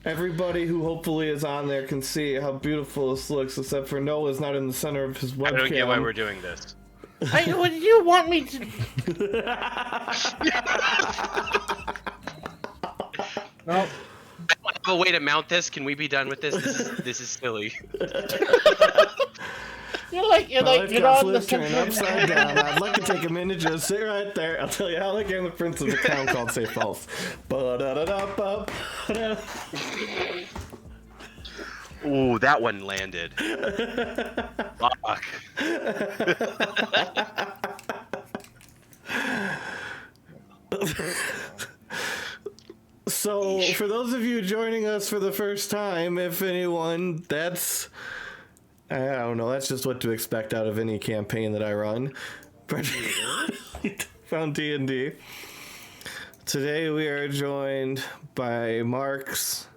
Everybody who hopefully is on there can see how beautiful this looks, except for Noah's not in the center of his webcam. I don't get why we're doing this. Would you want me to? No. I don't have a way to mount this. Can we be done with this? This is silly. You're on the turn upside down. I'd like to take a minute just sit right there. I'll tell you how I became the prince of a town called Safe Falls. Ooh, that one landed. Fuck. So, for those of you joining us for the first time, if anyone, that's... I don't know, that's just what to expect out of any campaign that I run. Found D&D. Today we are joined by Marks.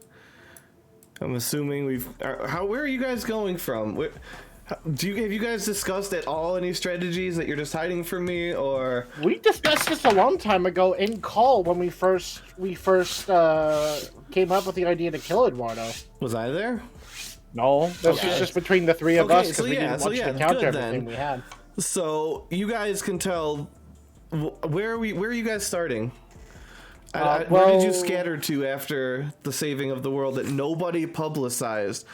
I'm assuming where are you guys going from? Have you guys discussed at all any strategies that you're just hiding from me, or? We discussed this a long time ago in call when we first came up with the idea to kill Eduardo. Was I there? No, this was just between the three of us because we didn't want you to counter everything we had. So you guys can tell where are you guys starting? Where did you scatter to after the saving of the world that nobody publicized?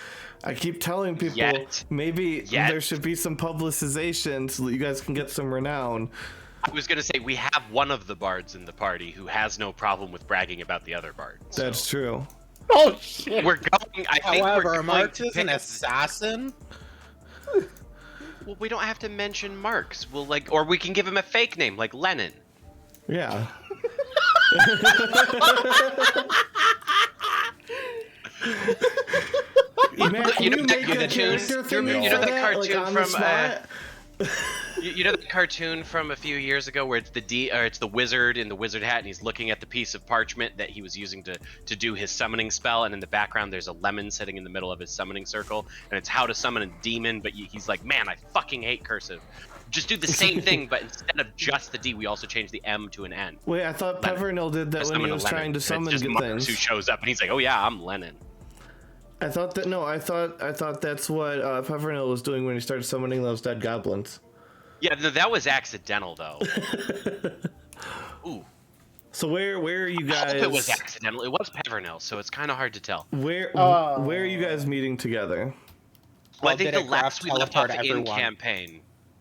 I keep telling people maybe there should be some publicization so that you guys can get some renown. I was gonna say we have one of the bards in the party who has no problem with bragging about the other bard. So. That's true. Oh shit! We're going. However, Marks is an assassin. Well, we don't have to mention Marks. Or we can give him a fake name like Lennon. Yeah. You know that cartoon from a few years ago where it's it's the wizard in the wizard hat and he's looking at the piece of parchment that he was using to do his summoning spell, and in the background there's a lemon sitting in the middle of his summoning circle, and it's how to summon a demon, but he's like, man, I fucking hate cursive. Just do the same thing, but instead of just the D, we also change the M to an N. Wait, I thought Pevernil did that when he was trying to summon good things. Who shows up and he's like, oh yeah, I'm Lennon. I thought that's what Pevernil was doing when he started summoning those dead goblins. Yeah, no, that was accidental though. Ooh. So where are you guys? I hope it was accidental. It was Pevernil, so it's kind of hard to tell. Where are you guys meeting together? Well, I think the last we left off in campaign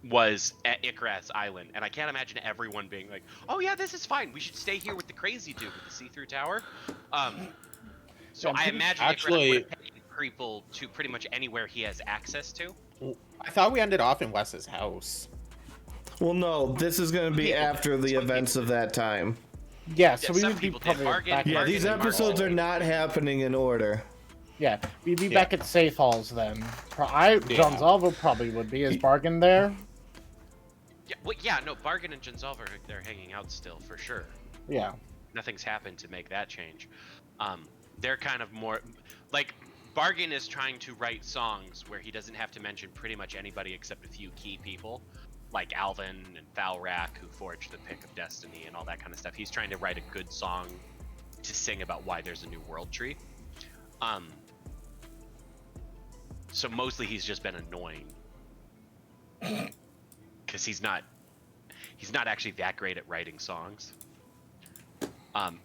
was at Icarus Island, and I can't imagine everyone being like, "Oh yeah, this is fine. We should stay here with the crazy dude with the see-through tower." So I imagine Icarus would take people to pretty much anywhere he has access to. I thought we ended off in Wes's house. Well, no, this is going to be after the events of that time. Yeah, so we would be probably back. Yeah, these episodes are not happening in order. Yeah, we'd be back at Safe Halls then. Gonzalvo probably would be. Is Bargain there? Yeah, no, Bargain and Gonzalvo they're hanging out still for sure. Yeah. Nothing's happened to make that change. They're kind of more like Bargain is trying to write songs where he doesn't have to mention pretty much anybody except a few key people, like Alvin and Thalrak, who forged the Pick of Destiny and all that kind of stuff. He's trying to write a good song to sing about why there's a new world tree. So mostly he's just been annoying. Because he's not actually that great at writing songs.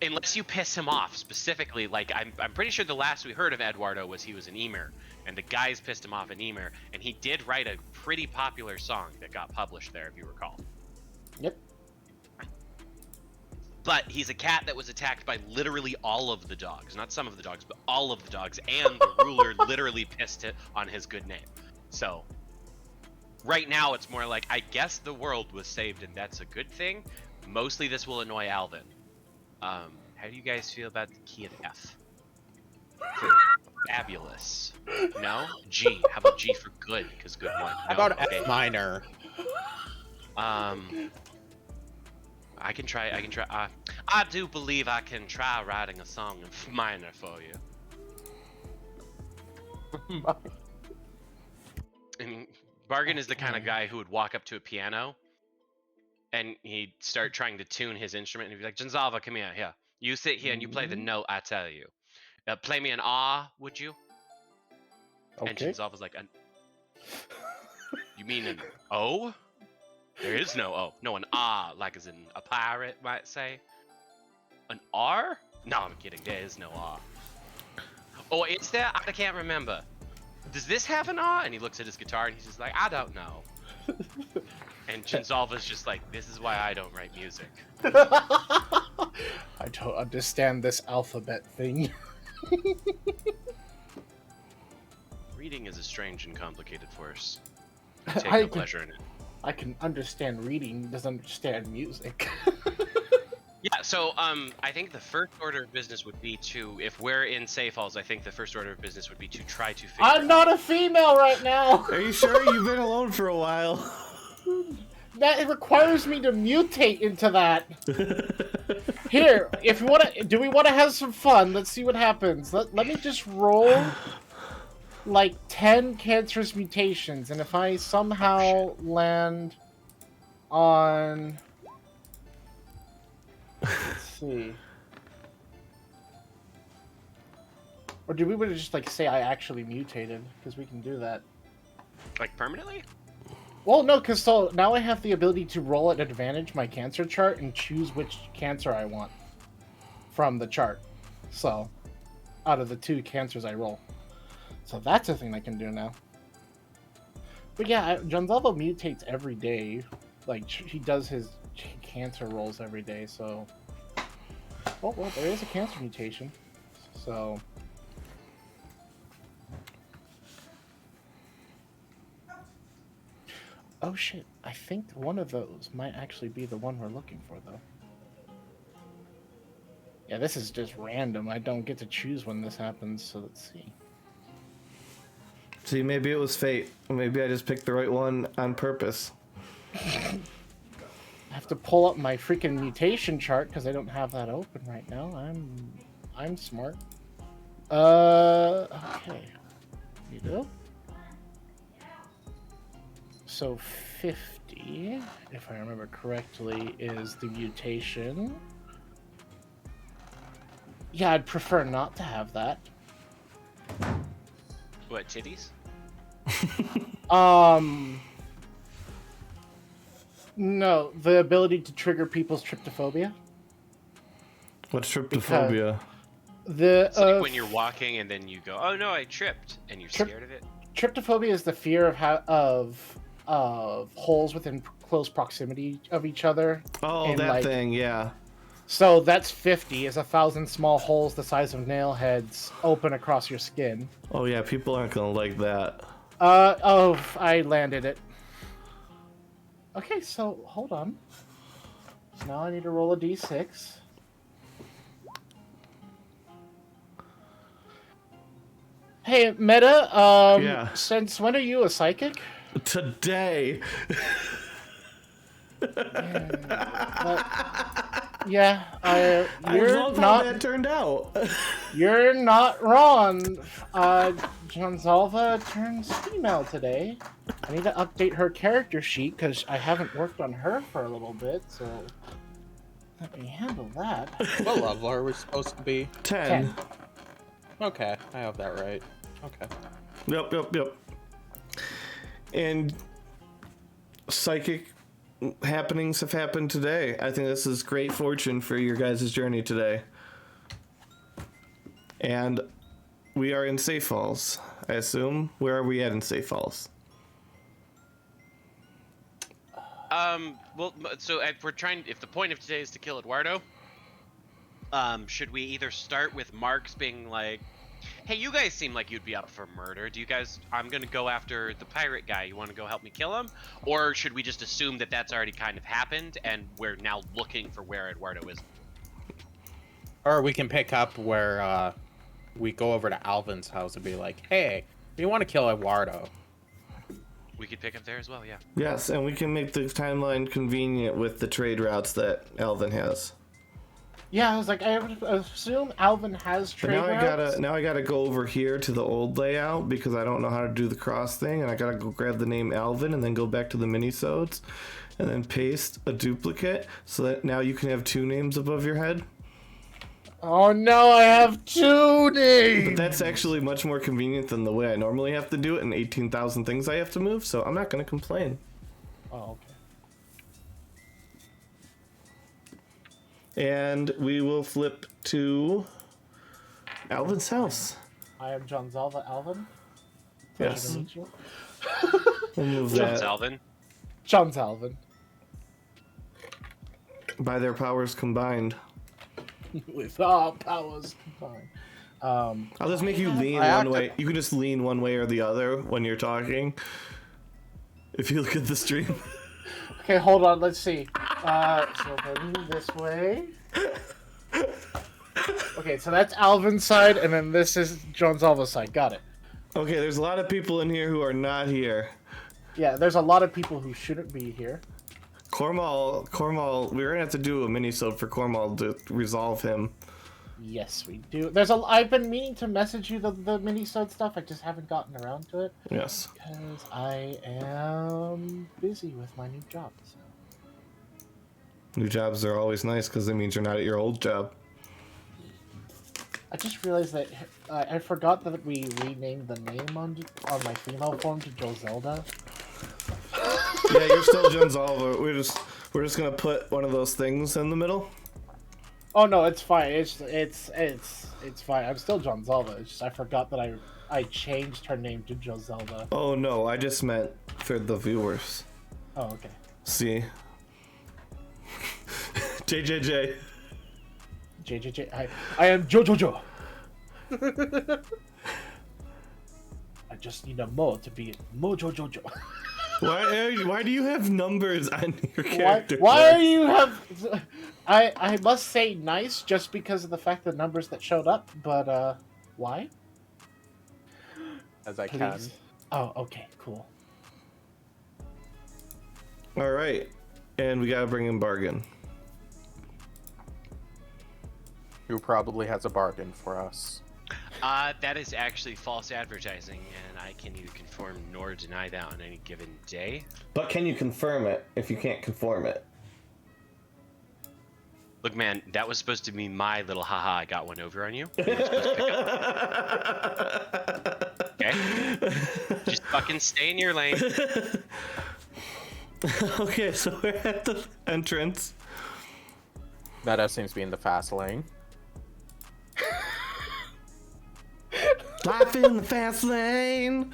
Unless you piss him off specifically, like I'm pretty sure the last we heard of Eduardo was he was an Emer, and the guys pissed him off in Emer, and he did write a pretty popular song that got published there, if you recall. Yep. But he's a cat that was attacked by literally all of the dogs, not some of the dogs, but all of the dogs, and the ruler literally pissed it on his good name. So right now it's more like, I guess the world was saved and that's a good thing. Mostly this will annoy Alvin. How do you guys feel about the key of F? For fabulous. No? G. How about G for good? Because good one. How about F minor? I can try. I do believe I can try writing a song in F minor for you. And Bargain is the kind of guy who would walk up to a piano and he'd start trying to tune his instrument and he'd be like, Gonzalvo, come here. You sit here and you play the note I tell you. Play me an ah, would you? And Okay. Chinzalva's like, you mean an O? There is no O. No, an ah, like as in a pirate might say. An R? No, I'm kidding. There is no R. Oh, is there? I can't remember. Does this have an R? And he looks at his guitar and he's just like, I don't know. And Chinzalva's just like, this is why I don't write music. I don't understand this alphabet thing. Reading is a strange and complicated force. I take no pleasure in it. I can understand reading, doesn't understand music. Yeah, so I think the first order of business would be to, if we're in Safe Halls, I think the first order of business would be to try to figure I'm not a female right now! Are you sure? You've been alone for a while. That it requires me to mutate into that. Here, if you want to, do we want to have some fun? Let's see what happens. Let me just roll like 10 cancerous mutations, and if I somehow land on, let's see, or do we want to just like say I actually mutated? Because we can do that. Like permanently? Well, no, because so now I have the ability to roll at advantage my cancer chart and choose which cancer I want from the chart. So, out of the 2 cancers I roll. So that's a thing I can do now. But yeah, Jonzalvo mutates every day. Like, he does his cancer rolls every day, so... Oh, well, there is a cancer mutation. So... Oh shit, I think one of those might actually be the one we're looking for, though. Yeah, this is just random. I don't get to choose when this happens, so let's see. See, maybe it was fate. Maybe I just picked the right one on purpose. I have to pull up my freaking mutation chart because I don't have that open right now. I'm smart. Okay. You do? So 50, if I remember correctly, is the mutation. Yeah, I'd prefer not to have that. What, titties? No, the ability to trigger people's tryptophobia. What's tryptophobia? It's like when you're walking and then you go, oh no, I tripped, and you're scared of it. Tryptophobia is the fear of holes within close proximity of each other. Oh, that thing, yeah. So that's 50, is 1,000 small holes the size of nail heads open across your skin. Oh yeah, people aren't gonna like that. Oh, I landed it. Okay, so hold on. So now I need to roll a d6. Hey, Meta, yeah. Since when are you a psychic? Today. Yeah, I you're love not. how that turned out. You're not wrong. Jonzalva turns female today. I need to update her character sheet because I haven't worked on her for a little bit. So let me handle that. What level are we supposed to be? 10. Okay, I have that right. Okay. Yep. And psychic happenings have happened today. I think this is great fortune for your guys' journey today. And we are in Safe Halls, I assume. Where are we at in Safe Halls? Well, so if the point of today is to kill Eduardo, should we either start with Marks being like, hey, you guys seem like you'd be up for murder. I'm gonna go after the pirate guy. You want to go help me kill him? Or should we just assume that that's already kind of happened and we're now looking for where Eduardo is? Or we can pick up where we go over to Alvin's house and be like, hey, we want to kill Eduardo. We could pick up there as well, yeah. Yes, and we can make the timeline convenient with the trade routes that Alvin has. Yeah, I was like, I would assume Alvin has trade routes. Now I gotta go over here to the old layout because I don't know how to do the cross thing, and I gotta go grab the name Alvin and then go back to the minisodes and then paste a duplicate so that now you can have 2 names above your head. Oh no, I have 2 names! But that's actually much more convenient than the way I normally have to do it, and 18,000 things I have to move, so I'm not going to complain. Oh, okay. And we will flip to Alvin's house. I am John Zalva Alvin. Yes. Pleasure to meet you. We'll move Jones that. Alvin. John Zalvin. By their powers combined. With all powers combined. I'll just make you lean one way. You can just lean one way or the other when you're talking. If you look at the stream. Okay, hold on, let's see. So if I lean this way. Okay, so that's Alvin's side, and then this is John Zalva's side. Got it. Okay, there's a lot of people in here who are not here. Yeah, there's a lot of people who shouldn't be here. Cormal, we're gonna have to do a mini-sode for Cormal to resolve him. Yes, we do. I've been meaning to message you the mini-sode stuff. I just haven't gotten around to it. Yes. Because I am busy with my new job. So. New jobs are always nice because it means you're not at your old job. I just realized that I forgot that we renamed the name on my female form to Joselda. Yeah, you're still Gonzalo. We're just gonna put one of those things in the middle. Oh no, it's fine. It's fine. I'm still John Zalva. It's just I forgot that I changed her name to Joselda. Oh no, I just meant for the viewers. Oh okay. See. JJJ. JJJ. I am Jojojo. I just need a mo to be Mojo Jojo. Why do you have numbers on your character? Why are you have? I must say nice just because of the fact the numbers that showed up, but why? As I Please. can. Oh, okay, cool. All right, and we gotta bring in Bargain. Who probably has a bargain for us. That is actually false advertising, and I can neither confirm nor deny that on any given day. But can you confirm it if you can't conform it? Look, man, that was supposed to be my little haha, I got one over on you. You were supposed to pick up. Okay? Just fucking stay in your lane. Okay, so we're at the entrance. That seems to be in the fast lane. Life in the fast lane.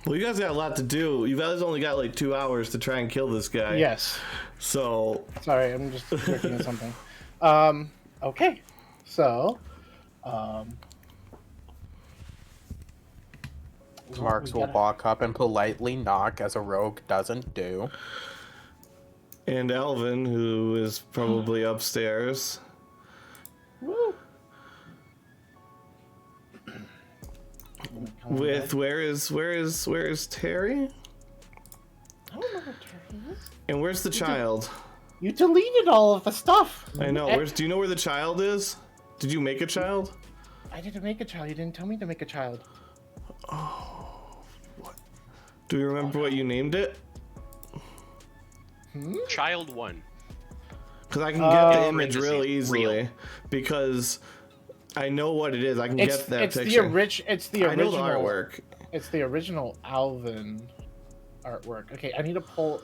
Well, you guys got a lot to do. You guys only got like 2 hours to try and kill this guy. Yes. So. Sorry, I'm just looking at something. Okay. So, Marks will walk up and politely knock as a rogue doesn't do. And Alvin, who is probably upstairs. Woo. With where is Terry? I don't know where Terry is. And where's the child? You deleted all of the stuff. I know. Do you know where the child is? Did you make a child? I didn't make a child. You didn't tell me to make a child. Oh, what? Do you remember what you named it? Child 1. Because I can get the image parentheses, real easily. real. Because I know what it is. I can get that it's picture. It's the original. I know the artwork. It's the original Alvin artwork. Okay, I need to pull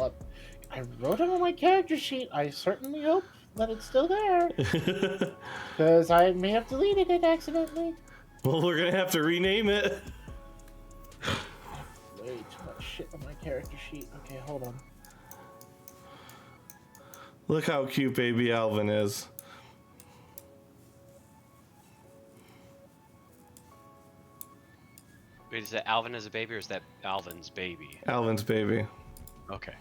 up. I wrote it on my character sheet. I certainly hope that it's still there. Because I may have deleted it accidentally. Well, we're gonna have to rename it. Way too much shit on my character sheet. Okay, hold on. Look how cute baby Alvin is. Wait, is that Alvin as a baby or is that Alvin's baby? Alvin's baby. Okay.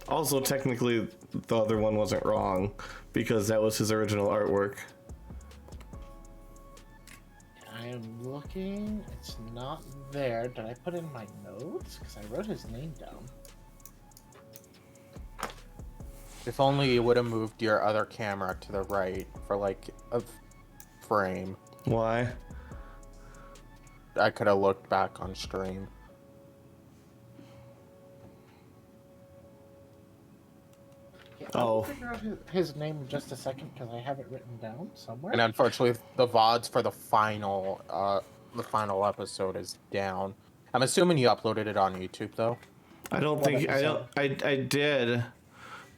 Also, technically, the other one wasn't wrong because that was his original artwork. I am looking. It's not there. Did I put in my notes? Because I wrote his name down. If only you would have moved your other camera to the right for like a frame. Why? I could have looked back on stream. Oh, figure out his name in just a second because I have it written down somewhere. And unfortunately, the VODs for the final episode is down. I'm assuming you uploaded it on YouTube though. I don't What think episode? I did,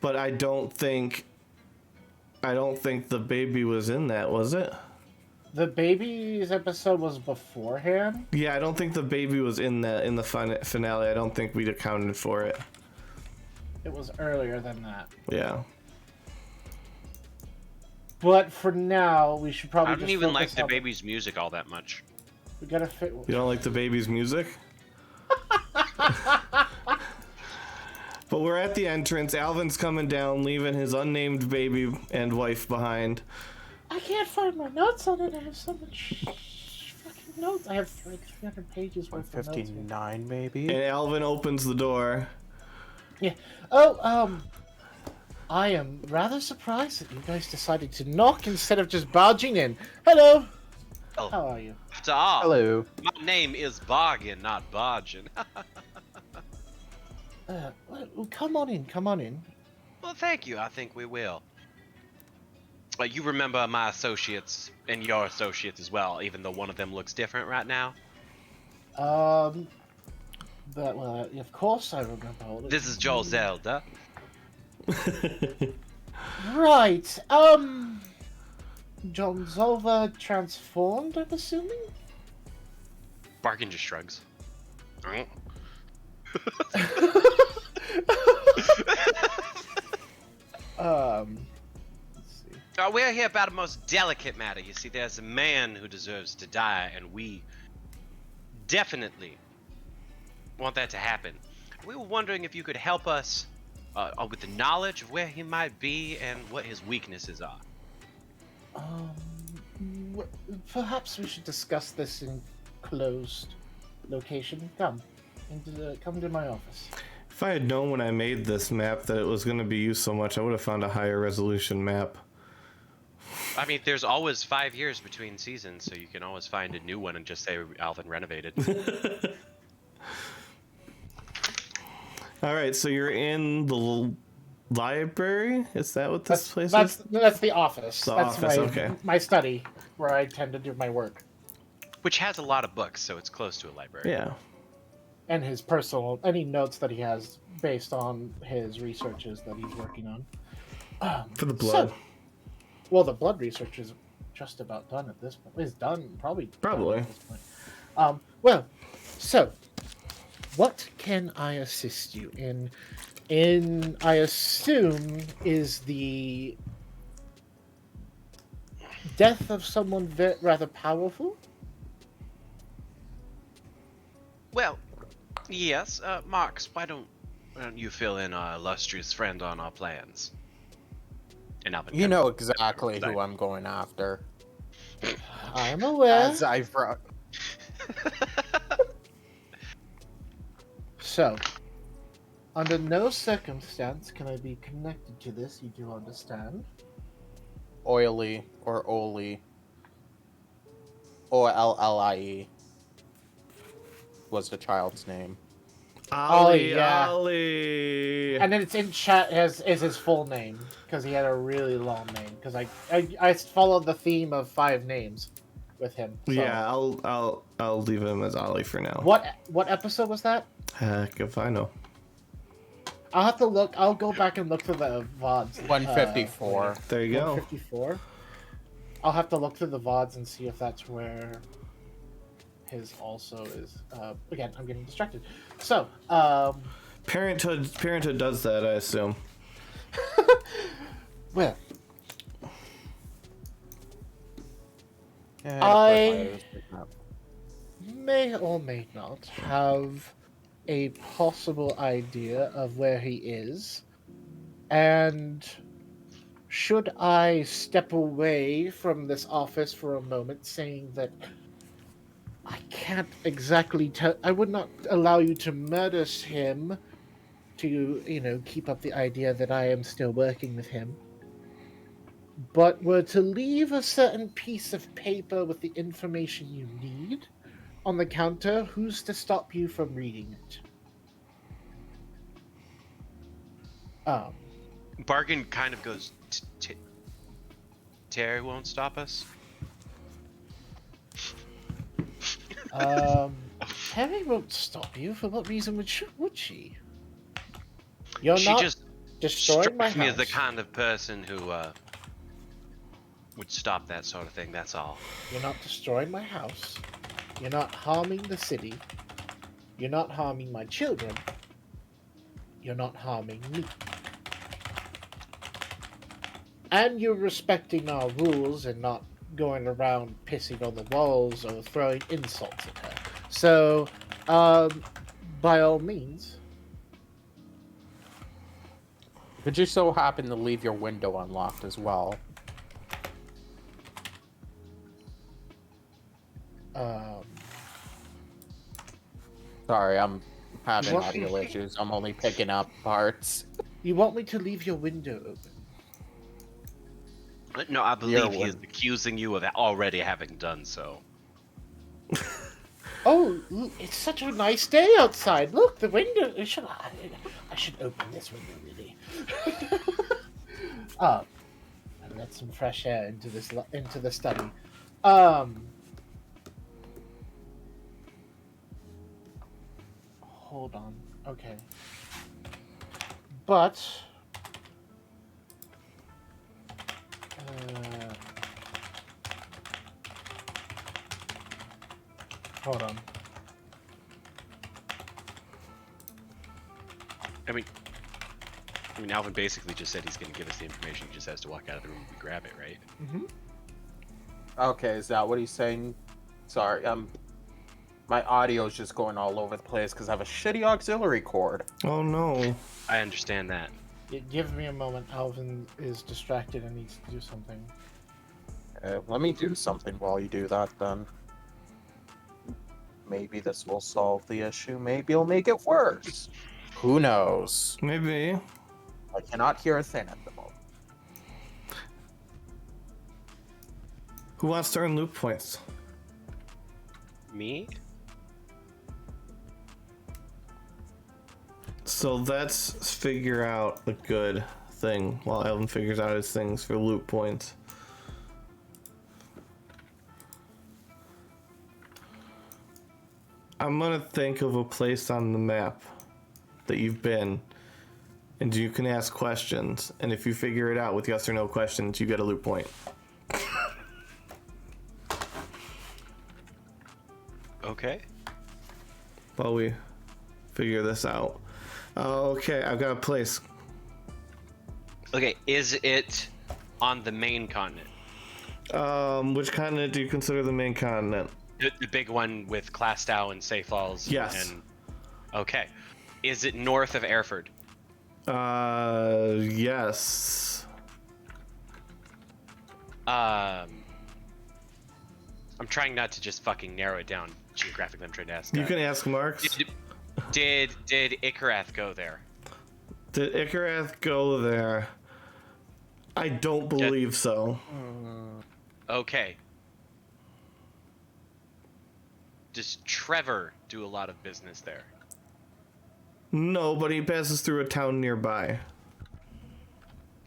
but I don't think the baby was in that, was it? The baby's episode was beforehand. Yeah, I don't think the baby was in the finale. I don't think we'd accounted for it. It was earlier than that. Yeah. But for now, we should probably. I don't just even like focus the on- baby's music all that much. We gotta fit. You don't like the baby's music? But we're at the entrance. Alvin's coming down, leaving his unnamed baby and wife behind. I can't find my notes on it. I have so much fucking notes. I have like 300 pages worth of notes. 159 maybe. And Alvin opens the door. Yeah. Oh, I am rather surprised that you guys decided to knock instead of just barging in. Hello. Oh. How are you? After all, Hello. my name is Bargain, not Bargain. Well, come on in. Come on in. Well, thank you. I think we will. You remember my associates and your associates as well, even though one of them looks different right now. But well, of course I remember all of This is Joel Zelda. Right. John Zolva transformed, I'm assuming? Bargain just shrugs. Let's see. We're here about a most delicate matter. You see, there's a man who deserves to die, and we definitely want that to happen. We were wondering if you could help us with the knowledge of where he might be and what his weaknesses are. Perhaps we should discuss this in closed location. Come to my office. If I had known when I made this map that it was going to be used so much, I would have found a higher resolution map. I mean, there's always 5 years between seasons, so you can always find a new one and just say Alvin renovated. All right, so you're in the library? Is that what this place That's is? that's the office. The that's office, okay. my study where I tend to do my work. Which has a lot of books, so it's close to a library. Yeah. And his personal any notes that he has based on his researches that he's working on. For the blood. Well, the blood research is just about done at this point. It's done, probably. Probably. Done at this point. Well, so what can I assist you in? I assume, is the death of someone rather powerful? Well, yes. Marx, why don't you fill in our illustrious friend on our plans? And Alvin, You know exactly who I'm going after. I am aware. As I've So, under no circumstance can I be connected to this, you do understand? Oily or Oli or Llie was the child's name. Ollie, yeah. Ollie. And then it's in chat as is his full name, because he had a really long name. Because I followed the theme of 5 names with him. So. Yeah, I'll leave him as Ollie for now. What episode was that? Heck if I know. I'll have to look. I'll go back and look through the VODs. 154. There you go. 154. I'll have to look through the VODs and see if that's where his also is. Again, I'm getting distracted. So, Parenthood does that, I assume. well, Yeah, I may or may not have a possible idea of where he is, and should I step away from this office for a moment, saying that I can't exactly tell, I would not allow you to murder him to, keep up the idea that I am still working with him, but were to leave a certain piece of paper with the information you need on the counter, who's to stop you from reading it? Bargain kind of goes, Terry won't stop us? Terry won't stop you. For what reason would she? You're She not just destroying my strikes me as the house. kind of person who would stop that sort of thing, that's all. You're not destroying my house. You're not harming the city. You're not harming my children. You're not harming me. And you're respecting our rules and not going around pissing on the walls or throwing insults at her. So, by all means. Could you so happen to leave your window unlocked as well? Sorry, I'm having What? audio issues. I'm only picking up parts. You want me to leave your window open? No, I believe he is one. accusing you of already having done so. Oh, it's such a nice day outside. Look, the window. I should open this window, really. And let some fresh air into the study. Hold on. Okay. But hold on. I mean, Alvin basically just said he's going to give us the information. He just has to walk out of the room and grab it, right? Mm-hmm. Okay, is that what he's saying? Sorry, my audio is just going all over the place because I have a shitty auxiliary cord. Oh no. I understand that. Give me a moment. Alvin is distracted and needs to do something. Let me do something while you do that, then. Maybe this will solve the issue. Maybe it'll make it worse. Who knows? Maybe. I cannot hear a thing at the moment. Who wants to earn loot points? Me? So let's figure out a good thing while Elvin figures out his things for loot points. I'm gonna think of a place on the map that you've been, and you can ask questions, and if you figure it out with yes or no questions, you get a loot point. Okay. While we figure this out. Okay, I've got a place. Okay, is it on the main continent? Which continent do you consider the main continent? The big one with Clastow and Safe Falls? Yes. And... Okay. Is it north of Ereford? Yes. I'm trying not to just fucking narrow it down geographically. I'm trying to ask. You can ask Marks. Did Ikarath go there? Did Ikarath go there? I don't believe so. Okay. Does Trevor do a lot of business there? No, but he passes through a town nearby.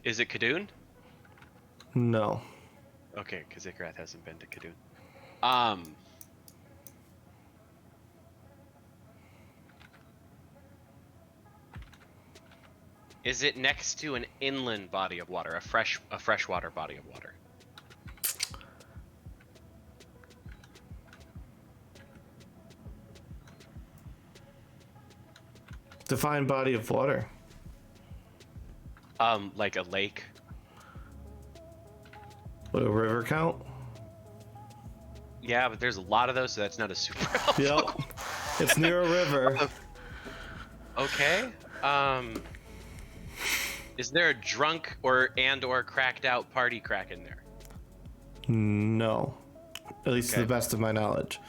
Is it Kadoon? No. Okay, because Ikarath hasn't been to Kadoon. Is it next to an inland body of water, a freshwater body of water? Define body of water. Like a lake. Would a river count? Yeah, but there's a lot of those, so that's not a super helpful. Yep. It's near a river. Okay. Is there a drunk or cracked out party crack in there? No. At least to Okay. the best of my knowledge.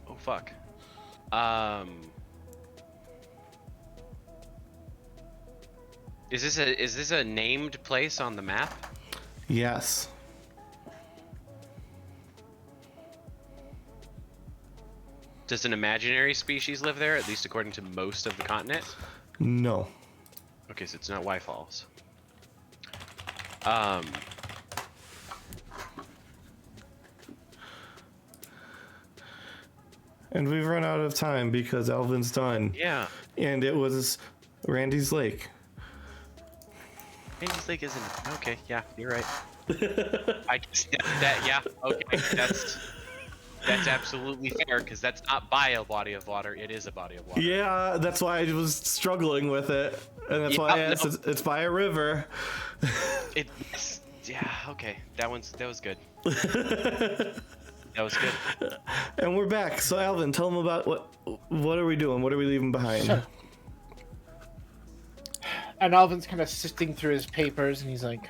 Oh fuck. Is this a named place on the map? Yes. Does an imaginary species live there, at least according to most of the continent? No. Okay, so it's not Y Falls. And we've run out of time because Alvin's done. Yeah. And it was Randy's Lake. Randy's Lake isn't. Okay, yeah, you're right. I guess that yeah. Okay, that's absolutely fair because that's not by a body of water. It is a body of water. Yeah, that's why I was struggling with it, and that's why I asked. No. It's by a river. Yeah. Okay, that was good. That was good. And we're back. So Alvin, tell them about what are we doing? What are we leaving behind? Sure. And Alvin's kind of sifting through his papers, and he's like,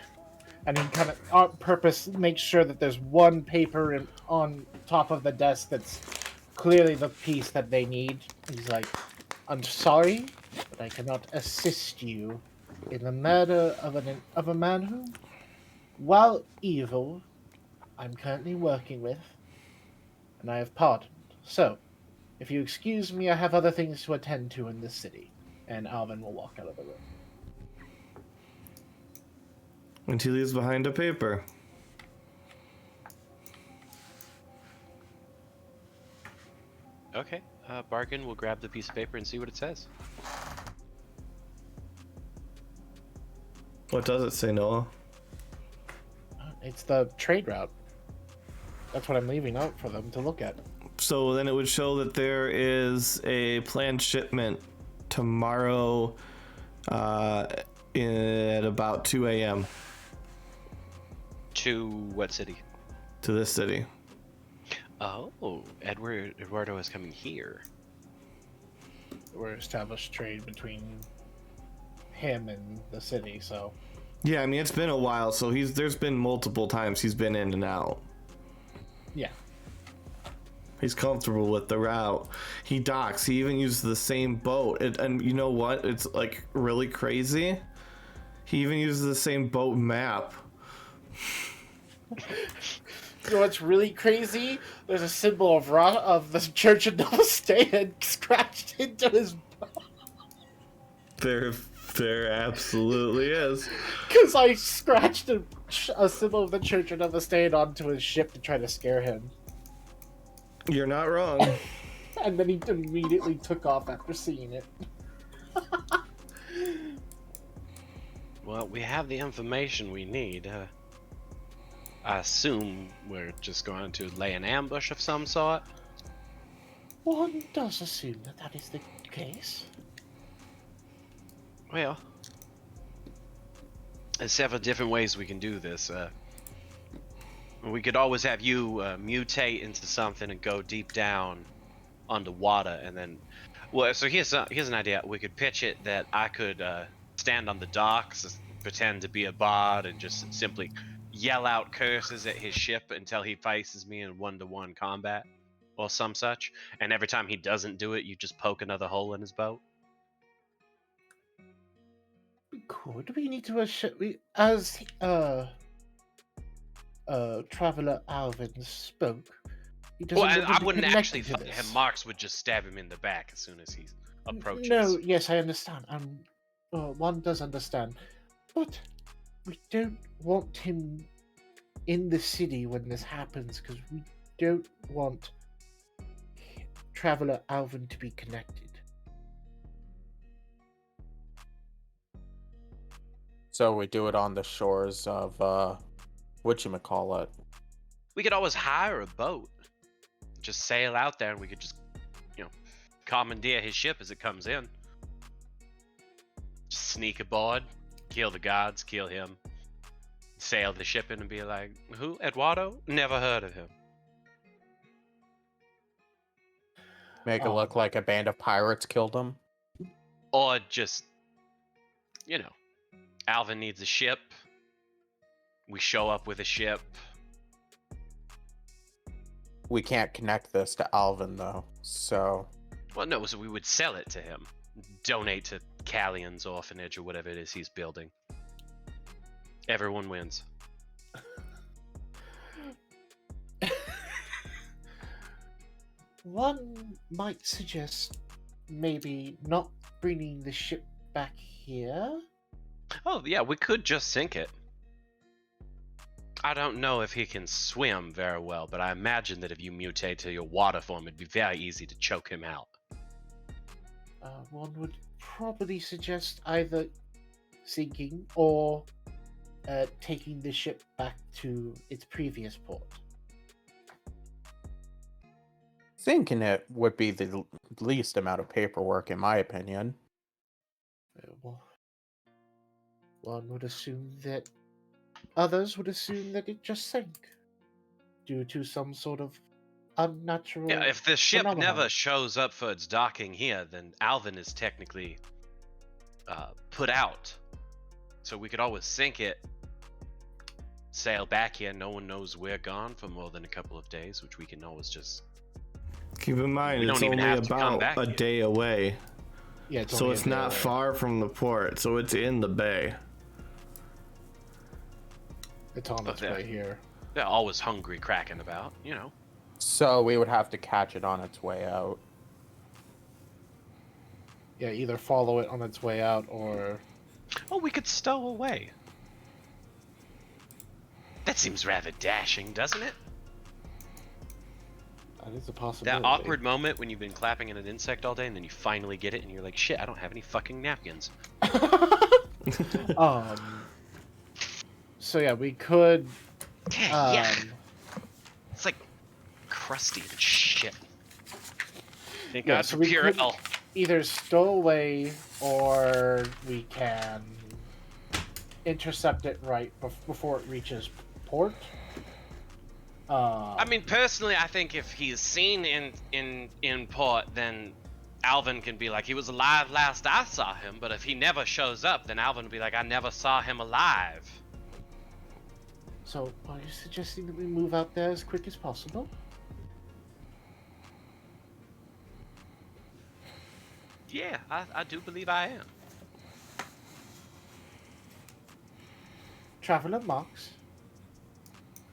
and he kind of on purpose makes sure that there's one paper on top of the desk that's clearly the piece that they need. He's like, I'm sorry, but I cannot assist you in the murder of a man who, while evil, I'm currently working with, and I have pardoned. So, if you excuse me, I have other things to attend to in this city. And Alvin will walk out of the room. And he leaves behind a paper. Okay. Bargain will grab the piece of paper and see what it says. What does it say, Noah? It's the trade route. That's what I'm leaving out for them to look at. So then it would show that there is a planned shipment tomorrow at about 2 a.m. To what city? to this city. Oh, Eduardo is coming here. We're established trade between him and the city, so... Yeah, I mean, it's been a while, so there's been multiple times he's been in and out. Yeah. He's comfortable with the route. He docks. He even uses the same boat. And you know what? It's like really crazy. He even uses the same boat map. You know what's really crazy? There's a symbol of the Church of Nova State scratched into his boat. There absolutely is. Because I scratched a symbol of the Church of Nova State onto his ship to try to scare him. You're not wrong. And then he immediately took off after seeing it. Well, we have the information we need. I assume we're just going to lay an ambush of some sort. One does assume that is the case. Well, there's several different ways we can do this. We could always have you mutate into something and go deep down underwater, and then... Well, so here's an idea. We could pitch it that I could stand on the docks, pretend to be a bard, and just simply yell out curses at his ship until he faces me in one-to-one combat, or some such. And every time he doesn't do it, you just poke another hole in his boat. Could we need to as Traveler Alvin spoke? He doesn't Well, want to I be wouldn't connected actually to fight him. this. Marks would just stab him in the back as soon as he approaches. No, yes, I understand. One does understand, but we don't want him in the city when this happens because we don't want Traveler Alvin to be connected. So we do it on the shores of whatchamacallit. We could always hire a boat, just sail out there, and we could just, commandeer his ship as it comes in. Just sneak aboard, kill the guards, kill him, sail the ship in and be like, who? Eduardo? Never heard of him. Make it look like a band of pirates killed him. Or just, Alvin needs a ship. We show up with a ship. We can't connect this to Alvin, though, so... Well, no, so we would sell it to him. Donate to Callion's orphanage or whatever it is he's building. Everyone wins. One might suggest maybe not bringing the ship back here, Oh, yeah, we could just sink it. I don't know if he can swim very well, but I imagine that if you mutate to your water form, it'd be very easy to choke him out. One would probably suggest either sinking or taking the ship back to its previous port. Sinking it would be the least amount of paperwork, in my opinion. Well, one would assume that others would assume that it just sank due to some sort of unnatural. Yeah, if the ship phenomenon. never shows up for its docking here, then Alvin is technically put out. So we could always sink it, sail back here. No one knows we're gone for more than a couple of days, which we can always just. Keep in mind, We it's don't even only have to come about back a yet. day away. Yeah, So only it's a day not away. far from the port, so it's in the bay. It's on its there. way here. They're always hungry, cracking about, you know. So we would have to catch it on its way out. Yeah, either follow it on its way out or. Oh, we could stow away. That seems rather dashing, doesn't it? That is a possibility. That awkward moment when you've been clapping at an insect all day and then you finally get it and you're like, shit, I don't have any fucking napkins. So yeah, we could. Yeah. It's like crusty and shit. Thank Yeah, God so for we could Purell. either stow away or we can intercept it right before it reaches port. I mean, personally, I think if he's seen in port, then Alvin can be like, he was alive last I saw him. But if he never shows up, then Alvin will be like, I never saw him alive. So, are you suggesting that we move out there as quick as possible? Yeah, I do believe I am. Traveler Marks?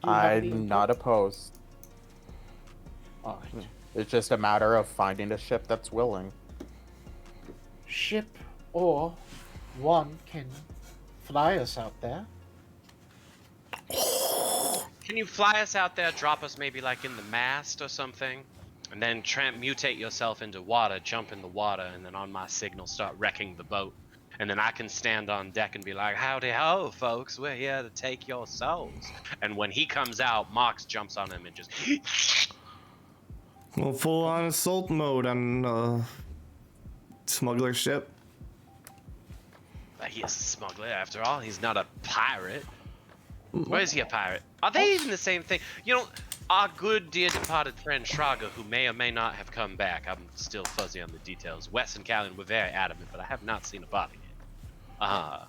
Do you have any I'm input? not opposed. Alright. It's just a matter of finding a ship that's willing. Ship or one can fly us out there. Can you fly us out there, drop us maybe like in the mast or something, and then mutate yourself into water, jump in the water, and then on my signal start wrecking the boat? And then I can stand on deck and be like, howdy ho, folks, we're here to take your souls. And when he comes out, Mox jumps on him and just... Well, full on assault mode on smuggler ship. He is a smuggler, after all. He's not a pirate. Why is he a pirate? Are they even the same thing? You know, our good, dear departed friend Shraga, who may or may not have come back, I'm still fuzzy on the details. Wes and Callan were very adamant, but I have not seen a body yet.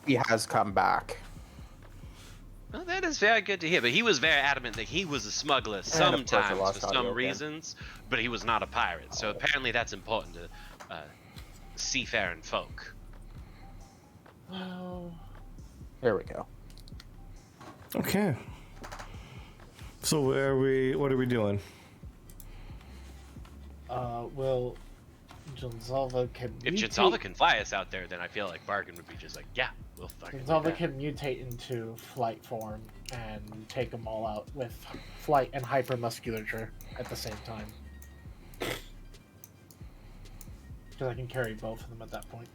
He has come back. Well, that is very good to hear, but he was very adamant that he was a smuggler course I sometimes lost for audio some again. reasons, but he was not a pirate. So apparently that's important to seafaring folk. Well, There we go. Okay. So what are we doing? well, Gonzalva can If mutate. Jinsalva can fly us out there, then I feel like Bargain would be just like, yeah, we'll fucking do Gonzalva that. can mutate into flight form and take them all out with flight and hypermusculature at the same time. Because I can carry both of them at that point.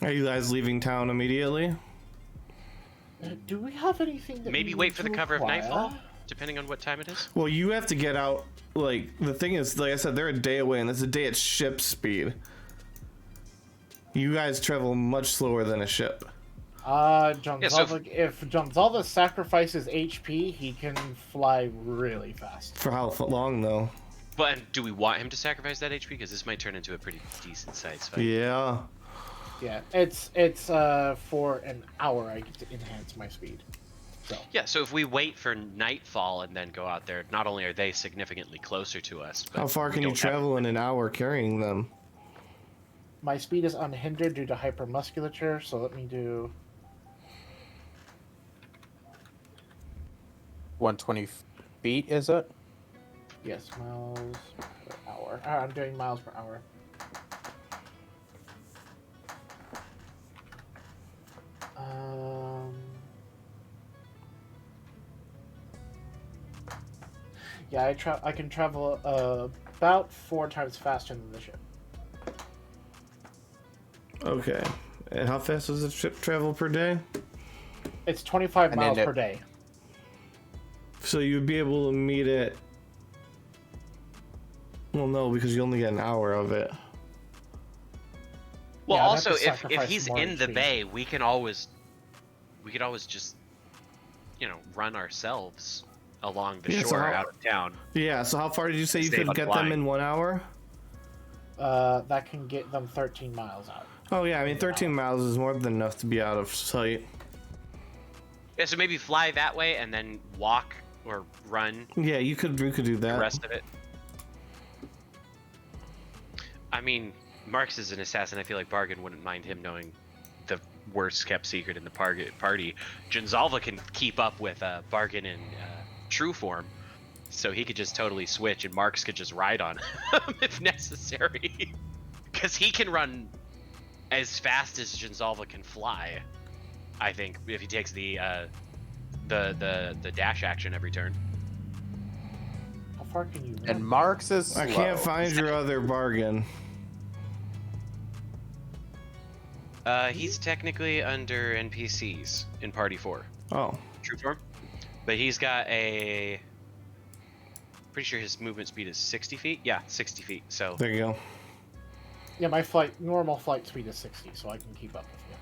Are you guys leaving town immediately? Do we have anything that Maybe we wait need for to the cover acquire? of nightfall, depending on what time it is. Well, you have to get out. Like, the thing is, like I said, they're a day away, and it's a day at ship speed. You guys travel much slower than a ship. Gonzalva, if Gonzalva sacrifices HP, he can fly really fast. For how long, though? But do we want him to sacrifice that HP? Because this might turn into a pretty decent sized fight. Yeah. Yeah, it's for an hour I get to enhance my speed. So Yeah, so if we wait for nightfall and then go out there, not only are they significantly closer to us, but How far we can you don't have- travel in an hour carrying them? my speed is unhindered due to hypermusculature, so let me do 120 feet, is it? yes, miles per hour. I'm doing miles per hour. Yeah, I can travel about 4 times faster than the ship. Okay. And how fast does the ship travel per day? It's 25 miles per day. So you'd be able to meet it. Well, no, because you only get an hour of it. Well, Yeah, also, if he's in the bay, we could always just, run ourselves along the shore out of town. Yeah, so how far did you say you could get them in 1 hour? That can get them 13 miles out. Oh yeah, I mean 13 miles is more than enough to be out of sight. Yeah, so maybe fly that way and then walk or run. Yeah, you could do that. The rest of it. I mean, Marx is an assassin. I feel like Bargain wouldn't mind him knowing the worst kept secret in the party. Ginzalva can keep up with Bargain in true form, so he could just totally switch, and Marx could just ride on him if necessary, because he can run as fast as Ginzalva can fly. I think if he takes the dash action every turn. How far can you run? And Marx is slow. I can't find your other Bargain. He's technically under NPCs in Party 4. Oh. True form. But he's got a... Pretty sure his movement speed is 60 feet? Yeah, 60 feet, so... There you go. Yeah, my normal flight speed is 60, so I can keep up with you.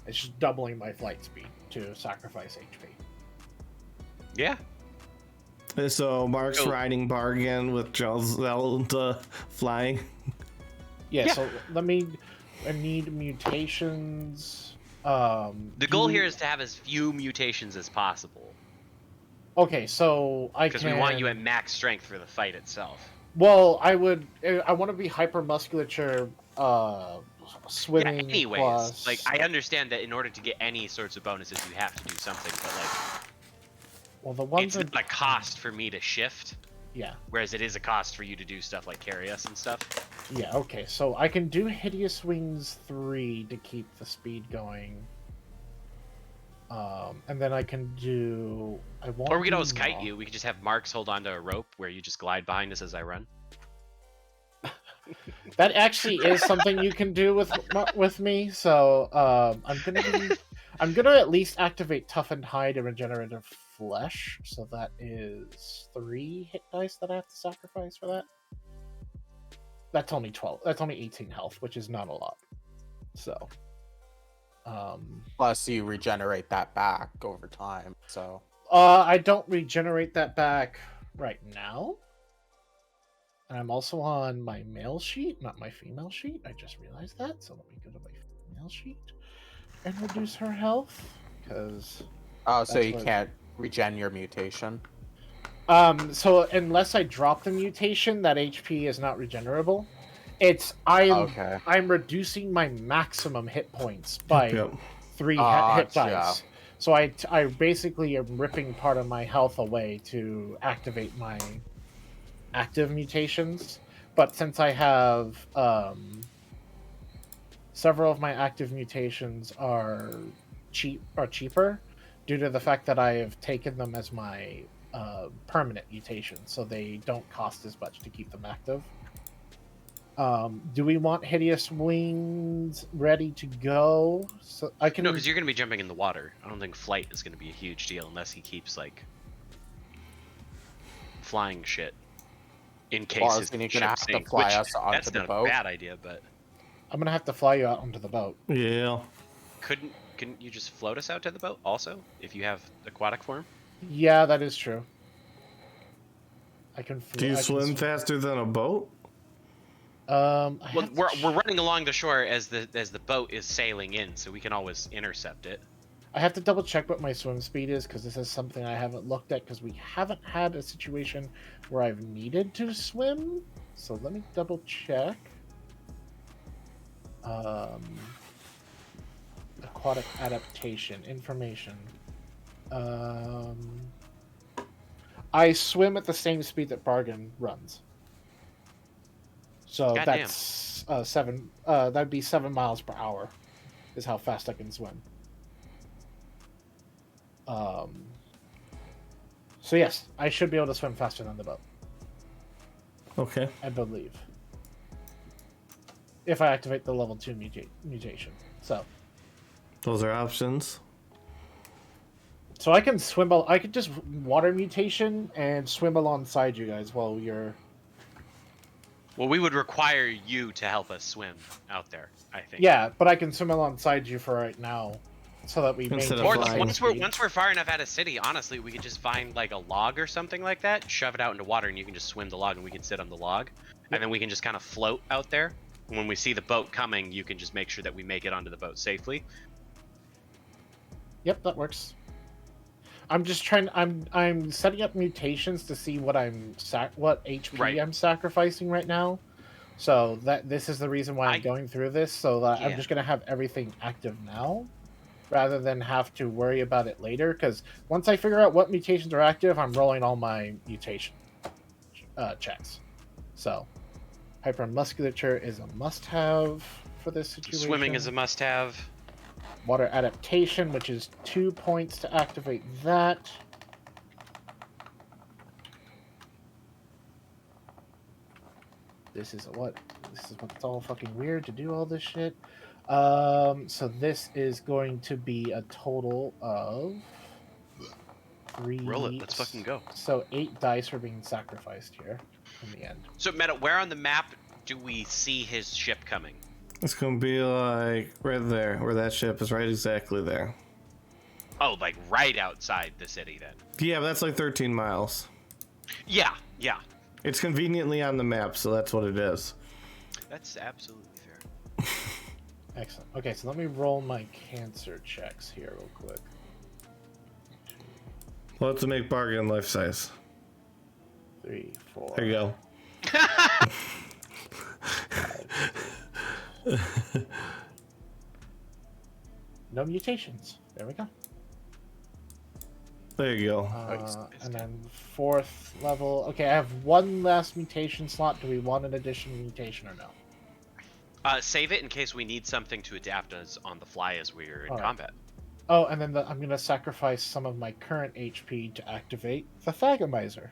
It's just doubling my flight speed to sacrifice HP. Yeah. So Mark's riding Bargain with Zelda flying. Yeah, so I need mutations. The goal here is to have as few mutations as possible. Okay, so because we want you at max strength for the fight itself. Well, I want to be hyper musculature, swimming. Yeah, anyways, plus... like I understand that in order to get any sorts of bonuses, you have to do something, but like, well, the ones it's not a cost for me to shift. Yeah. Whereas it is a cost for you to do stuff like carry us and stuff. Yeah. Okay. So I can do Hideous Wings 3 to keep the speed going. And then I can do. Or we could always kite you. We could just have Marks hold onto a rope where you just glide behind us as I run. That actually is something you can do with me. So I'm gonna at least activate Toughened Hide and Regenerative Flesh. So that is 3 hit dice that I have to sacrifice for that. That's only 12. That's only 18 health, which is not a lot. So. Plus, you regenerate that back over time. So. I don't regenerate that back right now. And I'm also on my male sheet, not my female sheet. I just realized that. So let me go to my female sheet and reduce her health. Because. Oh, so you can't regen your mutation? So unless I drop the mutation, that HP is not regenerable. I'm reducing my maximum hit points by 3 hit dice. Yeah. So I basically am ripping part of my health away to activate my active mutations. But since I have several of my active mutations are cheaper due to the fact that I have taken them as my permanent mutations, so they don't cost as much to keep them active. Do we want Hideous Wings ready to go? So I can. No, because you're going to be jumping in the water. I don't think flight is going to be a huge deal unless he keeps like flying shit in case his ship have to sinks. fly us onto That's the not boat. a bad idea, but I'm gonna have to fly you out onto the boat. Yeah. Couldn't you just float us out to the boat also if you have aquatic form? Yeah, that is true. I can. Do you swim faster than a boat? Well, we're running along the shore as the boat is sailing in, so we can always intercept it. I have to double check what my swim speed is because this is something I haven't looked at because we haven't had a situation where I've needed to swim. So let me double check. Aquatic adaptation information. I swim at the same speed that Bargain runs. So Goddamn. that's 7. That'd be 7 miles per hour. is how fast I can swim. So yes, I should be able to swim faster than the boat. Okay. I believe. If I activate the level 2 mutation. So Those are options. I can swim. I could just water mutation and swim alongside you guys while you're. Well, we would require you to help us swim out there, I think. Yeah, but I can swim alongside you for right now, so that we Instead maintain. of Or flying. once we're far enough out of city, honestly, we could just find like a log or something like that, shove it out into water, and you can just swim the log, and we can sit on the log, and then we can just kind of float out there. And when we see the boat coming, you can just make sure that we make it onto the boat safely. Yep, that works. I'm just trying. I'm setting up mutations to see what what HP Right. I'm sacrificing right now. So this is the reason why I'm going through this. So that I'm Yeah. just gonna have everything active now, rather than have to worry about it later. Because once I figure out what mutations are active, I'm rolling all my mutation checks. So hypermusculature is a must-have for this situation. Swimming is a must-have. Water adaptation, which is 2 points to activate that. This is what's all fucking weird to do all this shit. So this is going to be a total of 3. Roll it. Let's fucking go. So 8 dice are being sacrificed here in the end. So, Meta, where on the map do we see his ship coming? It's gonna be like right there, where that ship is, right exactly there. Oh, like right outside the city, then. Yeah, but that's like 13 miles. Yeah. It's conveniently on the map, so that's what it is. That's absolutely fair. Excellent. Okay, so let me roll my cancer checks here real quick. We'll have to make bargain life size. 3, 4. There you go. No mutations. There we go. There you go. And then 4th level. Okay, I have one last mutation slot. Do we want an additional mutation or no? Save it in case we need something to adapt us on the fly as we're in Alright. combat. Oh, and then I'm going to sacrifice some of my current HP to activate the Thagomizer.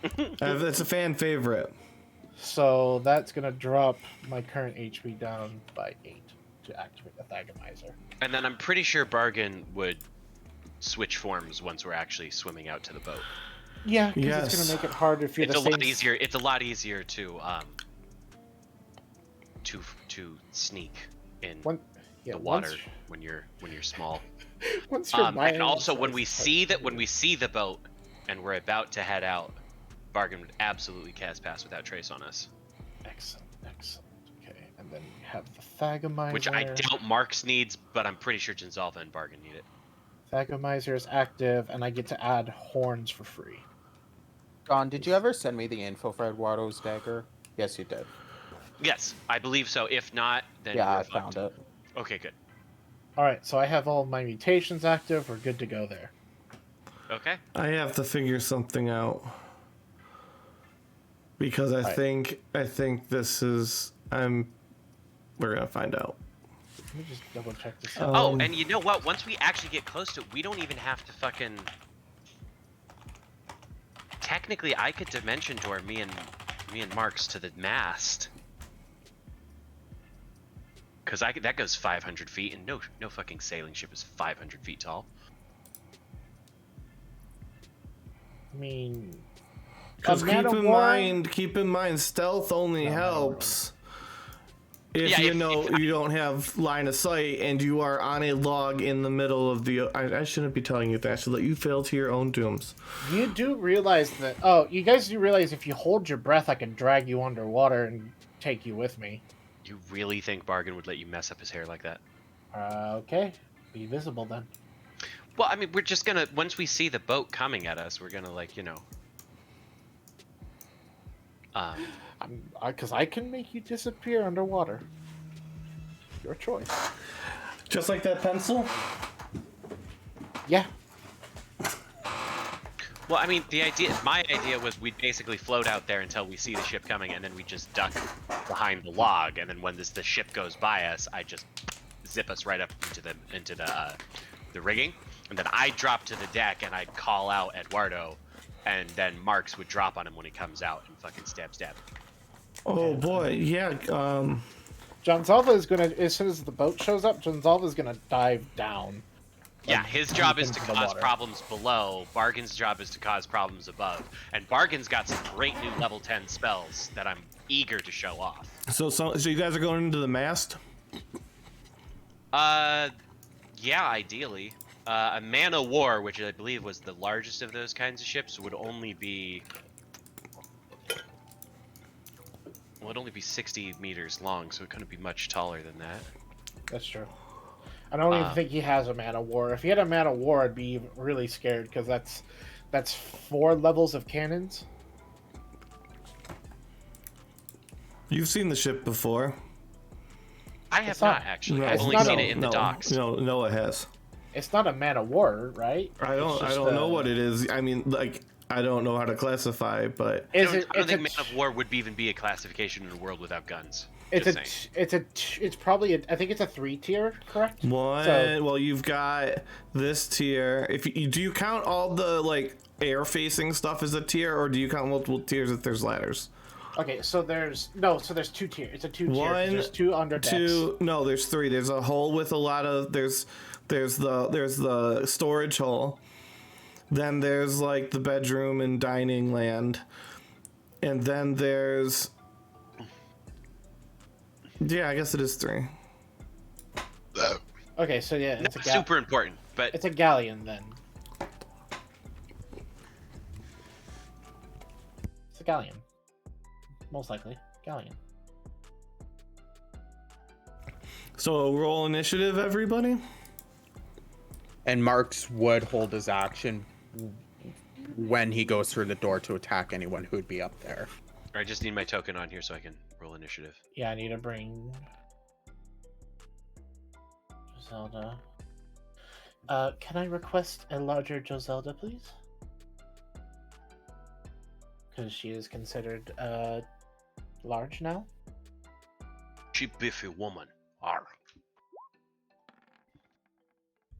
It's a fan favorite. So that's going to drop my current HP down by 8 to activate the Thagomizer. And then I'm pretty sure Bargain would switch forms once we're actually swimming out to the boat. Yeah, because Yes. it's going to make it harder if you're It's the a same... lot easier. It's a lot easier to sneak in the water when you're small. Once you're And also when we see the boat and we're about to head out, Bargain would absolutely cast Pass Without Trace on us. Excellent. Okay, and then we have the Thagomizer. Which I doubt Marks needs, but I'm pretty sure Jinzalva and Bargain need it. Thagomizer is active, and I get to add horns for free. Don, did you ever send me the info for Eduardo's dagger? Yes, you did. Yes, I believe so. If not, then Yeah, we're I found fucked. it. Okay, good. Alright, so I have all my mutations active. We're good to go there. Okay. I have to figure something out. Because I think this is we're gonna find out. Let me just double check this out. Oh, and you know what? Once we actually get close to it, we don't even have to fucking... Technically, I could dimension door me and Marks to the mast. Because that goes 500 feet, and no fucking sailing ship is 500 feet tall. I mean... Because a man of war- keep in mind, stealth only helps if Yeah, you don't have line of sight and you are on a log in the middle of the. I shouldn't be telling you that. I should let you fail to your own dooms. You do realize that... Oh, you guys do realize if you hold your breath, I can drag you underwater and take you with me. You really think Bargain would let you mess up his hair like that? Okay. Be visible then. Well, I mean, we're just gonna... Once we see the boat coming at us, we're gonna, like, Because I can make you disappear underwater. Your choice. Just like that pencil. Yeah. Well, I mean, my idea was we'd basically float out there until we see the ship coming, and then we just duck behind the log, and then when the ship goes by us, I just zip us right up into the rigging, and then I'd drop to the deck and I'd call out Eduardo, and then Marks would drop on him when he comes out and fucking stab. Oh boy, yeah. Jonzalva is gonna, as soon as the boat shows up, Jonzalva is gonna dive down. Yeah, his job is to into the cause water. problems below. Bargain's job is to cause problems above. And Bargain's got some great new level 10 spells that I'm eager to show off. So you guys are going into the mast? Yeah, ideally. A Man of War, which I believe was the largest of those kinds of ships, would only be 60 meters long, so it couldn't be much taller than that. That's true. I don't even think he has a Man of War. If he had a Man of War, I'd be really scared, because that's 4 levels of cannons. You've seen the ship before. I have not, actually. No, I've only seen it in the docks. No, Noah has. It's not a Man of War, right? I don't know what it is. I mean, like, I don't know how to classify, but I don't think Man of War would even be a classification in a world without guns. It's probably I think it's a 3 tier, correct? Well, you've got this tier. Do you count all the like air facing stuff as a tier, or do you count multiple tiers if there's ladders? Okay, so there's 2 tiers. It's a 2 tier. 1, There's 2 under decks. 2. No, there's 3. There's a hole with a lot of there's the storage hole. Then there's like the bedroom and dining land, and then there's. Yeah, I guess it is 3. Okay, so yeah, It's super important, but it's a galleon then. It's a galleon. Most likely, galleon. So roll initiative, everybody. And Marks would hold his action when he goes through the door to attack anyone who would be up there. I just need my token on here so I can roll initiative. Yeah, I need to bring Joselda. Can I request a larger Joselda, please? Because she is considered large now. She biffy woman. Arr.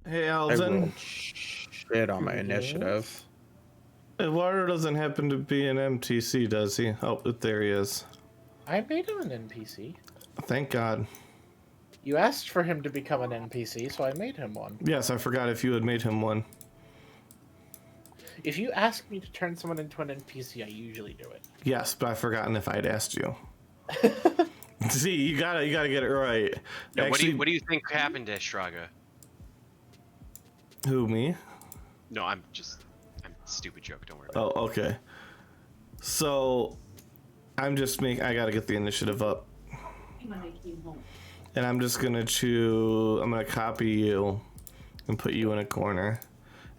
Hey, I Alden. rolled shit on my initiative. Eduardo doesn't happen to be an MTC, does he? Oh, there he is. I made him an NPC. Thank God. You asked for him to become an NPC, so I made him one. Yes, I forgot if you had made him one. If you ask me to turn someone into an NPC, I usually do it. Yes, but I've forgotten if I'd asked you. See, you gotta get it right. Yeah, Actually, what do you think happened to Shraga? who, me? No, I'm stupid joke. Don't worry about Oh, okay. So, I gotta get the initiative up. And I'm just gonna I'm gonna copy you and put you in a corner,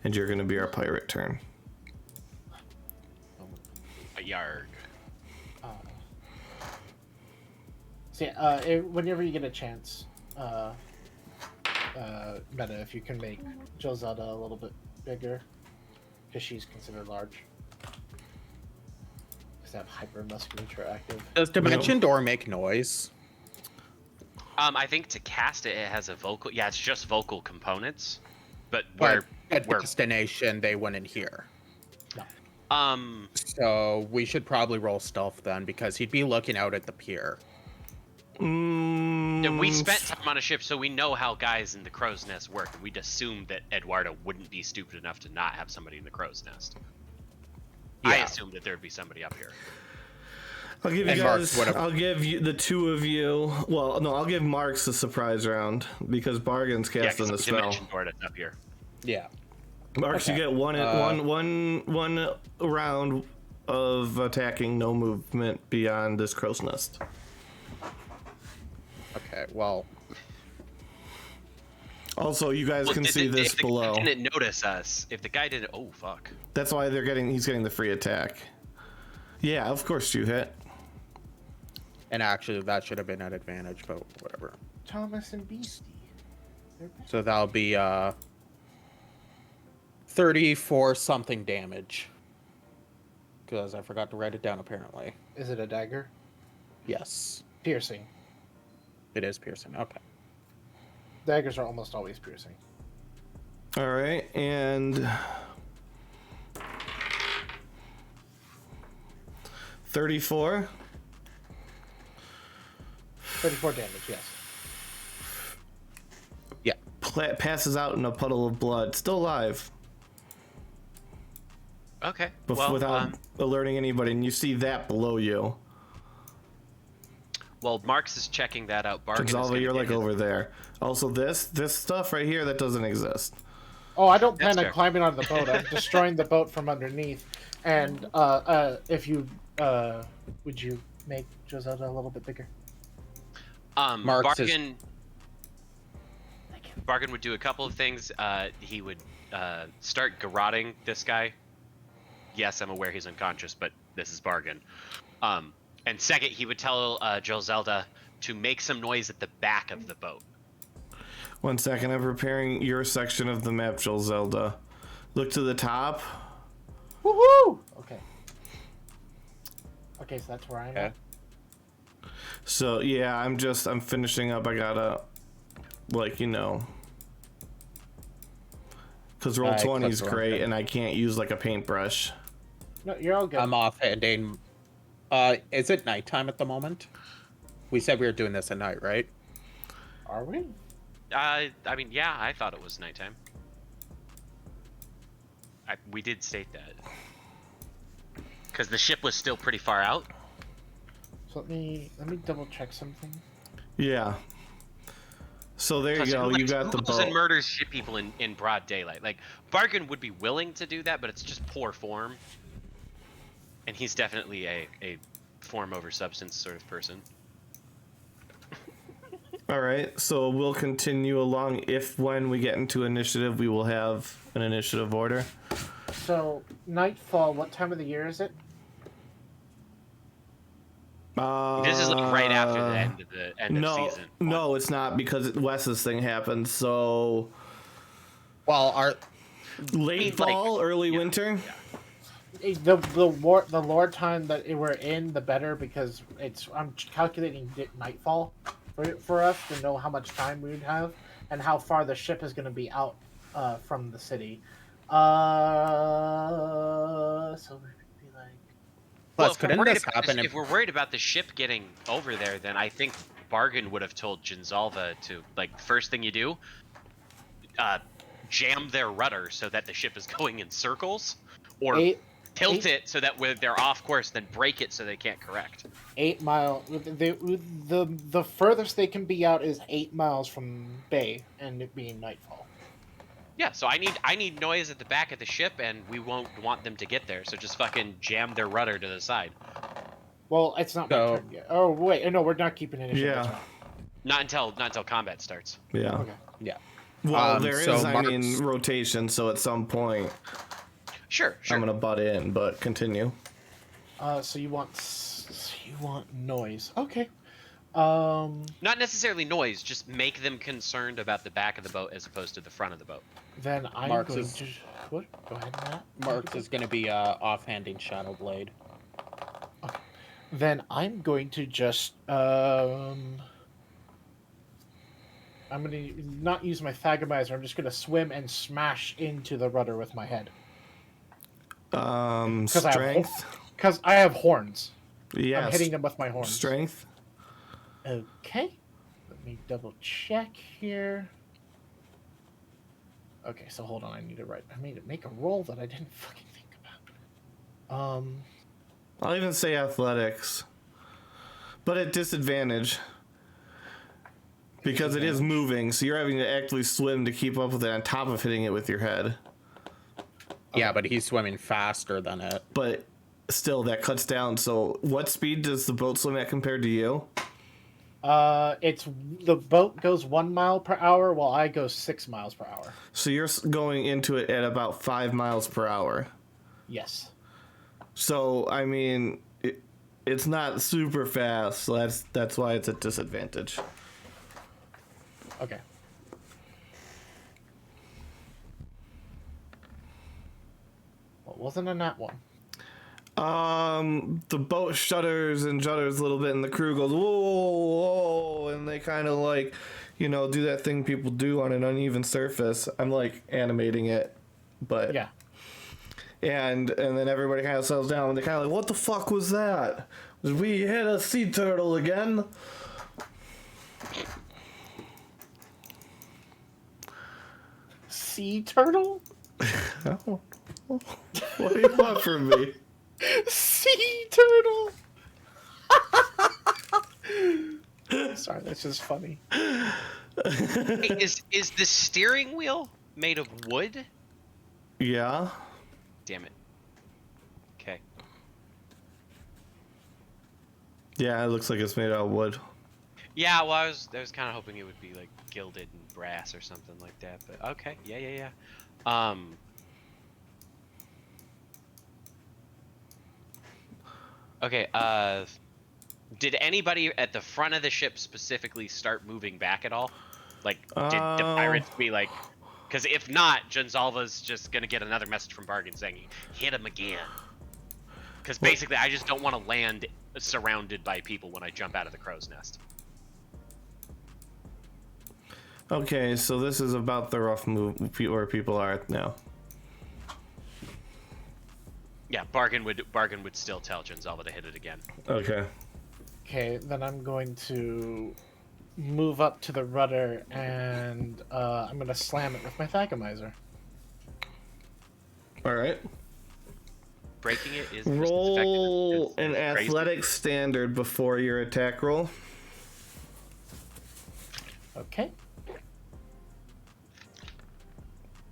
and you're gonna be our pirate turn. it. A yarg. So yeah, whenever you get a chance, Meta, if you can make Joselda a little bit bigger, because she's considered large. Because they have hypermusculature active. Does Dimension Door make noise? I think to cast it, it has a vocal. Yeah, it's just vocal components, but At destination, they wouldn't hear. No. So we should probably roll stealth then, because he'd be looking out at the pier. We spent time on a ship, so we know how guys in the crow's nest work, and we'd assumed that Eduardo wouldn't be stupid enough to not have somebody in the crow's nest. Yeah. I assumed that there'd be somebody up here. I'll give you guys. I'll give you the 2 of you. Well, no, I'll give Marks a surprise round because Bargain's casting the spell. Dimension door that's up here. Yeah. Marks, you get one round of attacking, no movement beyond this crow's nest. Okay, well. Also, you guys can see this below. If the guy didn't notice us, if the guy didn't, oh fuck. That's why he's getting the free attack. Yeah, of course you hit. And actually, that should have been at advantage, but whatever. Thomas and Beastie. So that'll be 34 something damage. Because I forgot to write it down, apparently. Is it a dagger? Yes. Piercing. It is piercing. Okay. Daggers are almost always piercing. All right, and 34. 34 damage, yes. Yeah. Passes out in a puddle of blood. Still alive. Okay. Without alerting anybody, and you see that below you. Well, Marks is checking that out. Bargain is Gonzalo, gonna you're get like his- over there. Also, this stuff right here that doesn't exist. Oh, I don't plan That's on fair. climbing on the boat. I'm destroying the boat from underneath. And if you would you make Josetta a little bit bigger? Marks is- Bargain would do a couple of things. He would start garroting this guy. Yes, I'm aware he's unconscious, but this is Bargain. And second, he would tell Joselda to make some noise at the back of the boat. 1 second, I'm preparing your section of the map, Joel Zelda. Look to the top. Woohoo! Okay. Okay, so that's where I'm at. So yeah, I'm finishing up. I gotta, like, you know, because roll 20 is great, and I can't use like a paintbrush. No, you're all good. I'm offhanding. Is it nighttime at the moment? We said we were doing this at night, right? Are we? I mean, yeah, I thought it was nighttime. We did state that. Because the ship was still pretty far out. So let me double check something. Yeah. So there you Plus, go. who, You like, got the goes and boat. murders ship people in broad daylight. Like, Bargain would be willing to do that, but it's just poor form. And he's definitely a form over substance sort of person. All right. So we'll continue along. If when we get into initiative, we will have an initiative order. So nightfall. What time of the year is it? This is like right after the end of season. No, it's not, because Wes's thing happened. So Well, our late fall, early winter. The lore time that we're in, the better, because I'm calculating nightfall for us to know how much time we would have and how far the ship is going to be out from the city. So it would be like. Well, plus, couldn't this happen? if we're worried about the ship getting over there, then I think Bargain would have told Jinzalva to, like, first thing you do, jam their rudder so that the ship is going in circles, or tilt it so that when they're off course, then break it so they can't correct. 8 mile. The furthest they can be out is 8 miles from Bay, and it being nightfall. Yeah, so I need noise at the back of the ship, and we won't want them to get there. So just fucking jam their rudder to the side. Well, it's not my turn yet. Oh wait, no, we're not keeping initiative. Yeah. That's right. Not until combat starts. Yeah. Okay. Yeah. Well, there is, so I Mark's- mean, rotation. So at some point, Sure. I'm gonna butt in, but continue. So you want noise? Okay. Not necessarily noise, just make them concerned about the back of the boat as opposed to the front of the boat. Then I'm Mark's going is- to. What? Go ahead, Matt. Marks is going to be offhanding Shadow Blade. Then I'm going to just I'm going to not use my Thagomizer. I'm just going to swim and smash into the rudder with my head. Strength. Because I have horns. Yes. I'm hitting them with my horns. Strength. Okay. Let me double check here. Okay, so hold on. I need to make a roll that I didn't fucking think about. I'll even say athletics, but at disadvantage because it is moving. So you're having to actively swim to keep up with it on top of hitting it with your head. Yeah, but he's swimming faster than it. But still, that cuts down. So what speed does the boat swim at compared to you? It's the boat goes 1 mile per hour while I go 6 miles per hour. So you're going into it at about 5 miles per hour. Yes. So I mean, it's not super fast. So that's why it's a disadvantage. Okay. Well, it wasn't a nat one. The boat shudders and judders a little bit, and the crew goes, whoa, whoa, and they kind of like, do that thing people do on an uneven surface. I'm like animating it, but Yeah. And then everybody kind of settles down, and they're kind of like, what the fuck was that? Did we hit a sea turtle again? Sea turtle? Oh. What do you want from me? Sea turtle! Sorry, that's just funny. Hey, is the steering wheel made of wood? Yeah. Damn it. Okay. Yeah, it looks like it's made out of wood. Yeah, well, I was kind of hoping it would be like gilded and brass or something like that, but okay. Yeah. Okay, did anybody at the front of the ship specifically start moving back at all? Like, did the pirates be like... Because if not, Gonzalva's just going to get another message from Bargain saying, hit him again. Because basically, I just don't want to land surrounded by people when I jump out of the crow's nest. Okay, so this is about the rough move where people are now. Yeah, Bargain would still tell Gonzalva to hit it again. Okay. Okay, then I'm going to move up to the rudder and I'm going to slam it with my Thagomizer. All right. Breaking it is roll just as an crazy. athletic standard before your attack roll. Okay.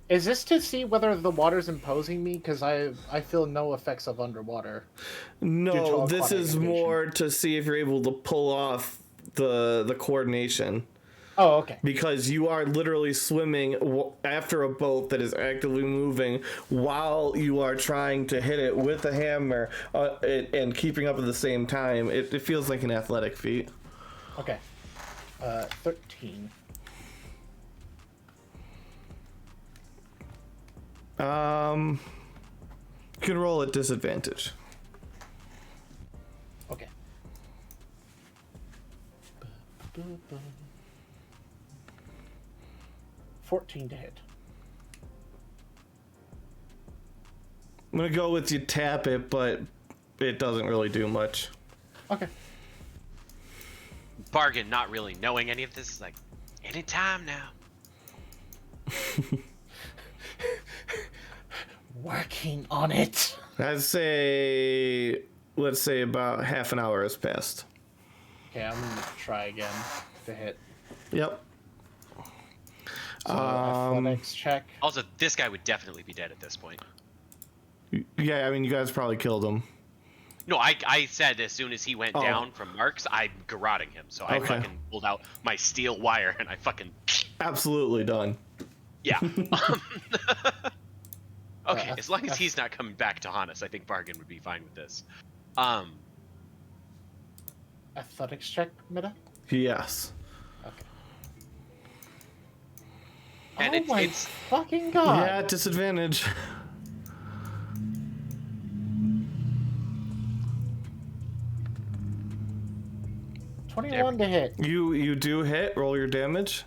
Is this to see whether the water's imposing me? Because I feel no effects of underwater. No, this aquatic is condition. more to see if you're able to pull off the coordination. Oh, okay. Because you are literally swimming after a boat that is actively moving while you are trying to hit it with a hammer and keeping up at the same time. It feels like an athletic feat. Okay. 13. You can roll at disadvantage. Okay. 14 to hit. I'm gonna go with you tap it, but it doesn't really do much. Okay. Bargain, not really knowing any of this, is like, anytime now. Working on it. Let's say about half an hour has passed. Okay, I'm gonna try again to hit. Yep. So athletics check. Also, this guy would definitely be dead at this point. Yeah, I mean, you guys probably killed him. No, I said as soon as he went down from Mark's, I'm garroting him. So I fucking pulled out my steel wire and I fucking... Absolutely done. Yeah. Okay, as long as he's not coming back to haunt us, I think Bargain would be fine with this. Athletics check, Mida? Yes. Okay. And oh my it's fucking god! Yeah, disadvantage. $21 to hit. You do hit. Roll your damage.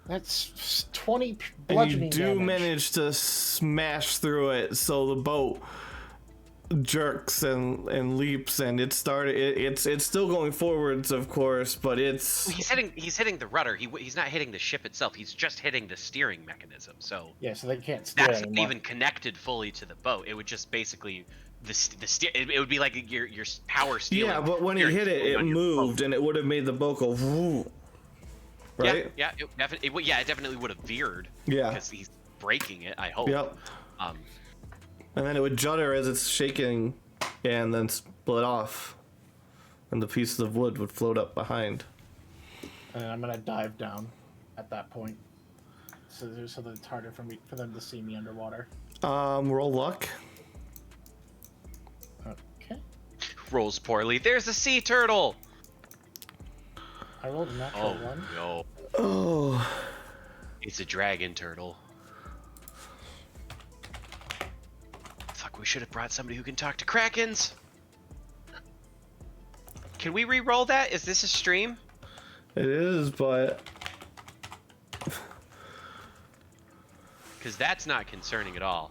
That's 20 And bludgeoning you do damage. manage to smash through it, so the boat jerks and leaps, and it's still going forwards, of course, but it's... he's hitting the rudder. He's not hitting the ship itself. He's just hitting the steering mechanism. So Yeah, so they can't steer that's not anymore. even connected fully to the boat. It would just basically it would be like your power stealing. Yeah, but when he hit it, it moved, and it would have made the boat go... Woo, right? Yeah, it definitely would have veered. Yeah. Because he's breaking it, I hope. Yep. And then it would judder as it's shaking, and then split off, and the pieces of wood would float up behind. And I'm gonna dive down at that point, so that it's harder for them to see me underwater. Roll luck. Okay. Rolls poorly. There's a sea turtle. I rolled a natural one. No. Oh. It's a dragon turtle. we should have brought somebody who can talk to Krakens. Can we re-roll that? Is this a stream? It is, but... Because that's not concerning at all.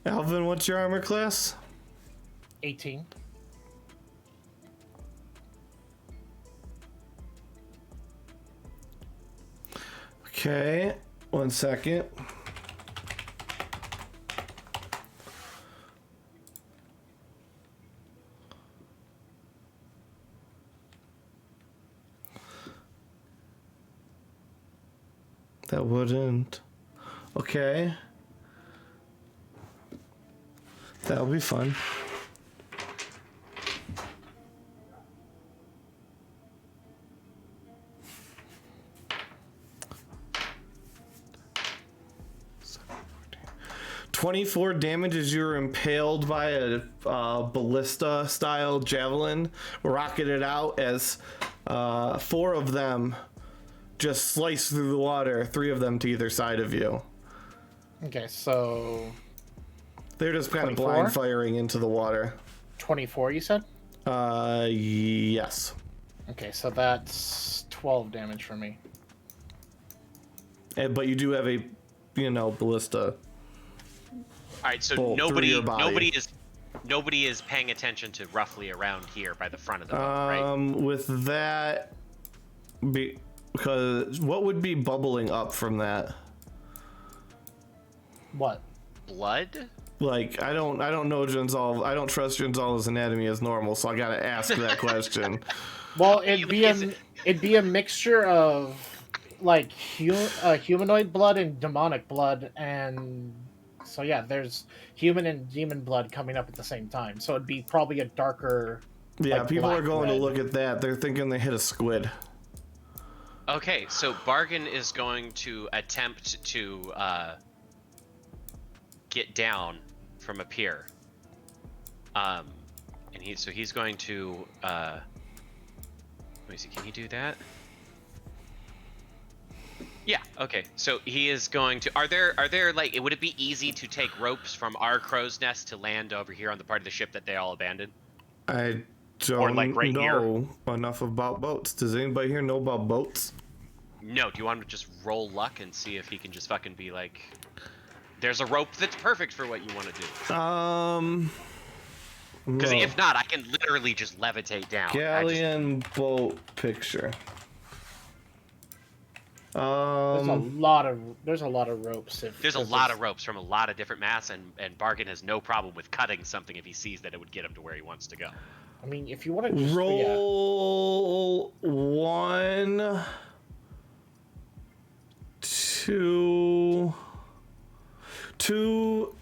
Alvin, what's your armor class? 18. Okay, 1 second. That wouldn't. Okay. That'll be fun. "24 damage as you're impaled by a ballista-style javelin, rocketed out as 4 of them just slice through the water, 3 of them to either side of you. Okay, so They're just kind of 24? blind firing into the water. 24, you said? Yes. Okay, so that's 12 damage for me. But you do have a, ballista. All right, so Bolt through your body. nobody is paying attention to roughly around here by the front of the boat, right? With that, because what would be bubbling up from that? What? Blood? Like, I don't know Ginzal. I don't trust Ginzal's anatomy as normal, so I gotta ask that question. Well, it'd be a mixture of like humanoid blood and demonic blood, and so yeah, there's human and demon blood coming up at the same time. So it'd be probably a darker. Yeah, like, people are black going to red. look at that. They're thinking they hit a squid. Okay, so Bargain is going to attempt to get down from up here. And he's going to let me see, can he do that? Yeah, okay. So he is going to are there like would it be easy to take ropes from our crow's nest to land over here on the part of the ship that they all abandoned? I don't like right know enough about boats. Does anybody here know about boats? No, do you want to just roll luck and see if he can just fucking be like, there's a rope that's perfect for what you want to do? Because if not, I can literally just levitate down. Galleon boat picture. There's a lot of ropes. There's a lot of ropes from a lot of different mass, and Bargain has no problem with cutting something if he sees that it would get him to where he wants to go. I mean, if you want to just roll 1, 2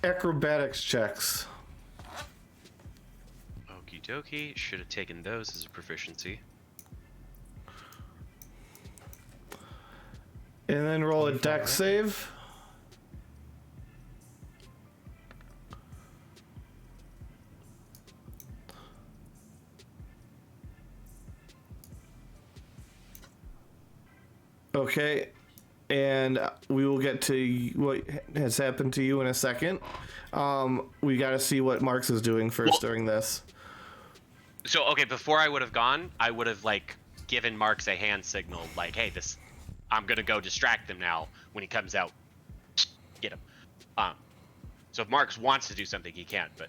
acrobatics checks. Okie dokie. Should have taken those as a proficiency. And then roll a dex save. Okay, and we will get to what has happened to you in a second. We got to see what Marks is doing first during this. So, okay, before I would have gone, I would have, like, given Marks a hand signal, like, hey, I'm gonna go distract them now. When he comes out, get him. So if Marks wants to do something, he can, but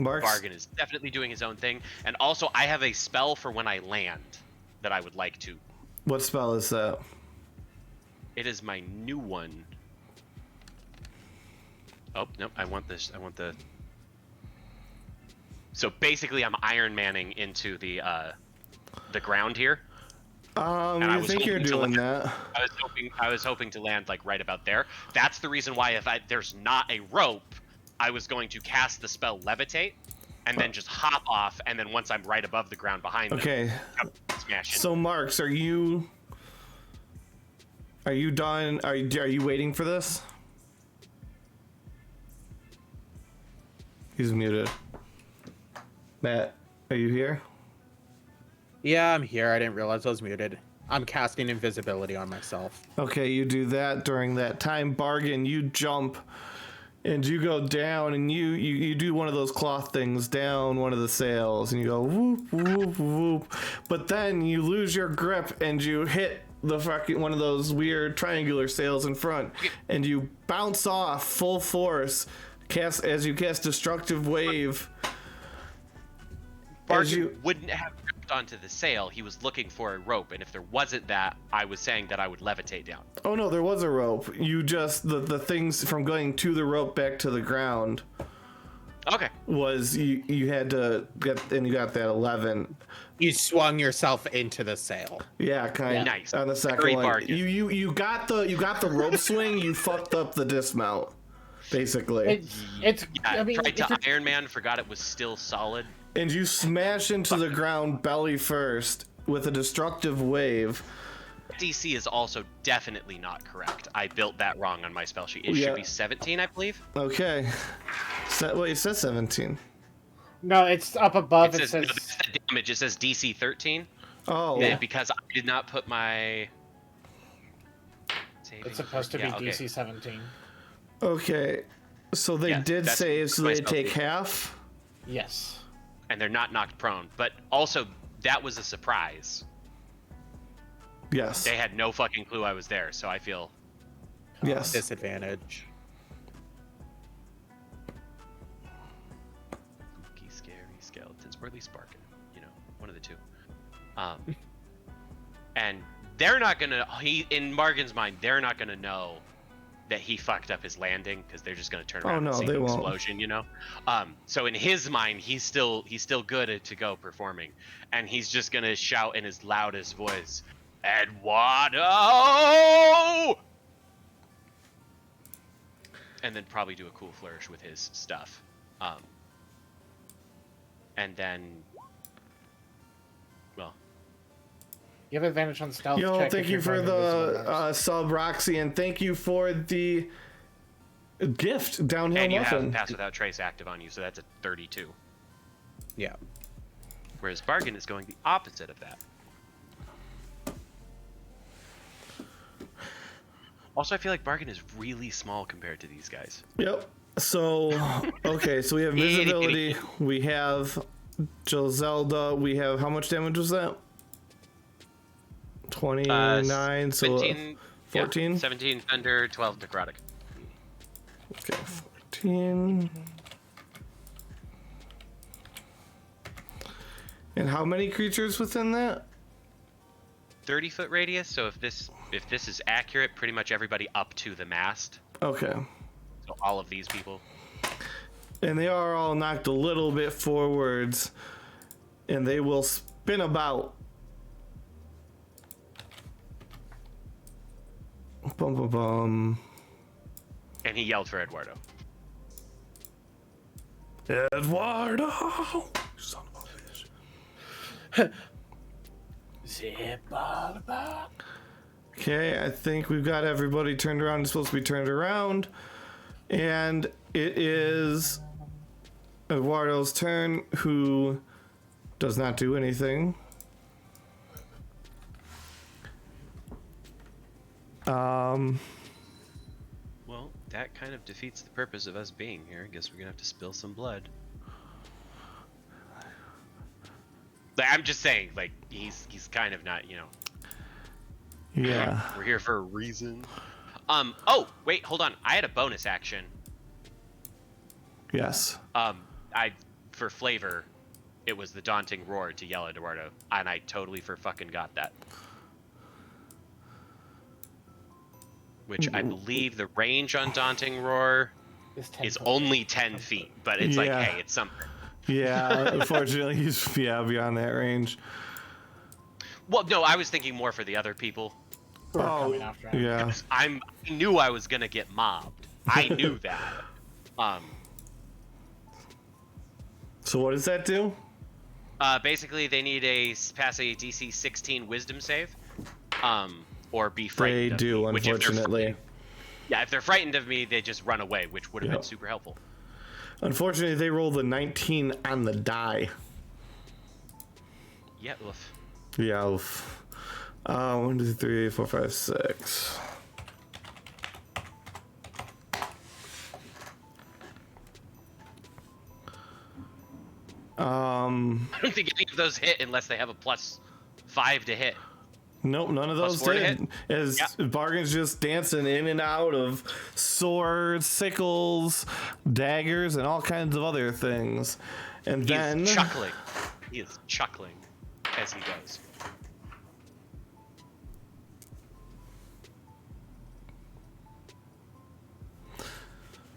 Bargain is definitely doing his own thing. And also, I have a spell for when I land that I would like to. What spell is that? It is my new one. Oh, nope, I want this. I want the... So basically, I'm Iron Manning into the ground here. You think you're doing that? I was hoping to land like right about there. That's the reason why if there's not a rope, I was going to cast the spell Levitate, and then just hop off, and then once I'm right above the ground behind them, smash it. So Marks, are you done? Are you waiting for this? He's muted. Matt, are you here? Yeah, I'm here. I didn't realize I was muted. I'm casting invisibility on myself. Okay, you do that during that time. Bargain, you jump and you go down, and you do one of those cloth things down one of the sails, and you go whoop whoop whoop, but then you lose your grip and you hit the fucking one of those weird triangular sails in front, and you bounce off full force, as you cast Destructive Wave. Bargain wouldn't have gripped onto the sail. He was looking for a rope, and if there wasn't that, I was saying that I would levitate down. Oh no, there was a rope. You just the things from going to the rope back to the ground. Okay. Was you had to get, and you got that 11. You swung yourself into the sail. Yeah, kind of. Nice. On the second Great one, bargain. you got the rope swing. You fucked up the dismount, basically. It's Yeah, I mean, tried to Iron Man, forgot it was still solid. And you smash into the ground belly first with a Destructive Wave. DC is also definitely not correct. I built that wrong on my spell sheet. It Yeah. should be 17, I believe. Okay. Wait, it says 17. no, it's up above. It It says, says no, that's the damage. It says DC 13. Oh. Yeah, because I did not put my... it's supposed to be Yeah, okay. DC 17. Okay. So they Yeah, did that's save, so my they spell take sheet. half? Yes. And they're not knocked prone. But also, that was a surprise. Yes. They had no fucking clue I was there, so I feel... Yes. Disadvantage. Spooky, scary skeletons, or at least Barkin. You know, one of the two. And they're not gonna... in Morgan's mind, they're not gonna know that he fucked up his landing, because they're just gonna turn around no, and see they the won't. explosion, you know? So in his mind, he's still good to go performing, and he's just gonna shout in his loudest voice, Eduardo! And then probably do a cool flourish with his stuff. And then, well, You have advantage on stealth. Yo, check thank if you you're for going invisible, the Lars. sub, Roxy, and thank you for the gift, Downhill and you Muffin. have Pass Without Trace active on you, so that's a 32. Yeah. Whereas Bargain is going the opposite of that. Also, I feel like Bargain is really small compared to these guys. Yep. So, okay, so we have visibility, we have Joselda, we have, how much damage was that? 29, so 17, 14? Yeah, 17 Thunder, 12 Necrotic. Okay, 14. And how many creatures within that? 30-foot radius, so if this is accurate, pretty much everybody up to the mast. Okay. So all of these people. And they are all knocked a little bit forwards, and they will spin about. Bum bum bum. And he yelled for Eduardo. Eduardo! Son of a bitch. Okay, I think we've got everybody turned around. It's supposed to be turned around. And it is Eduardo's turn, who does not do anything. Well, that kind of defeats the purpose of us being here. I guess we're gonna have to spill some blood. Like, I'm just saying, like, he's kind of not, you know. Yeah. We're here for a reason. Oh, wait, hold on. I had a bonus action. Yes. For flavor, it was the Daunting Roar to yell at Eduardo, and I totally fucking got that. Which I believe the range on Daunting Roar It's 10 is foot. only 10 feet, but it's like, Yeah. hey, it's something. Yeah, unfortunately, he's beyond that range. Well, no, I was thinking more for the other people. Who are coming after him. Yeah. I knew I was gonna get mobbed. I knew that. So what does that do? Basically, they need pass a DC 16 Wisdom save, or be frightened. They of do, me, which if they're unfortunately. frightened- Yeah, if they're frightened of me, they just run away, which would have Yep. been super helpful. Unfortunately, they rolled a 19 on the die. Yeah, oof. Yeah. 1, 2, 3, 4, 5, 6. I don't think any of those hit unless they have a +5 to hit. Nope, none of those +4 to did. hit? As Bargain's just dancing in and out of swords, sickles, daggers, and all kinds of other things. And then He's chuckling. He is chuckling as he goes.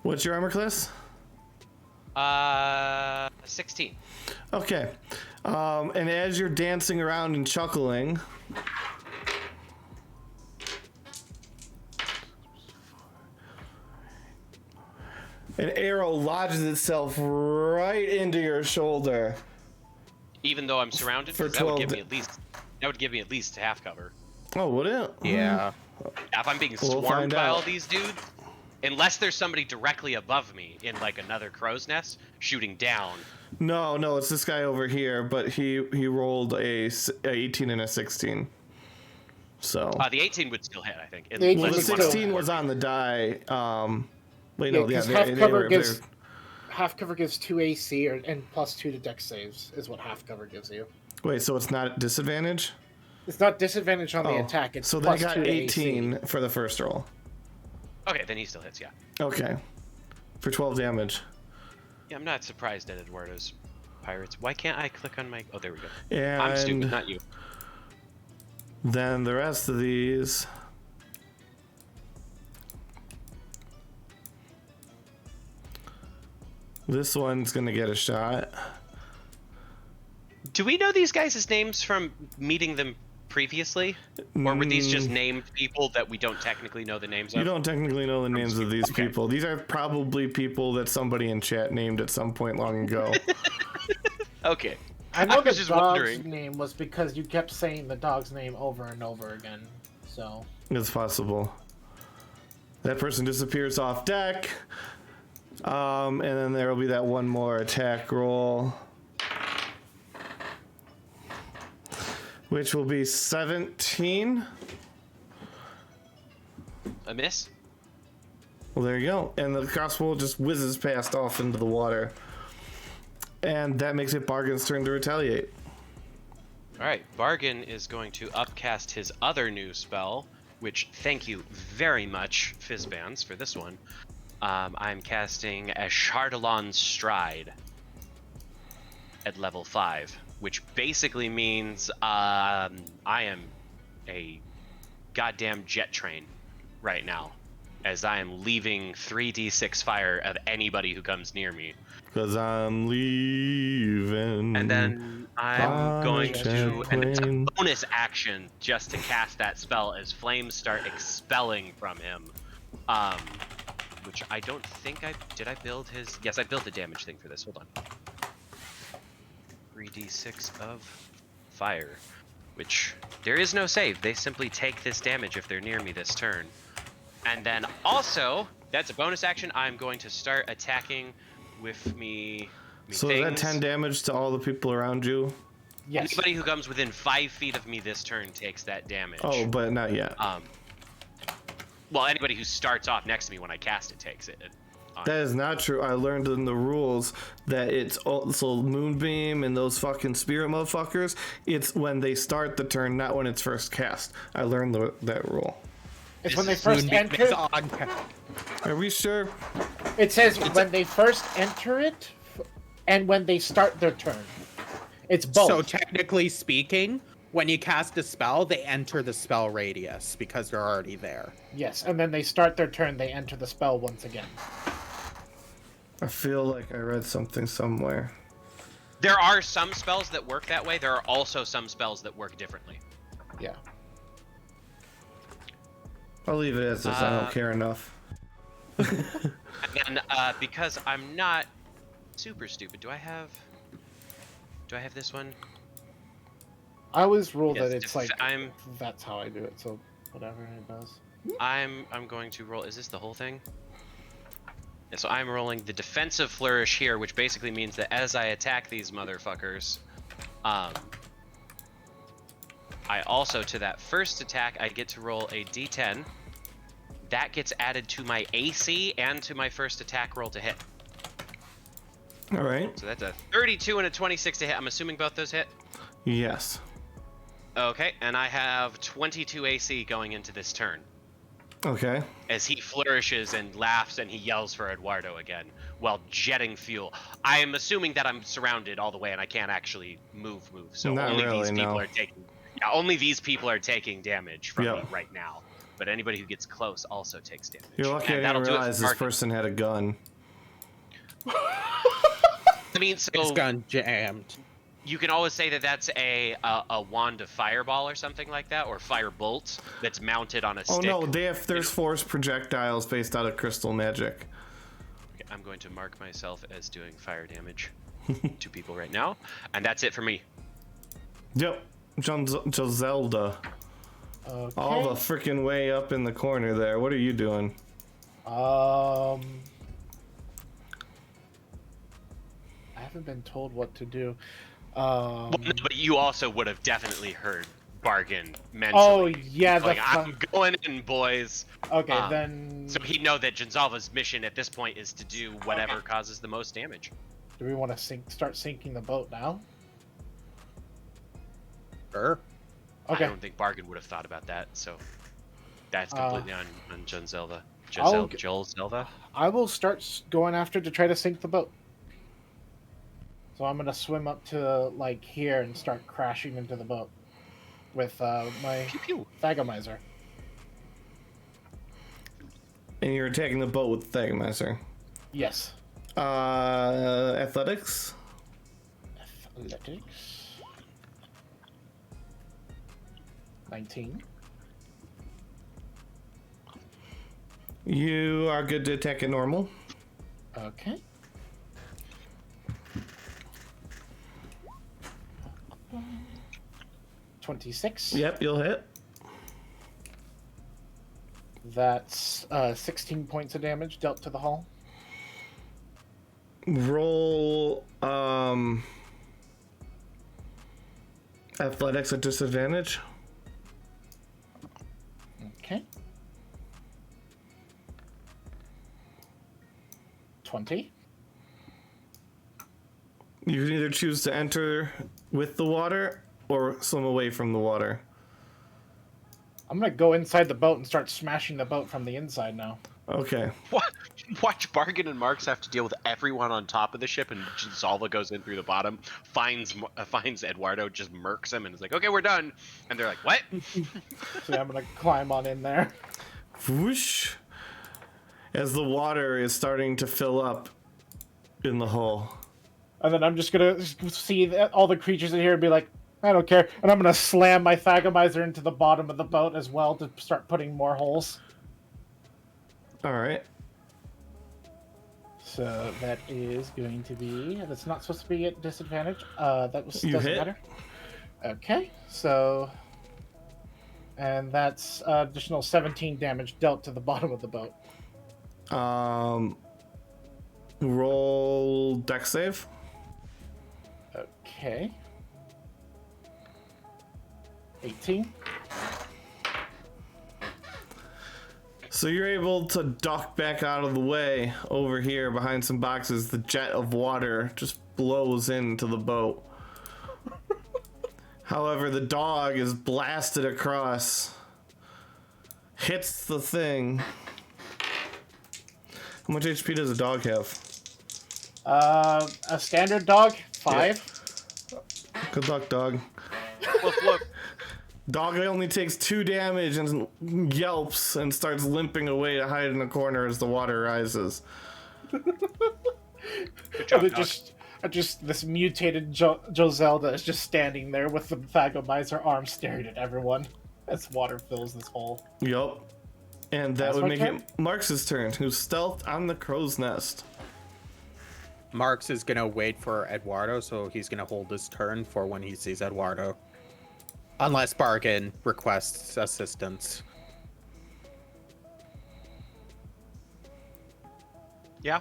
What's your armor class? 16. Okay. And as you're dancing around and chuckling, an arrow lodges itself right into your shoulder. Even though I'm surrounded, For 'cause that would 12 give me at least half cover. Oh, would it? Yeah. If I'm being We'll swarmed find by all out. these dudes, unless there's somebody directly above me in like another crow's nest shooting down. No, it's this guy over here, but he rolled a 18 and a 16. So The 18 would still hit, I think. The 18 well, the would still 16 hit. was on the die. Wait, Yeah, no, yeah, 'cause half cover were- gives half cover gives 2 AC and +2 to dex saves is what half cover gives you. Wait, so it's not disadvantage? It's not disadvantage on the Oh, attack. It's so they got +2 to 18 AC. for the first roll. Okay, then he still hits, yeah. Okay, for 12 damage. Yeah, I'm not surprised at Eduardo's pirates. Why can't I click on my... Oh, there we go. And I'm stupid, not you. then the rest of these. This one's gonna get a shot. Do we know these guys' names from meeting them previously? Or were these just named people that we don't technically know the names You of? don't technically know the names of these Okay. people. These are probably people that somebody in chat named at some point long ago. Okay. I know was the just dog's wondering. name was because you kept saying the dog's name over and over again. So It's possible. That person disappears off deck. And then there will be that one more attack roll. Which will be 17. A miss? Well, there you go. And the crossbow just whizzes past off into the water. And that makes it Bargain's turn to retaliate. Alright, Bargain is going to upcast his other new spell, which, thank you very much, Fizzbands, for this one. I'm casting a Chardalon's Stride at level 5, which basically means I am a goddamn jet train right now, as I am leaving 3d6 fire of anybody who comes near me. Because I'm leaving. And then I'm on going a to, and it's a plane. bonus action just to cast that spell as flames start expelling from him. Which I don't think did I build his? Yes, I built the damage thing for this. Hold on. 3d6 of fire, which there is no save. They simply take this damage if they're near me this turn. And then also, that's a bonus action. I'm going to start attacking with me So is that things. 10 damage to all the people around you? yes, Anybody who comes within 5 feet of me this turn takes that damage. Oh, but not yet. Well, anybody who starts off next to me when I cast it takes it. That is not true. I learned in the rules that it's also Moonbeam and those fucking spirit motherfuckers. It's when they start the turn, not when it's first cast. I learned that rule. it's when they This first Moonbeam enter. is on. Are we sure? It says when they first enter it, and when they start their turn. It's both. So technically speaking, when you cast a spell, they enter the spell radius because they're already there. Yes, and then they start their turn. They enter the spell once again. I feel like I read something somewhere. There are some spells that work that way. There are also some spells that work differently. Yeah. I'll leave it as this. I don't care enough. And then, because I'm not super stupid, do I have this one? I always rule Yes, that it's like I'm that's how I do it. So whatever it does. I'm going to roll. Is this the whole thing? Yeah, so I'm rolling the defensive flourish here, which basically means that as I attack these motherfuckers, I also, to that first attack, I get to roll a d10. That gets added to my AC and to my first attack roll to hit. All right. So that's a 32 and a 26 to hit. I'm assuming both those hit. Yes. Okay, and I have 22 AC going into this turn. Okay. As he flourishes and laughs and he yells for Eduardo again while jetting fuel. I am assuming that I'm surrounded all the way and I can't actually move. So Not only really, these people no. are taking. Yeah, only these people are taking damage from Yep. me right now. But anybody who gets close also takes damage. You're lucky And I didn't that'll do it realize for this Mark. person had a gun. I mean, so His gun jammed. you can always say that that's a wand of fireball or something like that, or fire bolts that's mounted on a Oh stick. no, there's force projectiles based out of crystal magic. Okay, I'm going to mark myself as doing fire damage to people right now, and that's it for me. Yep. Joselda. Okay. All the freaking way up in the corner there. What are you doing? I haven't been told what to do. Well, no, but you also would have definitely heard Bargain mentally. Oh yeah, Like, I'm going in, boys. okay then. So he'd know that Ginzalva's mission at this point is to do whatever causes the most damage. Do we want to start sinking the boat now? Sure. Okay. I don't think Bargain would have thought about that, so that's completely on Ginzelva. I'll Ginzelva? I will start going after to try to sink the boat. So I'm gonna swim up to like here and start crashing into the boat with my Pew pew. Thagomizer. And you're attacking the boat with the Thagomizer. Yes. Athletics? Athletics. 19. You are good to attack at normal. Okay. $26. Yep, you'll hit. That's 16 points of damage dealt to the hull. Roll athletics at disadvantage. Okay. 20. You can either choose to enter with the water or swim away from the water. I'm gonna go inside the boat and start smashing the boat from the inside now. Okay. Watch Bargain and Marks have to deal with everyone on top of the ship, and Ginzalva goes in through the bottom, finds Eduardo, just murks him, and is like, "Okay, we're done." And they're like, "What?" So I'm gonna climb on in there. Whoosh. As the water is starting to fill up in the hull. And then I'm just gonna see all the creatures in here and be like, I don't care. And I'm gonna slam my Thagomizer into the bottom of the boat as well to start putting more holes. Alright. So that is going to be... That's not supposed to be at disadvantage. Doesn't hit. matter. Okay, so... And that's additional 17 damage dealt to the bottom of the boat. Roll dex save. Okay. 18. So you're able to duck back out of the way over here behind some boxes. The jet of water just blows into the boat. However, the dog is blasted across, hits the thing. How much HP does a dog have? A standard dog, 5. Good luck, dog. Look. Dog only takes 2 damage and yelps and starts limping away to hide in a corner as the water rises. Good job, And dog. just this mutated Joselda is just standing there with the Thagomizer arm staring at everyone as water fills this hole. Yup. And that That's would my make turn? it Marx's turn, who's stealthed on the crow's nest. Marks is gonna wait for Eduardo, so he's gonna hold his turn for when he sees Eduardo. Unless Bargain requests assistance. Yeah.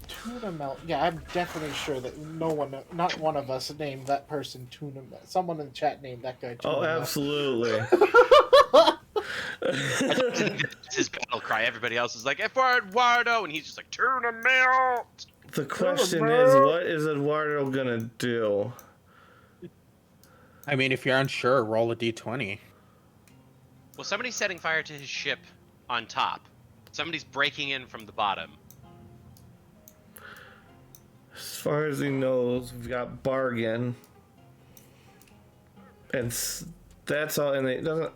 Tuna melt. Yeah, I'm definitely sure that not one of us named that person Tuna Melt. Someone in the chat named that guy Tuna Oh, Melt. absolutely. That's his battle cry. Everybody else is like, Eduardo, and he's just like, turn him out. The question is, what is Eduardo gonna do? I mean, if you're unsure, roll a d20. Well, somebody's setting fire to his ship on top. Somebody's breaking in from the bottom. As far as he knows, we've got Bargain. And that's all, and it doesn't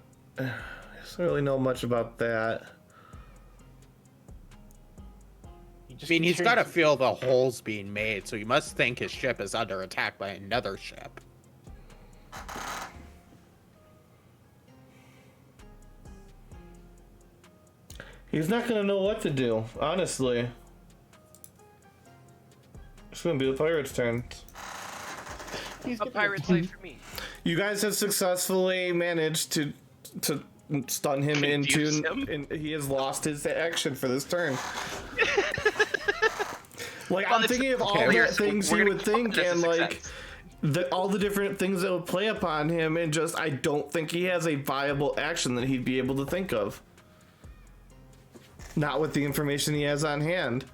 really know much about that. I mean, he's got to feel the holes being made, so he must think his ship is under attack by another ship. He's not gonna know what to do, honestly. It's gonna be the pirate's turn. A pirate's life for me. You guys have successfully managed to stun him Confuse him? and he has lost his action for this turn. Like, Well, I'm thinking of all the things you would think, and like all the different things that would play upon him, and just I don't think he has a viable action that he'd be able to think of. Not with the information he has on hand.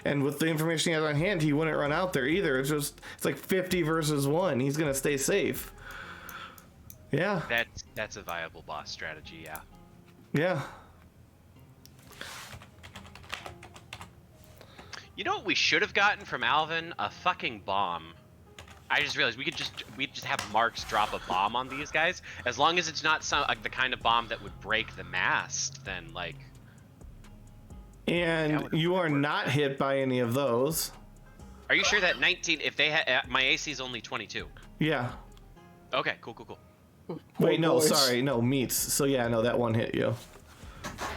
And with the information he has on hand, he wouldn't run out there either. It's like 50 versus 1. He's gonna stay safe. Yeah. That's a viable boss strategy, yeah. Yeah. You know what we should have gotten from Alvin? A fucking bomb. I just realized we'd just have Marks drop a bomb on these guys. As long as it's not some like the kind of bomb that would break the mast, then like. And you are not hit by any of those. Are you sure that 19? If they had my AC is only 22. Yeah. Okay, cool. Wait, no, sorry, no, meets. So yeah, no, that one hit you.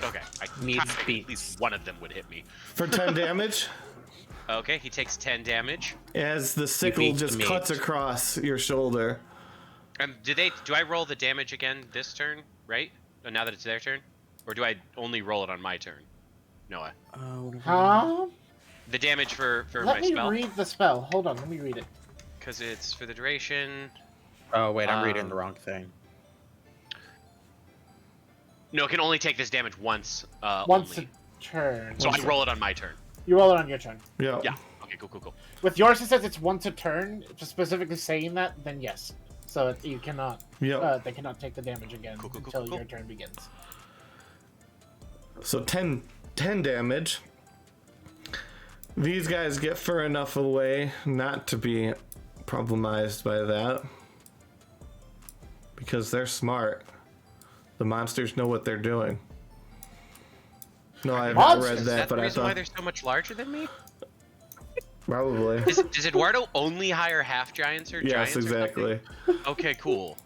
Okay, at least one of them would hit me. For 10 damage. Okay, he takes 10 damage. As the sickle just cuts across your shoulder. Do I roll the damage again this turn, right? Now that it's their turn? Or do I only roll it on my turn? Noah. Huh? The damage for Let my me spell? read the spell. Hold on, let me read it. Because it's for the duration. Oh, wait, I'm reading the wrong thing. No, it can only take this damage once. Once only. a turn. So I roll it on my turn. You roll it on your turn. Yeah. Yeah. Okay, cool. With yours, it says it's once a turn. Just specifically saying that, then yes. So you cannot. Yeah. They cannot take the damage again until your turn begins. So 10 damage. These guys get far enough away not to be problematized by that. Because they're smart. The monsters know what they're doing. No, I have not read that, but I reason why thought they're so much larger than me? probably. Does Eduardo only hire half giants or giants? Yes, exactly. Okay, cool.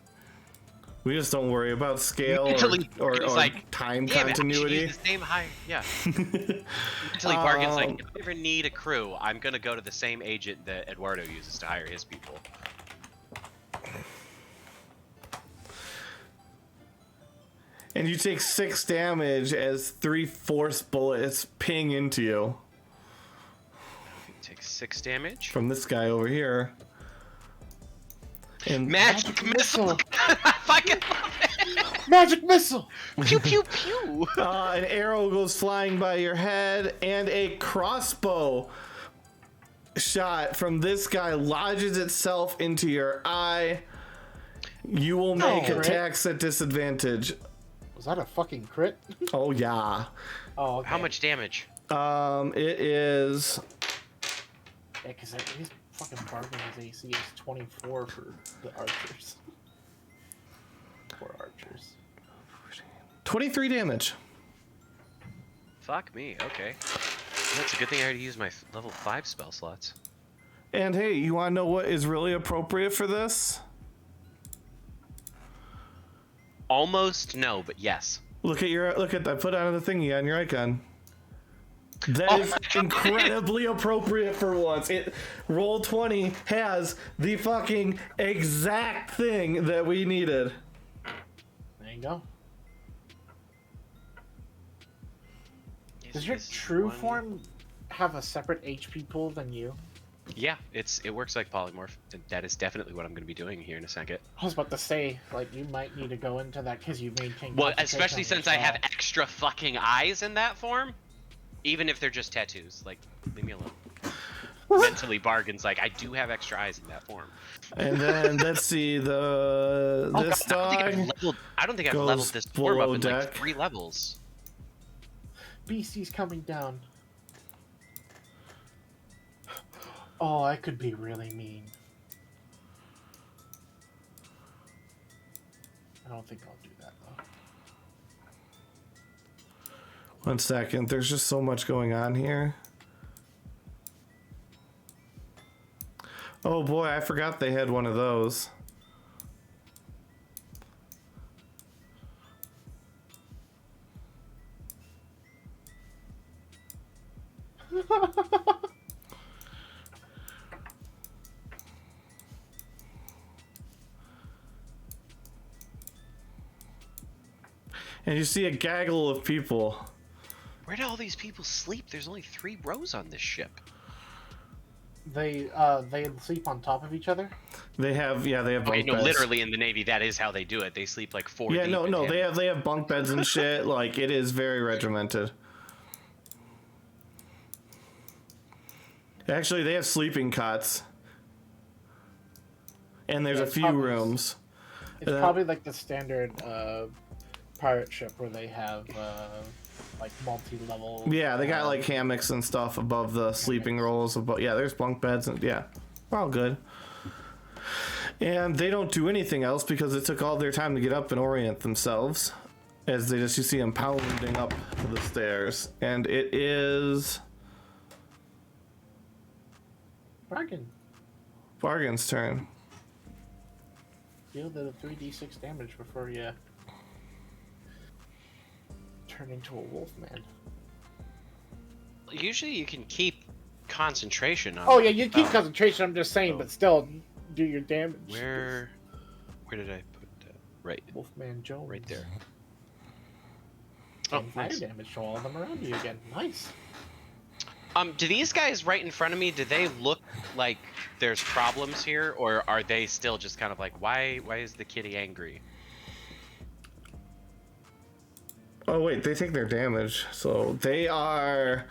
We just don't worry about scale or like, time damn continuity. It, the same height. Yeah. Mentally, Bargain's like, if I ever need a crew, I'm gonna go to the same agent that Eduardo uses to hire his people. And you take 6 damage as 3 force bullets ping into you. Take 6 damage. From this guy over here. And Magic missile! I fucking love it! Magic missile! Pew pew pew! an arrow goes flying by your head, and a crossbow shot from this guy lodges itself into your eye. You will make attacks at disadvantage. Was that a fucking crit? Oh yeah. Oh, okay. How much damage? It is. Yeah, because his fucking Bargain's AC is 24 for the archers. Poor archers. 23 damage. Fuck me, okay. That's a good thing I already used my level 5 spell slots. And hey, you want to know what is really appropriate for this? Almost no, but yes. Look at I put on the thingy on your icon. That is incredibly appropriate for once. Roll20 has the fucking exact thing that we needed. There you go. Does your true form have a separate HP pool than you? Yeah, it works like polymorph. That is definitely what I'm going to be doing here in a second. I was about to say, like, you might need to go into that because you maintain. Well, concentration especially on since your I have spell. extra fucking eyes in that form. Even if they're just tattoos. Like, leave me alone. Mentally, Bargain's like, I do have extra eyes in that form. And then let's see this God, dog. I don't think I've goes leveled this form up below in deck. like 3 levels. Beastie's coming down. Oh, I could be really mean. I don't think I'll do that though. 1 second. There's just so much going on here. Oh boy, I forgot they had one of those. And you see a gaggle of people. Where do all these people sleep? There's only 3 rows on this ship. They sleep on top of each other. They have bunk Okay, no, beds. literally in the Navy, that is how they do it. They sleep like 4 Yeah, deep no, in no, him. they have bunk beds and shit. Like, it is very regimented. Actually, they have sleeping cots. And there's Yeah, a it's few probably- rooms. It's probably like the standard pirate ship where they have like multi-level. Yeah, they got like hammocks and stuff above the sleeping rolls. Yeah, there's bunk beds and yeah, we're all good. And they don't do anything else because it took all their time to get up and orient themselves. As you see them pounding up the stairs, and it is Bargain's turn. Deal the 3d6 damage before you turn into a wolf man. Usually you can keep concentration on. Oh yeah, you keep concentration. I'm just saying, but still, do your damage. Where did I put that? Right, Wolfman Jones. right there. Oh, Oh, fire nice. damage to all of them around you again. Nice. Do these guys right in front of me, do they look like there's problems here, or are they still just kind of like, why is the kitty angry? Oh wait, they take their damage, so they are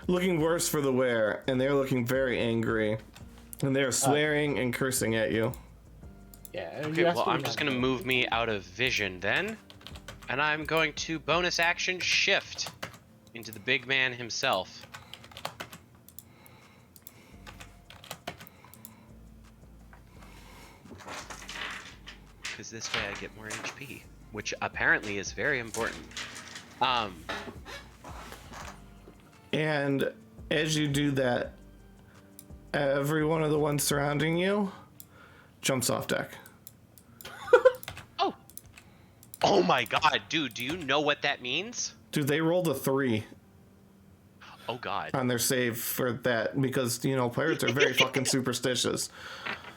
looking worse for the wear, and they're looking very angry, and they're swearing and cursing at you. Yeah. Okay, well, I'm just gonna move me out of vision then, and I'm going to bonus action shift into the big man himself. Because this way I get more HP, which apparently is very important. And as you do that, every one of the ones surrounding you jumps off deck. Oh my god, dude, do you know what that means? Dude, they rolled a 3 Oh god. on their save for that because, you know, pirates are very fucking superstitious.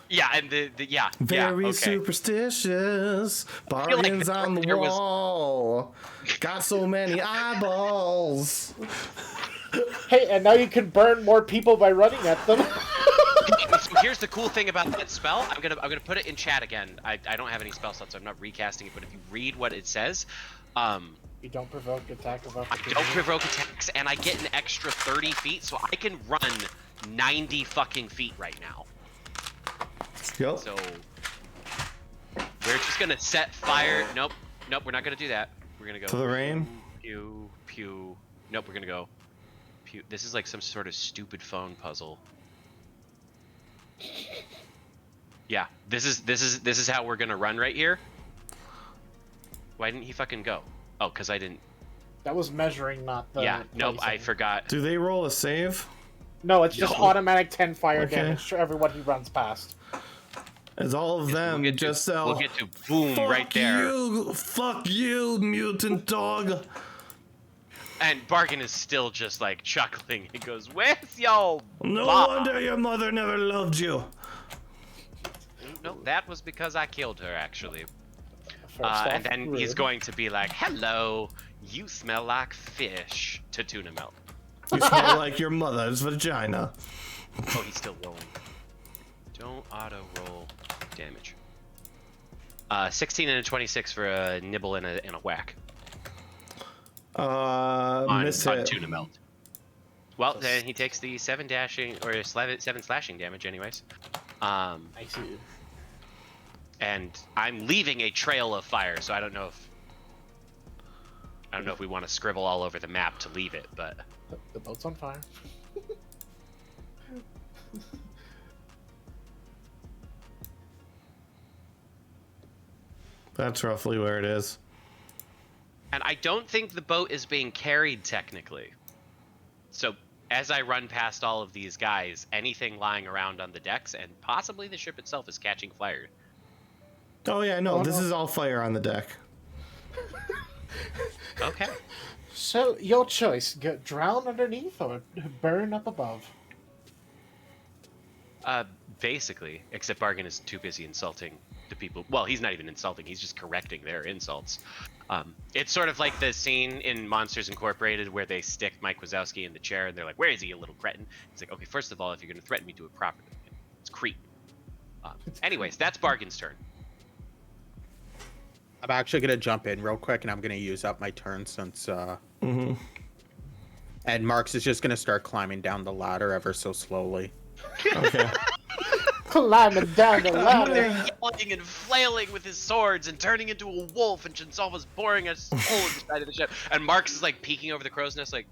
Yeah, and yeah. Very okay. superstitious. like Bargains the on the there was- wall. Got so many eyeballs. Hey, and now you can burn more people by running at them. So here's the cool thing about that spell. I'm gonna put it in chat again. I don't have any spell slots, so I'm not recasting it. But if you read what it says, You don't provoke attack of I opportunity. don't provoke attacks, and I get an extra 30 feet, so I can run 90 fucking feet right now. Yep. So we're just gonna set fire. Nope, we're not gonna do that. We're gonna go To the rain? Pew, pew. Nope, we're gonna go. Pew. This is like some sort of stupid phone puzzle. Yeah, this is how we're gonna run right here. Why didn't he fucking go? Oh, cause I didn't. That was measuring, not the. Yeah, nope, I placing. forgot. Do they roll a save? No, it's just No. automatic 10 fire Okay. damage to everyone he runs past. As all of them We'll get just to, sell. we'll get to boom right there. Fuck you, mutant dog. And Bargain is still just like chuckling. He goes, "Where's your No mom?" wonder your mother never loved you. No, that was because I killed her, actually. First off, And then he's rude. going to be like, "Hello, you smell like fish," to Tuna Melt. You smell like your mother's vagina. Oh, he's still rolling. Don't auto roll damage. 16 and a 26 for a nibble and a whack. Miss On hit. tuna melt. Well, then he takes the 7 dashing or 7 slashing damage, anyways. I see. And I'm leaving a trail of fire, so I don't know if we want to scribble all over the map to leave it, but The boat's on fire. That's roughly where it is. and I don't think the boat is being carried technically. So as I run past all of these guys, anything lying around on the decks and possibly the ship itself is catching fire. Oh yeah, no, Oh, this no. is all fire on the deck. Okay. So, your choice. Drown underneath or burn up above? Basically, except Bargain is too busy insulting the people. Well, he's not even insulting, he's just correcting their insults. It's sort of like the scene in Monsters Incorporated where they stick Mike Wazowski in the chair and they're like, where is he, you little cretin? He's like, okay, first of all, if you're going to threaten me, do it properly. It's creep. Anyways, that's Bargain's turn. I'm actually gonna jump in real quick, and I'm gonna use up my turn since. And Marks is just gonna start climbing down the ladder ever so slowly. Okay. Climbing down the They're ladder. yelling and flailing with his swords and turning into a wolf, and Shinsalva's boring a hole in the side of the ship. And Marks is like peeking over the crow's nest, like,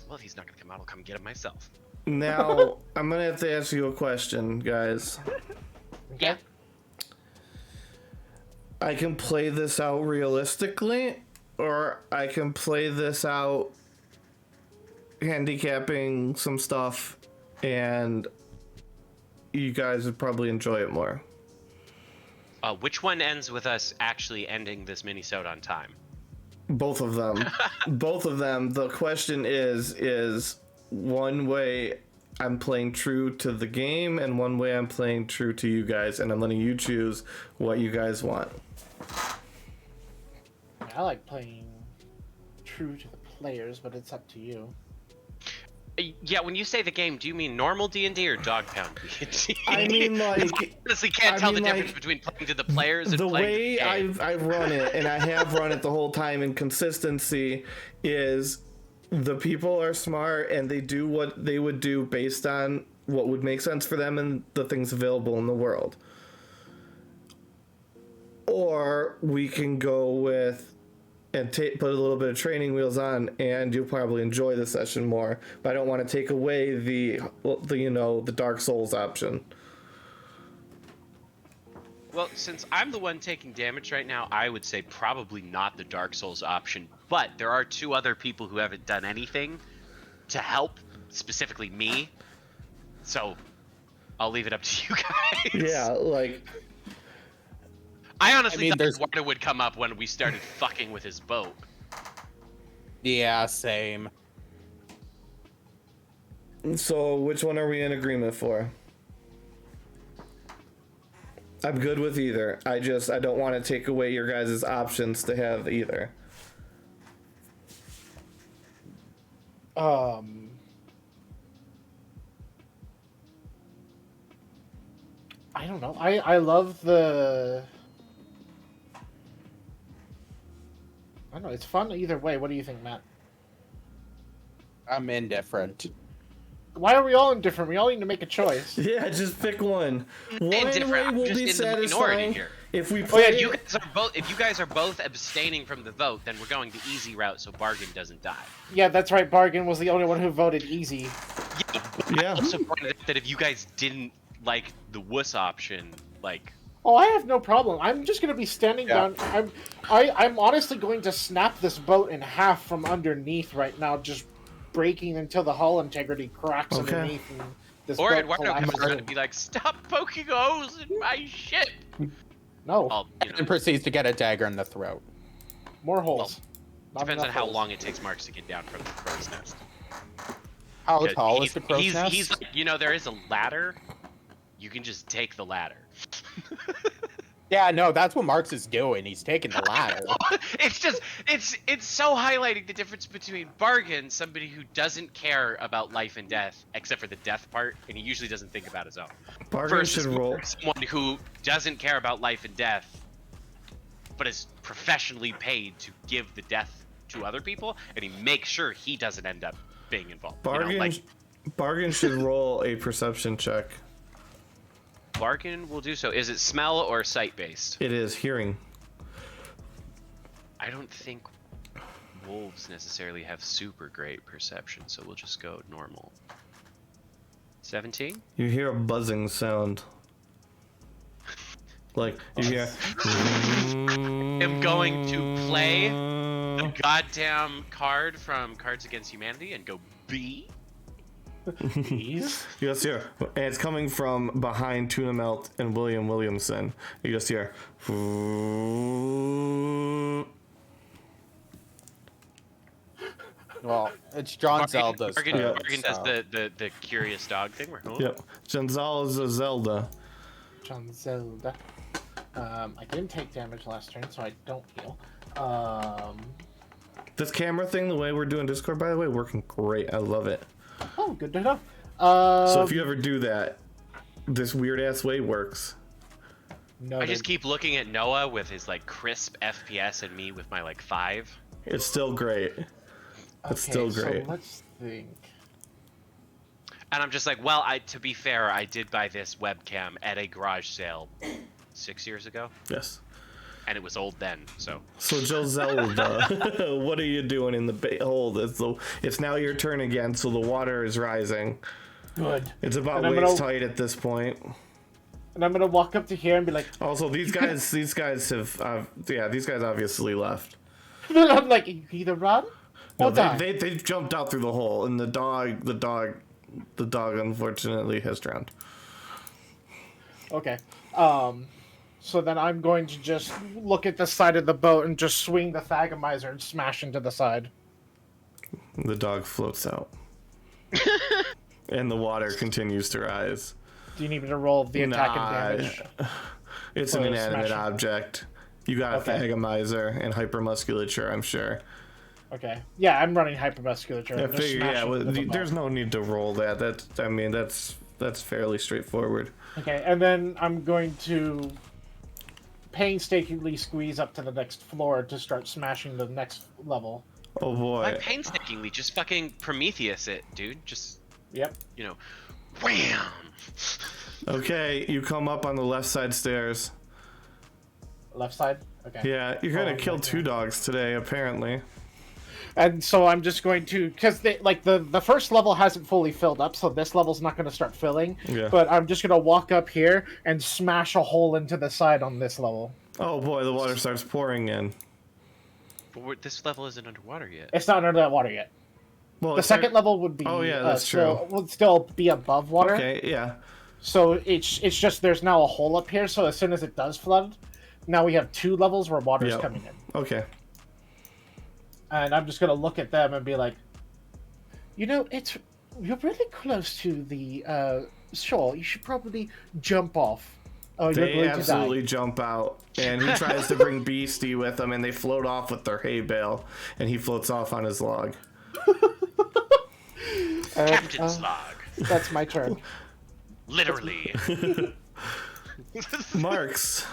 well, if he's not gonna come out, I'll come get him myself. Now, I'm gonna have to ask you a question, guys. Yeah. I can play this out realistically, or I can play this out handicapping some stuff, and you guys would probably enjoy it more. Which one ends with us actually ending this mini-sode on time? Both of them. Both of them. The question is one way I'm playing true to the game, and one way I'm playing true to you guys, and I'm letting you choose what you guys want. I like playing true to the players, but it's up to you. Yeah, when you say the game, do you mean normal D&D or Dog Pound D&D? I mean, like, I honestly can't I tell mean, the like, difference between playing to the players and the playing way to the game. I've run it, and I have run it the whole time in consistency, is the people are smart and they do what they would do based on what would make sense for them and the things available in the world. Or we can go with and put a little bit of training wheels on, and you'll probably enjoy the session more. But I don't want to take away the Dark Souls option. Well, since I'm the one taking damage right now, I would say probably not the Dark Souls option. But there are 2 other people who haven't done anything to help, specifically me. So I'll leave it up to you guys. Yeah, like, I honestly thought there's- Eduardo would come up when we started fucking with his boat. Yeah, same. so which one are we in agreement for? I'm good with either. I don't want to take away your guys' options to have either. I don't know. I love the. I don't know. It's fun either way. What do you think, Matt? I'm indifferent. Why are we all indifferent? We all need to make a choice. Yeah, just pick one. One way Indifferent. I'm will just be in the minority satisfying here. if we Oh, play. yeah, You guys are both. If you guys are both abstaining from the vote, then we're going the easy route, so Bargain doesn't die. Yeah, that's right. Bargain was the only one who voted easy. Yeah. I also pointed out that if you guys didn't like the wuss option, like, Oh, I have no problem. I'm just gonna be standing down. I'm honestly going to snap this boat in half from underneath right now, just breaking until the hull integrity cracks Okay. underneath. And this or boat Eduardo collapses. comes around and be like, "Stop poking holes in my ship." No, I'll, And proceeds to get a dagger in the throat. more holes. Not depends on enough how holes. long it takes Marks to get down from the crow's nest. How Because tall he's- is the crow's nest? He's like, there is a ladder. You can just take the ladder. Yeah, no, that's what Marks is doing. He's taking the ladder. It's just it's so highlighting the difference between Bargain, somebody who doesn't care about life and death, except for the death part, and he usually doesn't think about his own. Bargain Versus should roll. someone who doesn't care about life and death, but is professionally paid to give the death to other people, and he makes sure he doesn't end up being involved. Bargain should roll a perception check. Bargain will do so. Is it smell or sight based? It is hearing. I don't think wolves necessarily have super great perception, so we'll just go normal. 17? You hear a buzzing sound. Like, you hear... I'm going to play the goddamn card from Cards Against Humanity and go B. Please. You just hear, and it's coming from behind Tuna Melt and William Williamson. You just hear... Well, it's John Zelda's Bargain turn, does so- the curious dog thing. Yep. Gonzalo is a Zelda. John Zelda. I didn't take damage last turn, so I don't heal. This camera thing, the way we're doing Discord, by the way, working great. I love it. Oh, good to know. So if you ever do that, this weird ass way works. I just keep looking at Noah with his like crisp FPS and me with my like 5. It's still great. It's still great. So let's think. And I'm just like, well, to be fair, I did buy this webcam at a garage sale 6 years ago, Yes. and it was old then. So So Joe Zelda, what are you doing in the hold? It's now your turn again, so the water is rising. Good. It's about And I'm waist gonna- height at this point. And I'm gonna walk up to here and be like, Also, these guys have, these guys obviously left. I'm like, you can either run No, or die. they jumped out through the hole, and the dog unfortunately has drowned. Okay. So then I'm going to just look at the side of the boat and just swing the Thagomizer and smash into the side. The dog floats out, and the water continues to rise. Do you need me to roll the attack and damage? It's an Or inanimate smashing? object. You got Okay. a Thagomizer and hypermusculature, I'm sure. Okay. Yeah, I'm running hypermusculature. I I'm just figure, smashing well, into the there's boat. no need to roll that. That's fairly straightforward. Okay, and then I'm going to painstakingly squeeze up to the next floor to start smashing the next level. Oh boy. like painstakingly, just fucking Prometheus it, dude. Just Yep. Wham! Okay, you come up on the left side stairs. Left side? Okay. Yeah, you're gonna Oh, kill my 2 God. dogs today, apparently. And so I'm just going to, because the first level hasn't fully filled up, so this level's not going to start filling. Yeah. But I'm just going to walk up here and smash a hole into the side on this level. Oh boy, the water starts pouring in. But this level isn't underwater yet. It's not under that water yet. Well, The second level would be. Oh, yeah, that's Would still be above water. Okay, yeah. So it's just there's now a hole up here. So as soon as it does flood, now we have 2 levels where water's Yep. coming in. Okay. And I'm just gonna look at them and be like, you're really close to the shore. You should probably jump off. Oh, you're They going absolutely to die. jump out, and he tries to bring Beastie with him, and they float off with their hay bale, and he floats off on his log. Captain's log. That's my turn. Literally. Marks.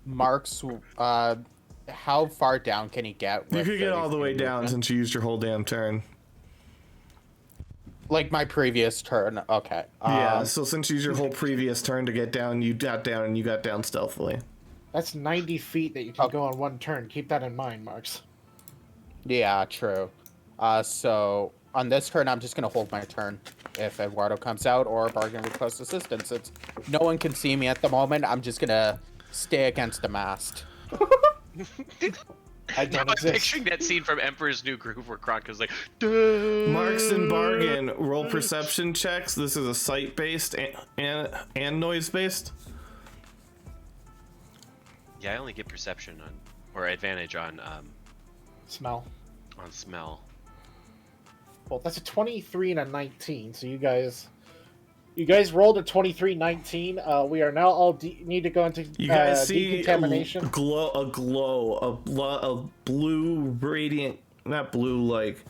Marks, how far down can he get? You with could get all the way down movement? since you used your whole damn turn. Like my previous turn. Okay. Yeah, so since you used your whole previous turn to get down, you got down and you got down stealthily. That's 90 feet that you can go on one turn. Keep that in mind, Marks. Yeah, true. So on this turn, I'm just gonna hold my turn. If Eduardo comes out or Bargain requests assistance, it's no one can see me at the moment. I'm just gonna stay against the mast. I don't I'm exist. picturing that scene from Emperor's New Groove where Kronk is like, duh. Marks and Bargain, roll perception checks. This is a sight-based and noise-based. Yeah, I only get perception or advantage on Smell. smell. Well, that's a 23 and a 19, so you guys You guys rolled a 23-19. We are now all need to go into You guys see decontamination. a blue radiant, not blue, like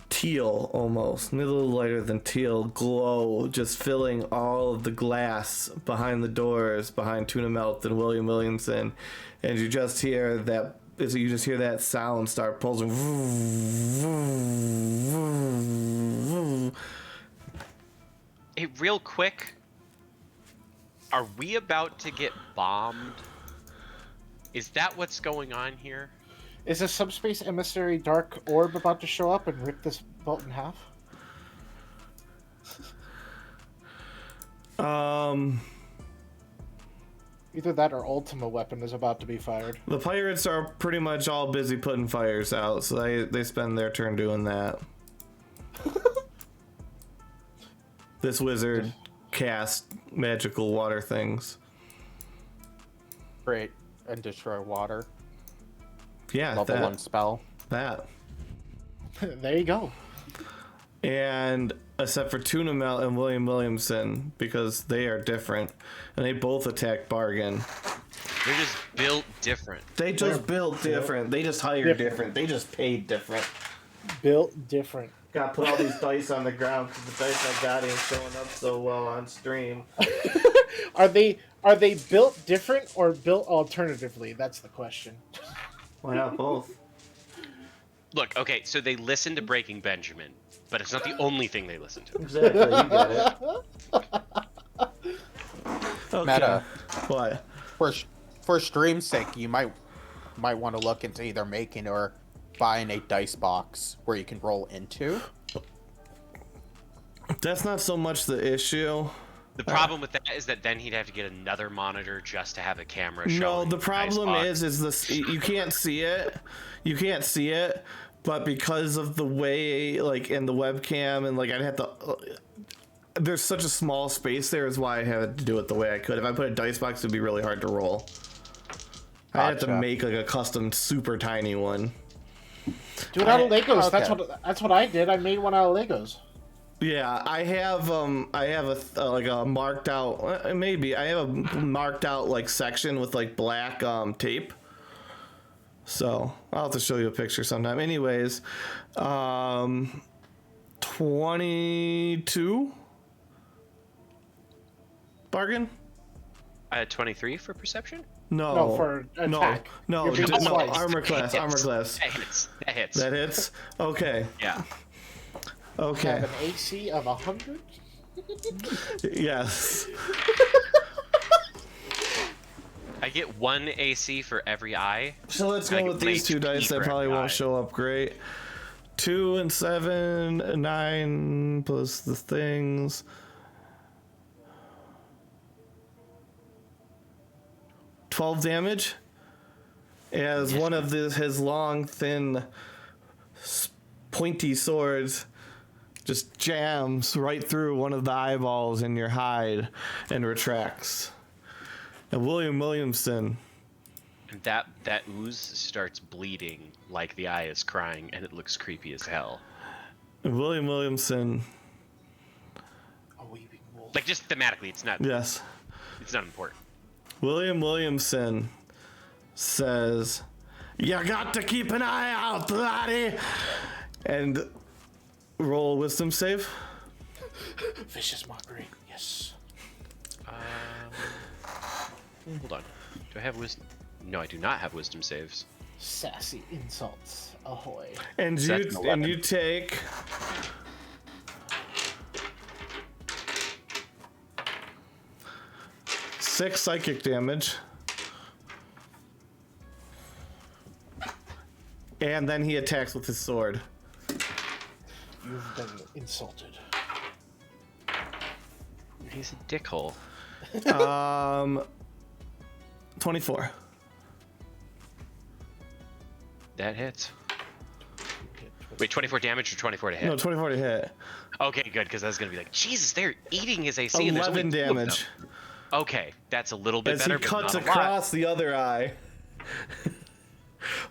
teal almost, a little lighter than teal glow, just filling all of the glass behind the doors, behind Tuna Melt and William Williamson, and you just hear that. You just hear that sound start pulsing. Hey, real quick, are we about to get bombed? Is that what's going on here? Is a subspace emissary dark orb about to show up and rip this boat in half? Either that or Ultima weapon is about to be fired. The pirates are pretty much all busy putting fires out, so they spend their turn doing that. This wizard cast magical water things. Great. And destroy water. Yeah, Level 1 spell. That. There you go. And except for Tuna Melt and William Williamson, because they are different, and they both attack Bargain. They're just built different. They just built different. They just hired different. They just paid different. Built different. Gotta put all these dice on the ground because the dice I got ain't showing up so well on stream. Are they built different or built alternatively? That's the question. Why not both? Look, okay, so they listen to Breaking Benjamin, but it's not the only thing they listen to. Exactly, you get it. Okay. Meta. What? For stream's sake, you might want to look into either making or buying a dice box where you can roll into. That's not so much the issue. The problem with that is that then he'd have to get another monitor just to have a camera show. No, the problem is this: you can't see it. You can't see it, but because of the way, like, in the webcam, and like, I'd have to. There's such a small space there, is why I had to do it the way I could. If I put a dice box, it'd be really hard to roll. I had to make like a custom super tiny one. Do it out of Legos. Okay. That's what I did. I made one out of Legos. Yeah, I have like a marked out, maybe I have a marked out like section with like black tape. So I'll have to show you a picture sometime. Anyways, 22 Bargain. I had 23 for perception. No, for attack. No, You're being sliced. armor class. That hits. That hits. That hits. Okay. Yeah. Okay. Have an AC of 100. Yes. I get 1 AC for every eye. So let's And I go get with these 2 HP dice that for probably every eye. won't show up great. 2 and 7, 9 plus the things. 12 damage. As one of his long, thin, pointy swords just jams right through one of the eyeballs in your hide and retracts. And William Williamson. And that ooze starts bleeding like the eye is crying, and it looks creepy as hell. And William Williamson. A weeping wolf. Like, just thematically, it's not. Yes. It's not important. William Williamson says, "You got to keep an eye out, laddie," and roll a wisdom save. Vicious mockery. Yes. Hold on. Do I have wisdom? No, I do not have wisdom saves. Sassy insults. Ahoy. And That's an 11. you take 6 psychic damage. And then he attacks with his sword. You've been insulted. He's a dickhole. 24. That hits. Wait, 24 damage or 24 to hit? No, 24 to hit. Okay, good, because I was going to be like, Jesus, they're eating his AC. And there's 11 only 2 of them. damage. Okay, that's a little bit As better, he but cuts not a lot. across the other eye.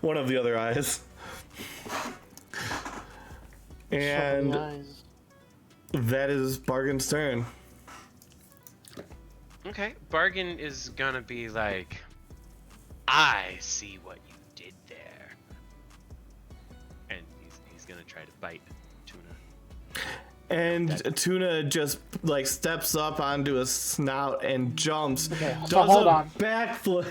One of the other eyes. And So nice. That is Bargain's turn. Okay, Bargain is gonna be like, I see what you did there. And he's gonna try to bite Tuna. And Tuna just like steps up onto a snout and jumps. Okay, so does hold a on. backflip.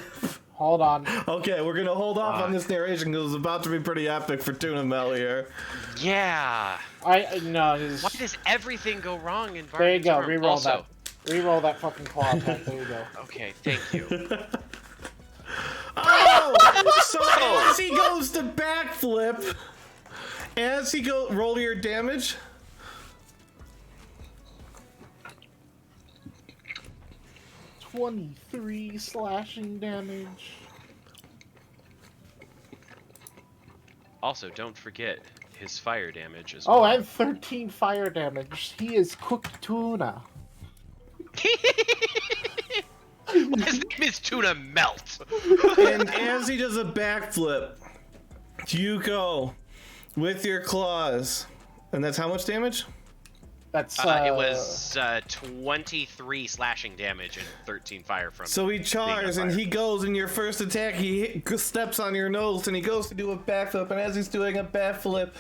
Hold on. Okay, we're gonna hold off on this narration because it's about to be pretty epic for Tuna Mel here. Yeah. No. Why does everything go wrong in Bargain's There you go. farm? Reroll Also, that. Reroll that fucking claw attack. There you go. okay, thank you. Oh! So as he goes to backflip, roll your damage. 23 slashing damage. Also, don't forget his fire damage as Oh, well. and 13 fire damage. He is cooked tuna. His name is Tuna Melt. And as he does a backflip, you go with your claws. And that's how much damage? That's It was 23 slashing damage and 13 fire from. So he chars and fire. he goes in your first attack. He steps on your nose and he goes to do a backflip. And as he's doing a backflip,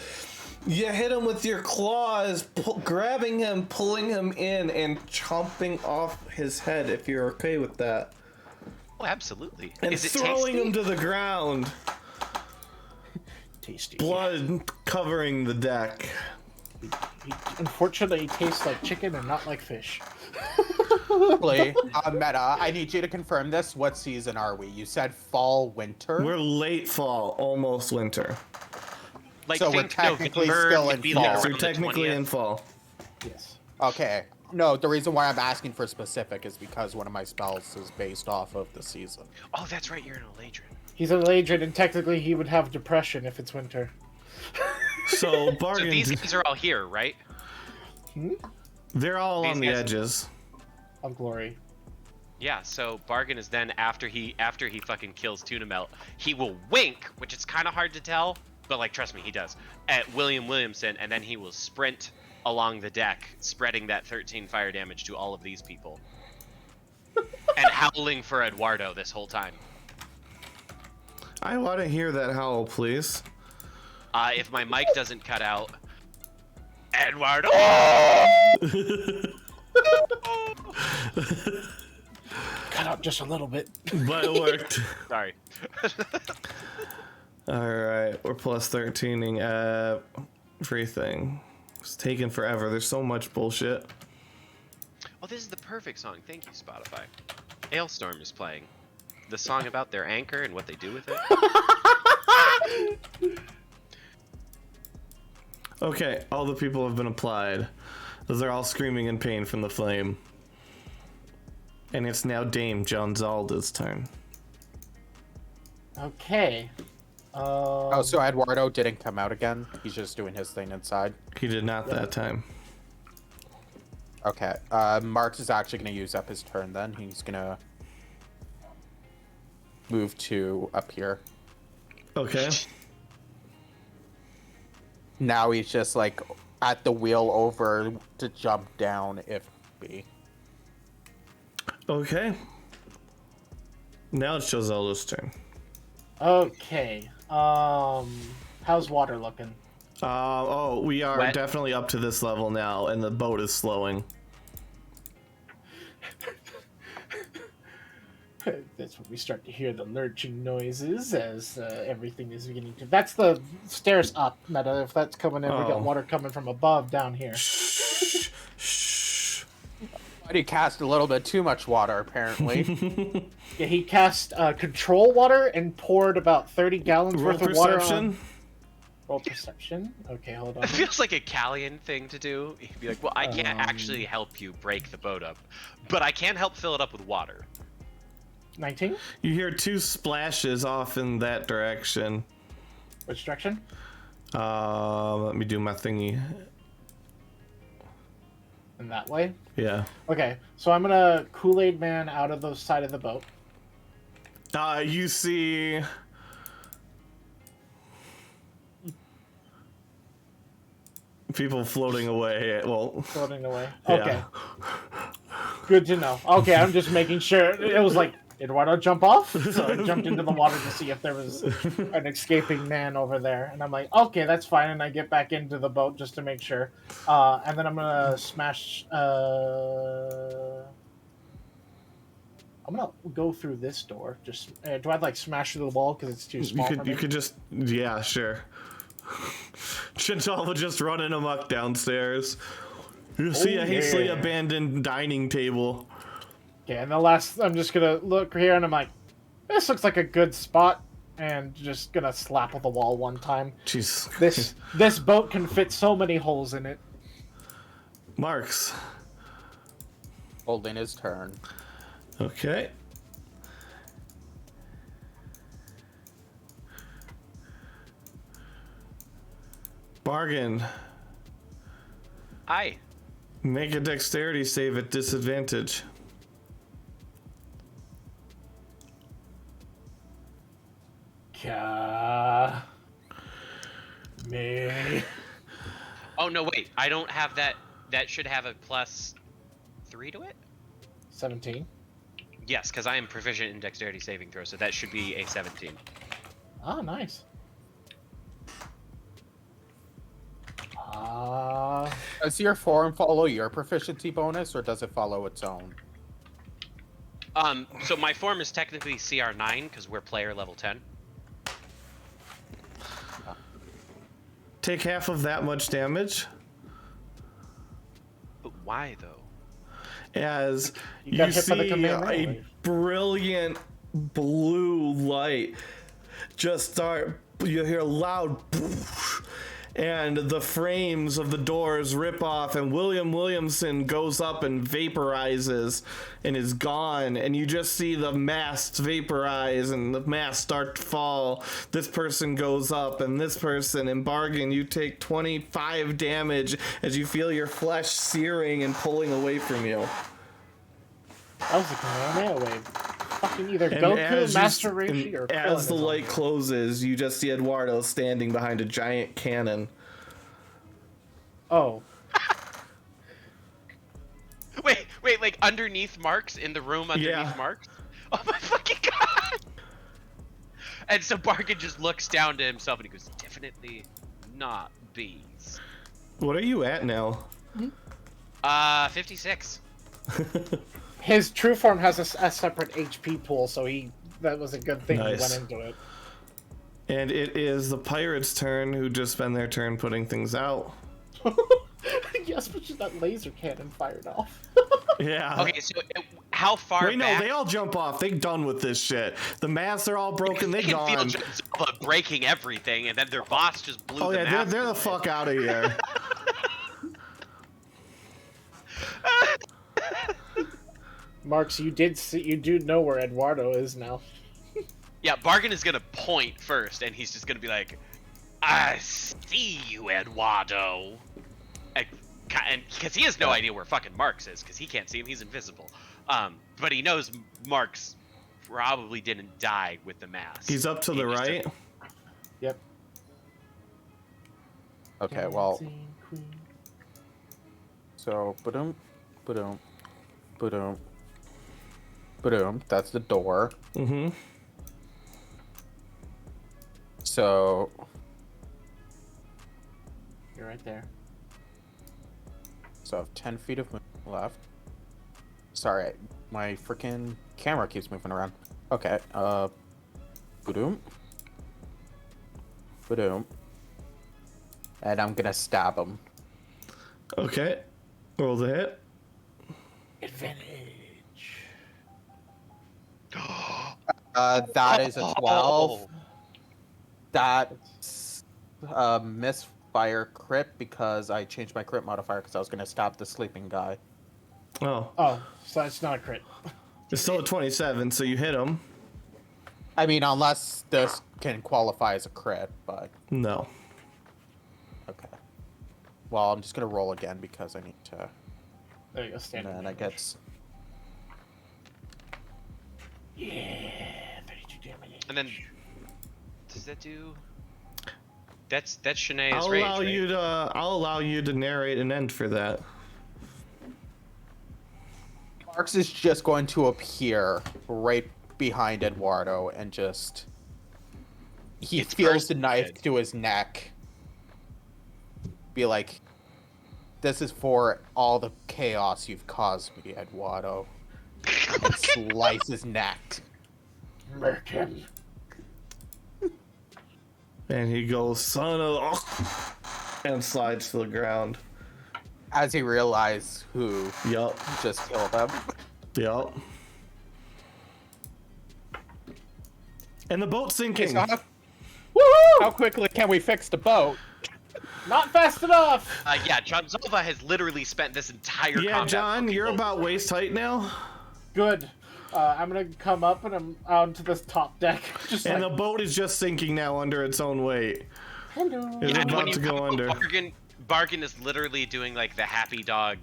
you hit him with your claws, grabbing him, pulling him in, and chomping off his head. If you're okay with that, Oh, absolutely. and Is it throwing tasty? him to the ground. tasty. Blood covering the deck. He unfortunately tastes like chicken and not like fish. Actually, Meta, I need you to confirm this. What season are we? You said fall, winter? We're late fall, almost winter. Like, So we're think technically November still would in be fall. like Yes, around we're the technically 20th. in fall. Yes. Okay. No, the reason why I'm asking for specific is because one of my spells is based off of the season. Oh, that's right. You're an Eladrin. He's an Eladrin, and technically he would have depression if it's winter. So So Bargain, these guys are all here, right? they're all these on the guys- edges. Of glory. Yeah. So Bargain is then after he fucking kills Tuna Melt, he will wink, which is kind of hard to tell, but like trust me, he does, at William Williamson, and then he will sprint along the deck, spreading that 13 fire damage to all of these people, and howling for Eduardo this whole time. I want to hear that howl, please. If my mic doesn't cut out, Eduardo. Cut out just a little bit. But it worked. Sorry. Alright, we're plus 13ing everything. It's taking forever. There's so much bullshit. Oh, this is the perfect song. Thank you, Spotify. Hailstorm is playing. The song about their anchor and what they do with it. Okay, all the people have been applied. They're all screaming in pain from the flame. And it's now Dame John Zalda's turn. Okay. Oh, so Eduardo didn't come out again? He's just doing his thing inside? He did not that time. Okay. Marx is actually going to use up his turn then. He's going to move to up here. Okay. Now he's just like at the wheel over to jump down if be. Okay. Now it's Joselda's turn. Okay. How's water looking? We are Wet. definitely up to this level now, and the boat is slowing. That's when we start to hear the lurching noises as everything is beginning to. That's the stairs up, Meta. If that's coming in, we Oh. got water coming from above down here. Shh. Shh. He cast a little bit too much water, apparently. Yeah, he cast control water and poured about 30 gallons Roll worth of water perception. on. Roll perception. Okay, hold on. It feels like a Callian thing to do. He'd be like, well, I can't Um, actually help you break the boat up, but I can help fill it up with water. 19. You hear two splashes off in that direction. Which direction? Let me do my thingy. In that way. Yeah. Okay, so I'm gonna Kool-Aid Man out of the side of the boat. You see. People floating away. Well, Floating away. yeah. Okay. Good to know. Okay, I'm just making sure. It was like, Eduardo, jump off? So I jumped into the water to see if there was an escaping man over there. And I'm like, okay, that's fine. And I get back into the boat just to make sure. And then I'm going to smash... I'm going to go through this door. Just do I, like, smash through the wall because it's too small for me? You could just... Yeah, sure. Chinchilla just running amok downstairs. You see a hastily abandoned dining table. Okay, and the last, I'm just gonna look here, and I'm like, this looks like a good spot, and just gonna slap at the wall one time. Jeez. This boat can fit so many holes in it. Marks. Holding his turn. Okay. Bargain. Aye. Make a dexterity save at disadvantage. Me. Oh no, wait. I don't have that. That should have a +3 to it. 17. Yes, because I am proficient in dexterity saving throw, so that should be a 17. Ah, nice. Does your form follow your proficiency bonus, or does it follow its own? So my form is technically CR9 because we're player level 10. Take half of that much damage But why though? as You got you hit by the see command a wave. brilliant blue light just start. You hear a loud poof, and the frames of the doors rip off, and William Williamson goes up and vaporizes and is gone, and you just see the masts vaporize and the masts start to fall. This person goes up, and this person, in bargain, you take 25 damage as you feel your flesh searing and pulling away from you. That was a Kamehameha wave. Fucking either And Goku, Master Roshi, or Krillin as the is on light me. closes, you just see Eduardo standing behind a giant cannon. Oh. Wait, like underneath Marks in the room underneath Yeah. Marks? Oh my fucking god! And so Bargain just looks down to himself and he goes, definitely not bees. What are you at now? 56. His true form has a separate HP pool, so that was a good thing Nice. he went into it. And it is the pirate's turn, who just spent their turn putting things out. Yes, but just that laser cannon fired off. Yeah. Okay, so how far Wait, no, back? they all jump off. They done with this shit. The masts are all broken. They can feel gone. Jabba breaking everything, and then their boss just blew Oh the yeah, mast they're the away. fuck out of here. Marks, you do know where Eduardo is now. Yeah, Bargain is gonna point first, and he's just gonna be like, "I see you, Eduardo," and because he has no idea where fucking Marks is, because he can't see him, he's invisible. But he knows Marks probably didn't die with the mask. He's up to the right. Yep. Okay, well, Dancing Queen. so ba-dum, ba-dum, ba-dum, ba-dum. That's the door. Mm-hmm. So You're right there. I have 10 feet of movement left. Sorry, my freaking camera keeps moving around. Okay, ba-dum, ba-dum. And I'm gonna stab him. Okay. Roll the hit. Advantage. That is a 12. Oh. That's misfire crit because I changed my crit modifier because I was gonna stab the sleeping guy. Oh, Oh, so it's not a crit. it's still a 27, so you hit him. I mean, unless this can qualify as a crit, but No. okay. Well, I'm just gonna roll again because I need to. There you go, And standard then I damage. get. Yeah, 32 damage. And then, does that do? That's Shanae's I'll rage, allow right? you to. I'll allow you to narrate an end for that. Marks is just going to appear right behind Eduardo and just... He It's feels the knife personal. to his neck. Be like, this is for all the chaos you've caused me, Eduardo. And slice his neck. Murk him. And he goes, son of... and slides to the ground. As he realizes who Yup. just killed him. Yup. And the boat's sinking. So how quickly can we fix the boat? Not fast enough. Yeah, John Zalva has literally spent this entire Yeah, combat John, fucking you're boat. about waist height now. Good. I'm gonna come up and I'm onto this top deck. Just And like, the boat is just sinking now under its own weight. hello. It's Yeah, and when about you to go come up, under. Bargain is literally doing like the happy dog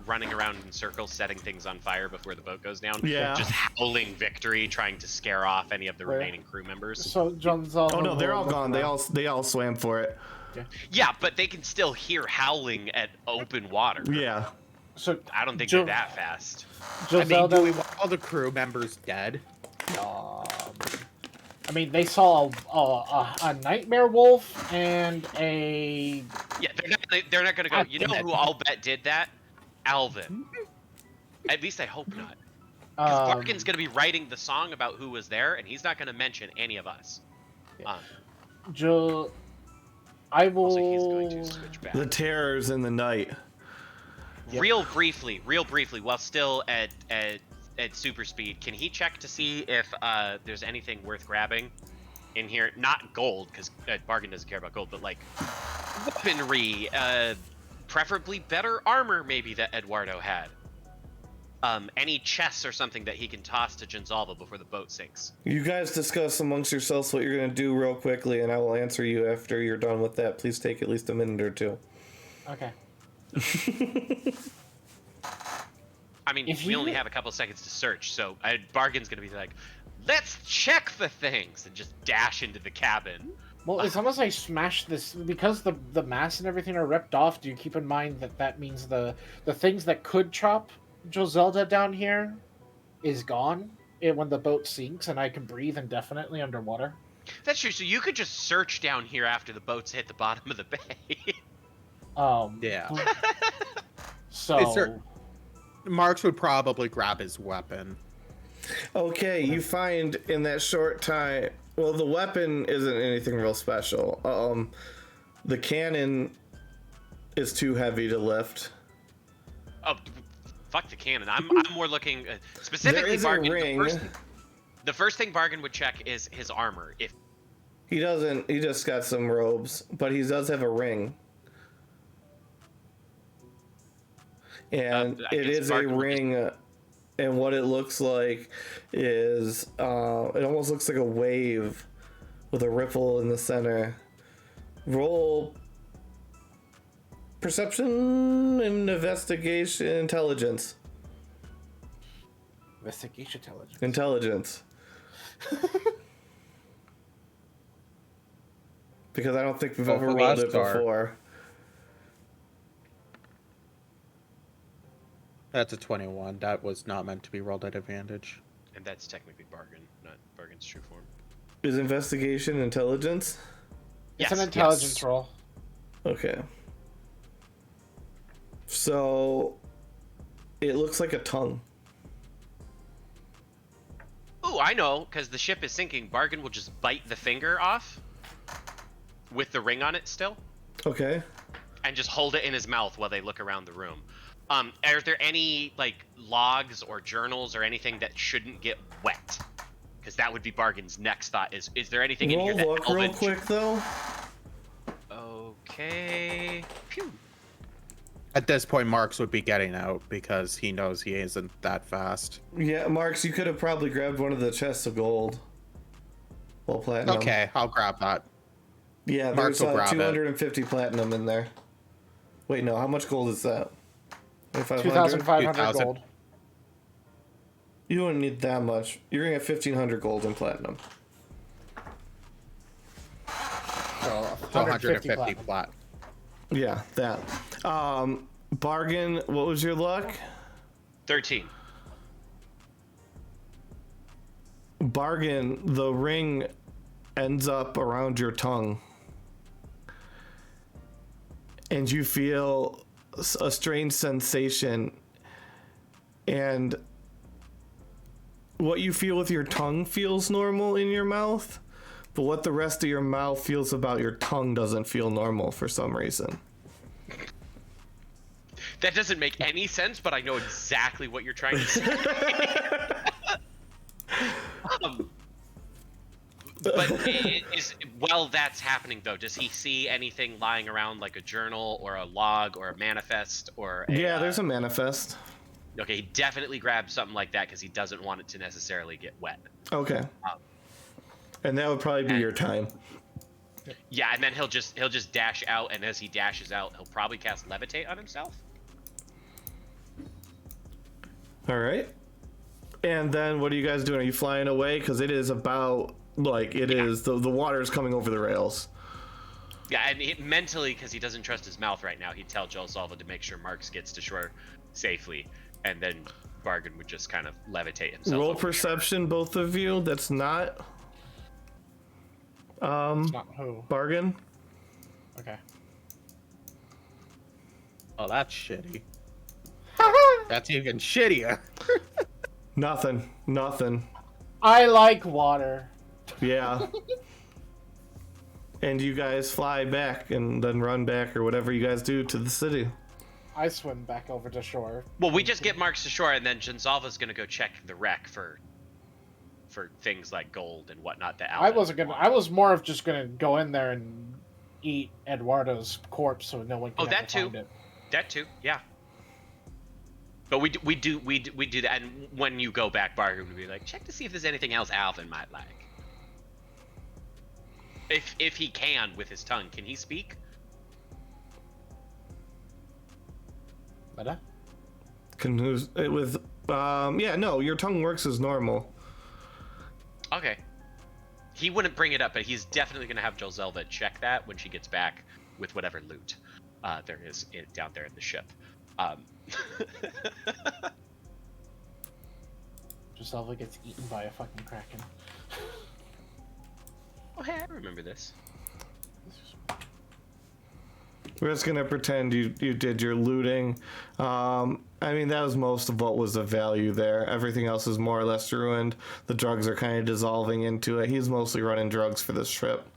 running around in circles setting things on fire before the boat goes down. Yeah. Just howling victory, trying to scare off any of the Where? remaining crew members. So John's all. Oh no, they're all gone. They all swam for it. Yeah, but they can still hear howling at open water. Yeah. So I don't think Jo- they're that fast. I mean, do Joselda, we want all the crew members dead? I mean, they saw a nightmare wolf and a. Yeah, they're not gonna go. You know who I'll bet did that? Alvin. At least I hope not. Because Bargain's gonna be writing the song about who was there, and he's not gonna mention any of us. I Also, he's will. going to switch back. The terrors in the night. Real briefly, while still at super speed, can he check to see if there's anything worth grabbing in here? Not gold, because Bargain doesn't care about gold, but like weaponry, preferably better armor maybe that Eduardo had. Any chests or something that he can toss to Gonzalva before the boat sinks. You guys discuss amongst yourselves what you're gonna do real quickly, and I will answer you after you're done with that. Please take at least a minute or two. Okay. I mean, If we you- only have a couple seconds to search, so Bargain's gonna be like, let's check for things, and just dash into the cabin. Well, as long as I smash this, because the mass and everything are ripped off. Do you keep in mind that means the things that could chop Joselda down here is gone when the boat sinks, and I can breathe indefinitely underwater. That's true, so you could just search down here after the boats hit the bottom of the bay. Yeah. So Is there- Marks would probably grab his weapon. Okay, you find in that short time. Well, the weapon isn't anything real special. The cannon is too heavy to lift. Oh, fuck the cannon. I'm more looking specifically There is a Bargain. ring. The first thing Bargain would check is his armor. If He doesn't. He just got some robes, but he does have a ring. And I it guess is a Bargain would ring, and what it looks like is it almost looks like a wave with a ripple in the center. Roll perception and investigation intelligence. investigation intelligence. Intelligence. Because I don't think we've ever for rolled last it bar. before. That's a 21. That was not meant to be rolled at advantage. and that's technically Bargain, not Bargain's true form. Is investigation intelligence? It's Yes, an intelligence yes. roll. Okay. So it looks like a tongue. Oh, I know, because the ship is sinking. Bargain will just bite the finger off with the ring on it still, Okay. and just hold it in his mouth while they look around the room. Are there any like logs or journals or anything that shouldn't get wet? Because that would be Bargain's next thought. Is there anything in Roll here that look real Elvin- quick though. Okay. Phew. At this point, Marks would be getting out because he knows he isn't that fast. Yeah, Marks, you could have probably grabbed one of the chests of gold. Well, platinum. Okay, I'll grab that. Yeah, Marks there's will grab it. 250 platinum in there. Wait, no, how much gold is that? 2,500? 2,500 2,000. gold. You don't need that much. You're gonna get 1,500 gold in platinum. So So 150 platinum. flat. Yeah, that. Bargain, what was your luck? 13. Bargain, the ring ends up around your tongue. And you feel a strange sensation. And what you feel with your tongue feels normal in your mouth, but what the rest of your mouth feels about your tongue doesn't feel normal for some reason. That doesn't make any sense, but I know exactly what you're trying to say. But while that's happening, though, does he see anything lying around, like a journal or a log or a manifest or a... Yeah, there's a manifest. Okay, he definitely grabs something like that because he doesn't want it to necessarily get wet. Okay. And that would probably be your time. Yeah, and then he'll just dash out, and as he dashes out, he'll probably cast Levitate on himself. All right. And then what are you guys doing? Are you flying away? Because it is about, like, it is, the water is coming over the rails. Yeah, and mentally, because he doesn't trust his mouth right now, he'd tell Joe Salva to make sure Marks gets to shore safely, and then Bargain would just kind of levitate himself. Roll perception, both of you. That's not... It's not who. Bargain. Okay. Oh, that's shitty. That's even shittier. Nothing. I like water. Yeah. And you guys fly back and then run back or whatever you guys do to the city. I swim back over to shore. Well, we just get Marks to shore, and then Jinzalva's gonna go check the wreck for things like gold and whatnot. I was more of just gonna go in there and eat Eduardo's corpse so no one can find it. That too, yeah. But we do that, and when you go back, Bargain would be like, check to see if there's anything else Alvin might like. If he can with his tongue, can he speak? What? Your tongue works as normal. Okay. He wouldn't bring it up, but he's definitely gonna have Joselva check that when she gets back with whatever loot there is down there in the ship. Joselva gets eaten by a fucking kraken. Oh, hey, I remember this. We're just gonna pretend you did your looting. I mean, that was most of what was of value there. Everything else is more or less ruined. The drugs are kind of dissolving into it. He's mostly running drugs for this trip.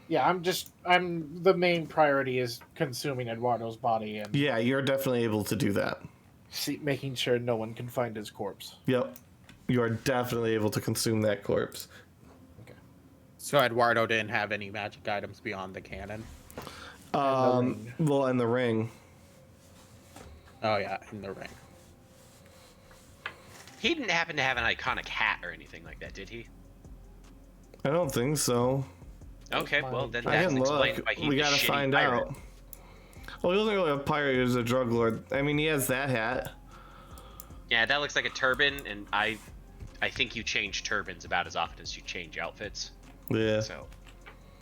Yeah, the main priority is consuming Eduardo's body and Yeah, you're definitely able to do that. making sure no one can find his corpse. Yep. You are definitely able to consume that corpse. Okay. So Eduardo didn't have any magic items beyond the cannon. And the ring. Oh yeah, in the ring. He didn't happen to have an iconic hat or anything like that, did he? I don't think so. Okay, well then I that's can explained look. why he's We a gotta shitty find pirate. out. Well, he doesn't really have a pirate. He's a drug lord. I mean, he has that hat. Yeah, that looks like a turban, and I think you change turbans about as often as you change outfits. Yeah. So,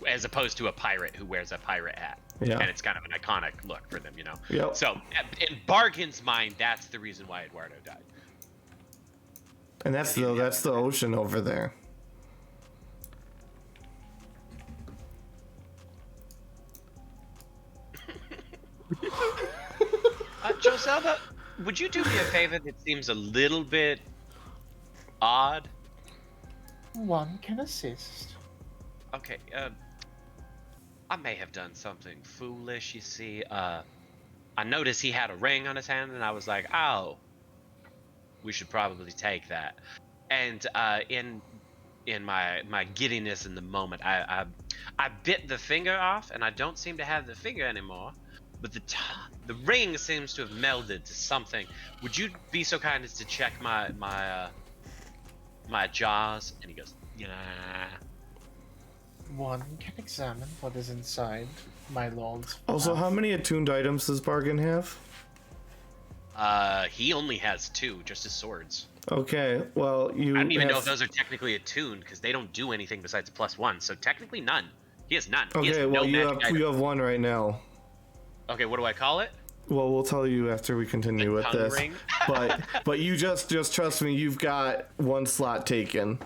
as opposed to a pirate who wears a pirate hat. Yeah. And it's kind of an iconic look for them, you know? Yep. So, in Bargain's mind, that's the reason why Eduardo died. And that's the ocean over there. Joselva, would you do me a favor that seems a little bit odd? one can assist. Okay, I may have done something foolish, you see. I noticed he had a ring on his hand, and I was like, oh, we should probably take that. And in my giddiness in the moment, I bit the finger off, and I don't seem to have the finger anymore. But the ring seems to have melded to something. Would you be so kind as to check my jaws? And he goes, yeah. One can examine what is inside my lord's. Also, how many attuned items does Bargain have? He only has 2, just his swords. Okay, well, you. I don't even know if those are technically attuned because they don't do anything besides a +1. So technically none. He has none. He Okay, has well no magic item. you have one right now. Okay, what do I call it? Well, we'll tell you after we continue with tongue this. ring? But you just trust me. You've got one slot taken.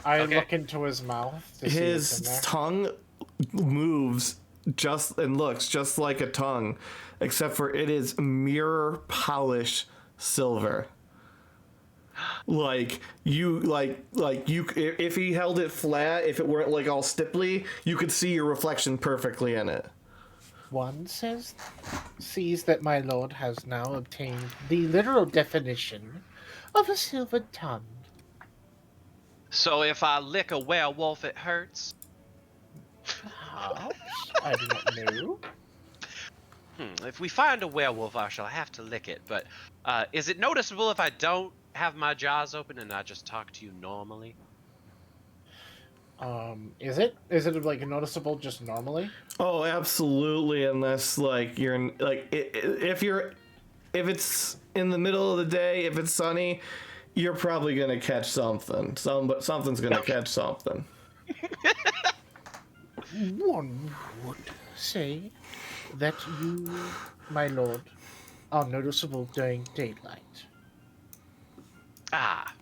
I Okay. look into his mouth to see what's in His there. tongue moves and looks just like a tongue, except for it is mirror polish silver. Like you, if he held it flat, if it weren't like all stipply, you could see your reflection perfectly in it. One sees that my lord has now obtained the literal definition of a silver tongue. So if I lick a werewolf, it hurts? Perhaps? I do not know. If we find a werewolf, I shall have to lick it. But is it noticeable if I don't have my jaws open and I just talk to you normally? Is it like noticeable just normally? Oh, absolutely. Unless like you're like if it's in the middle of the day, if it's sunny, you're probably gonna catch something. Something's gonna catch something. One would say that you, my lord, are noticeable during daylight. Ah.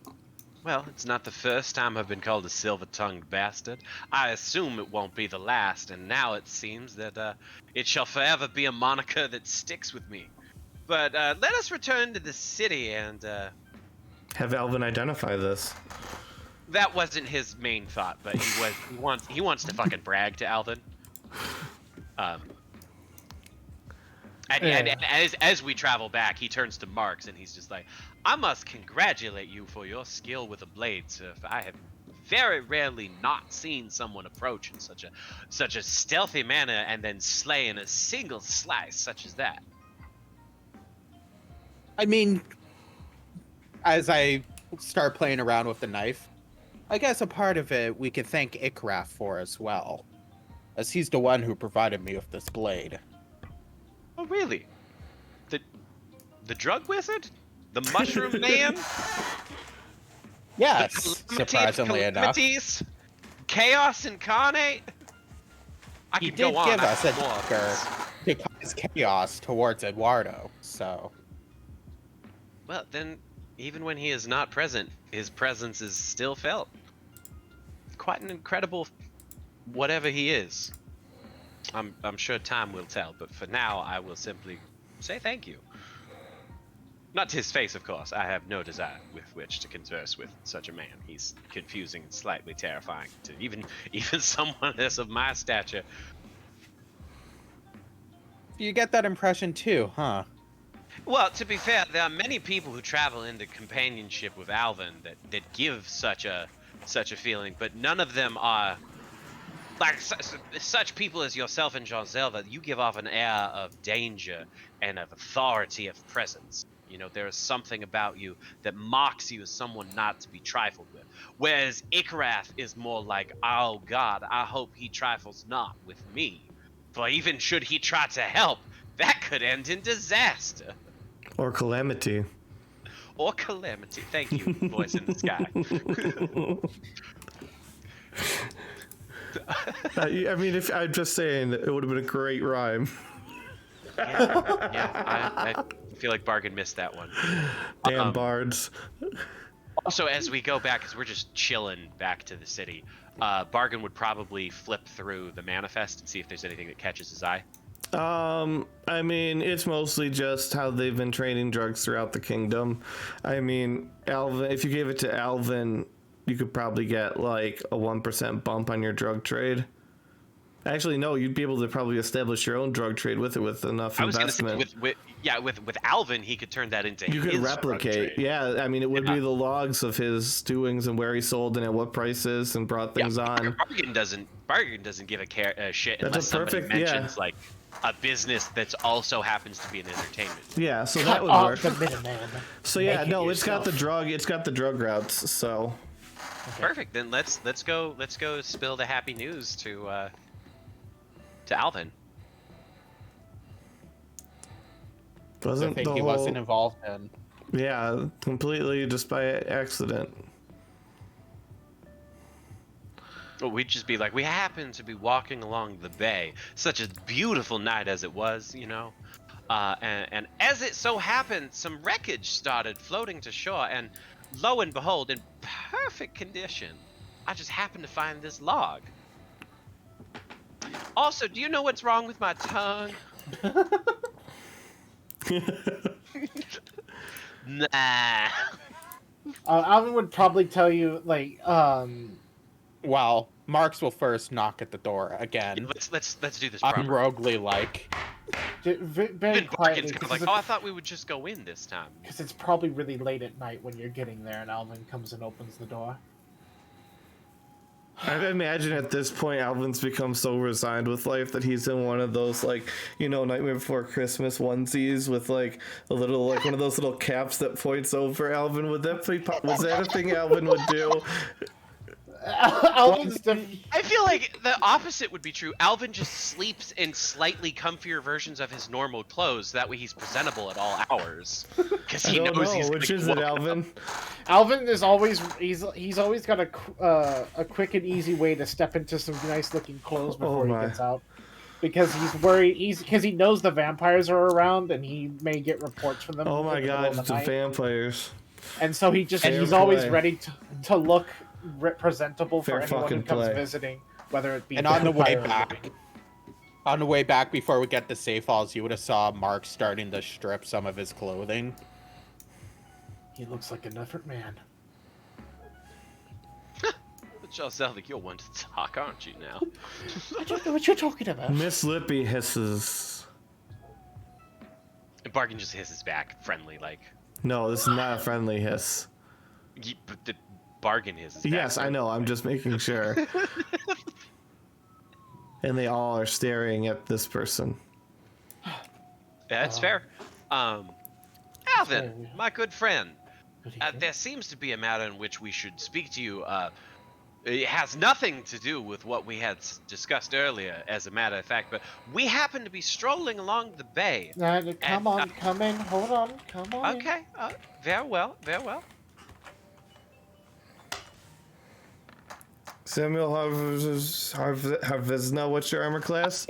Well, it's not the first time I've been called a silver-tongued bastard. I assume it won't be the last, and now it seems that it shall forever be a moniker that sticks with me. But let us return to the city and Have Alvin identify this. that wasn't his main thought, but he wants to fucking brag to Alvin. And as we travel back, he turns to Marks and he's just like, I must congratulate you for your skill with a blade, sir. For I have very rarely not seen someone approach in such a stealthy manner and then slay in a single slice such as that. I mean, as I start playing around with the knife, I guess a part of it we could thank Ikraf for as well, as he's the one who provided me with this blade. Oh, really? The drug wizard? The mushroom man? Yes, surprisingly enough. Calamities? Chaos incarnate? I He could did go on. give I us a could go on. dagger to cause chaos towards Eduardo, so... Well, then, even when he is not present, his presence is still felt. Quite an incredible whatever he is. I'm sure time will tell, but for now, I will simply say thank you. Not to his face, of course. I have no desire with which to converse with such a man. He's confusing and slightly terrifying to even someone that's of my stature. You get that impression too, huh? Well, to be fair, there are many people who travel into companionship with Alvin that give such a feeling, but none of them are like such people as yourself and Jean-Zelda. You give off an air of danger and of authority of presence. You know, there is something about you that marks you as someone not to be trifled with. Whereas Ikrath is more like, oh God, I hope he trifles not with me. For even should he try to help, that could end in disaster. Or calamity. Or calamity. Thank you, voice in the sky. I mean, if I'm just saying, it would have been a great rhyme. I feel like Bargain missed that one. Damn bards. Also, as we go back, because we're just chilling back to the city, Bargain would probably flip through the manifest and see if there's anything that catches his eye. I mean, it's mostly just how they've been trading drugs throughout the kingdom. I mean, Alvin, if you gave it to Alvin, you could probably get like a 1% bump on your drug trade. Actually, no, you'd be able to probably establish your own drug trade with it with enough investment. With Alvin, he could turn that into You could his replicate. drug trade. Yeah, I mean, it would be the logs of his doings and where he sold and at what prices and brought things on. Bargain doesn't give a shit That's unless a somebody perfect- mentions like a business that's also happens to be an entertainment. Yeah, so Cut that would off work. the middleman. So yeah, Make it no, it's got the yourself. drug routes. So Perfect. Then let's go spill the happy news to Alvin. I wasn't think the he whole wasn't involved in. yeah completely just by accident. Well, we'd just be like, we happened to be walking along the bay, such a beautiful night as it was, you know. And as it so happened, some wreckage started floating to shore, and lo and behold, in perfect condition, I just happened to find this log. Also, do you know what's wrong with my tongue? Nah. Alvin would probably tell you, like, Well, Marks will first knock at the door again. Let's do this I'm properly. roguely like. very Even quietly, Barkin's kind of like, oh, I thought we would just go in this time. because it's probably really late at night when you're getting there, and Alvin comes and opens the door. I imagine at this point Alvin's become so resigned with life that he's in one of those, like, you know, Nightmare Before Christmas onesies with like a little, like one of those little caps that points over. Alvin, was that a thing Alvin would do? Alvin's I feel like the opposite would be true. Alvin just sleeps in slightly comfier versions of his normal clothes. That way he's presentable at all hours. Because he knows he's which gonna is get it, woken Alvin? up. Alvin is always he's always got a quick and easy way to step into some nice looking clothes before he gets out, because he's worried. Because he knows the vampires are around and he may get reports from them. Oh my in the middle God, of the it's the night. vampires. And so he's Fair always play. ready to look presentable for Fair anyone who fucking comes play. visiting, whether it be And on the way vampire or back, living. on the way back before we get to Safe Halls, you would have saw Mark starting to strip some of his clothing. He looks like an effort man. But y'all sound like you'll want to talk, aren't you now? I don't know what you're talking about. Miss Lippy hisses. And Barkin just hisses back, friendly, like. No, this is not a friendly hiss. But the bargain hisses back. Yes, I know. I'm just making sure. And they all are staring at this person. Yeah, that's fair. Alvin, fair. my good friend, Good evening. there seems to be a matter in which we should speak to you. It has nothing to do with what we had discussed earlier, as a matter of fact, but we happen to be strolling along the bay. Come on, come in. Hold on, come on. Okay, very well, very well. Samuel Harvizna, what's your armor class?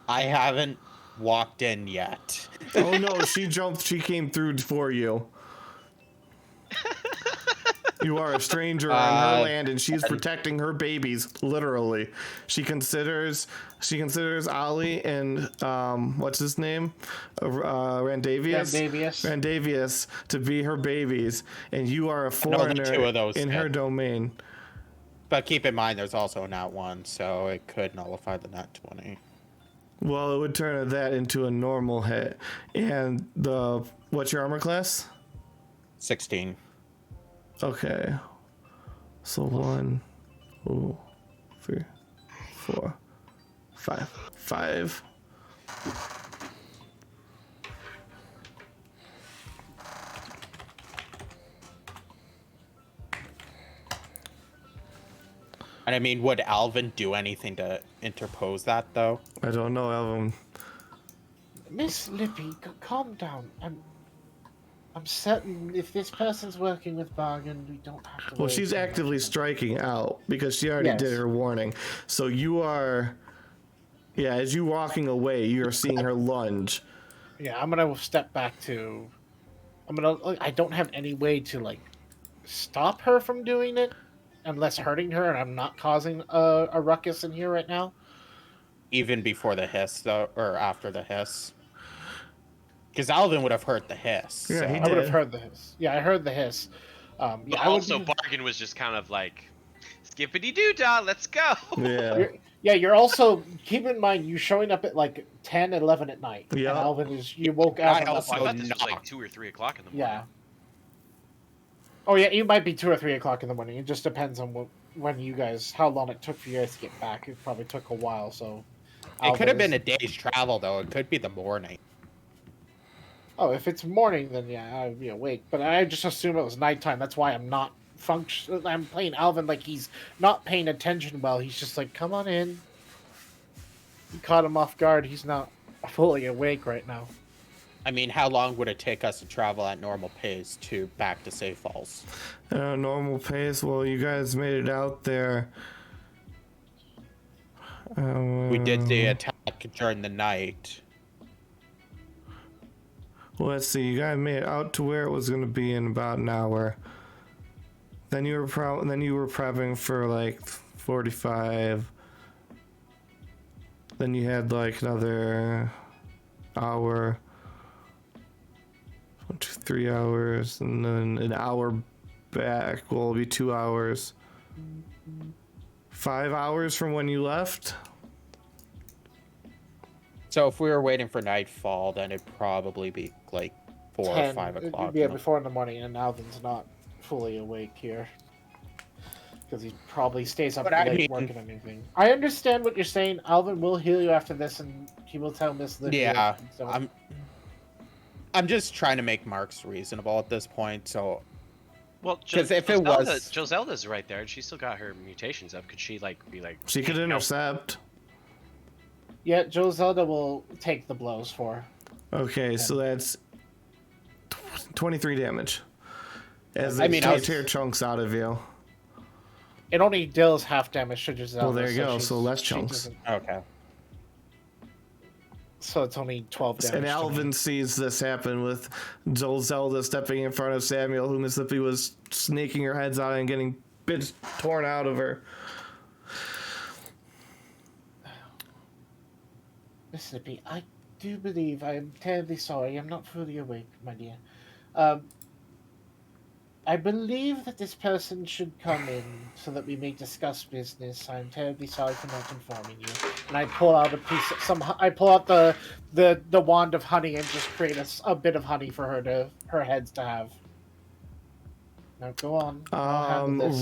I haven't walked in yet. Oh no, she came through for you. You are a stranger on her land, and she's protecting her babies, literally. She considers Ollie and what's his name, Randavius to be her babies, and you are a foreigner two of those in her domain. But keep in mind, there's also a nat 1, so it could nullify the nat 20. Well, it would turn that into a normal hit. And what's your armor class? 16. Okay. So 1, 2, 3, 4, 5. 5. And I mean, would Alvin do anything to interpose that, though? I don't know, Alvin. Miss Lippy, calm down. I'm certain if this person's working with Bargain, we don't have to. Well, worry she's too much. actively striking out because she already did Yes. her warning. So you are, as you walking away, you are seeing her lunge. Yeah, I'm gonna step back to. I don't have any way to like stop her from doing it, unless hurting her, and I'm not causing a ruckus in here right now. Even before the hiss, though, or after the hiss? Because Alvin would have heard the hiss. Yeah, so. he I would did. have heard the hiss. Yeah, I heard the hiss. But I would also, Bargain was just kind of like, skippity doo dah, let's go. Yeah. You're also keep in mind you showing up at like 10, 11 at night. Yeah. And Alvin is you woke I Alvin up. also I thought this was like knocked. 2 or 3 o'clock in the morning. Yeah. Oh yeah, it might be 2 or 3 o'clock in the morning. It just depends on when you guys, how long it took for you guys to get back. It probably took a while. So It could have been Alvin a day's travel, though. It could be the morning. Oh, if it's morning, then yeah, I'd be awake. But I just assume it was nighttime. That's why I'm not I'm playing Alvin like he's not paying attention well. He's just like, come on in. You caught him off guard. He's not fully awake right now. I mean, how long would it take us to travel at normal pace to back to Safe Falls? Normal pace. Well, you guys made it out there. We did the attack during the night. Well, let's see. You guys made it out to where it was going to be in about an hour. Then you were prepping for like 45. Then you had like another hour. 1, 2, 3 hours, and then an hour back. Well, it'll be 2 hours. 5 hours from when you left. So if we were waiting for nightfall, then it'd probably be like 4 or 5 o'clock. Yeah, before in the morning, and Alvin's not fully awake here. Because he probably stays up late working on anything. I understand what you're saying. Alvin will heal you after this, and he will tell Miss Lydia. Yeah, So. I'm just trying to make Marks reasonable at this point, so... Well, because if it was... Joselda's right there, and she still got her mutations up. Could she, like, be like... She could intercept. Yeah, Joselda will take the blows for her. Okay, so that's 23 damage. As I they mean, tear chunks out of you. It only deals half damage to Joselda. Well, there you go, so less chunks. Okay. So it's only 12 damage. And Alvin sees this happen with Joselda stepping in front of Samuel, who Mississippi was snaking her heads out and getting bits torn out of her. Mississippi, I do believe I am terribly sorry. I'm not fully awake, my dear. I believe that this person should come in so that we may discuss business. I'm terribly sorry for not informing you. And I pull out a piece of I pull out the wand of honey and just create a bit of honey for her heads to have. Now go on.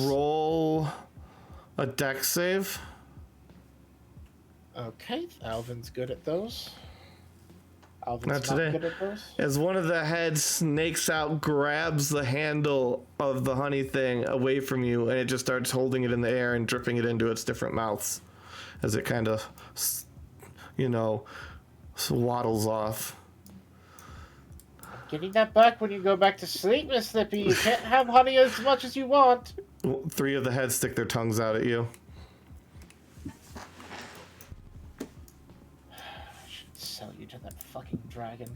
Roll a dex save. Okay, Alvin's good at those. Alvin's Not today. good at those. As one of the heads snakes out, grabs the handle of the honey thing away from you, and it just starts holding it in the air and dripping it into its different mouths as it kind of, waddles off. Getting that back when you go back to sleep, Miss Lippy. You can't have honey as much as you want. 3 of the heads stick their tongues out at you. Sell you to that fucking dragon.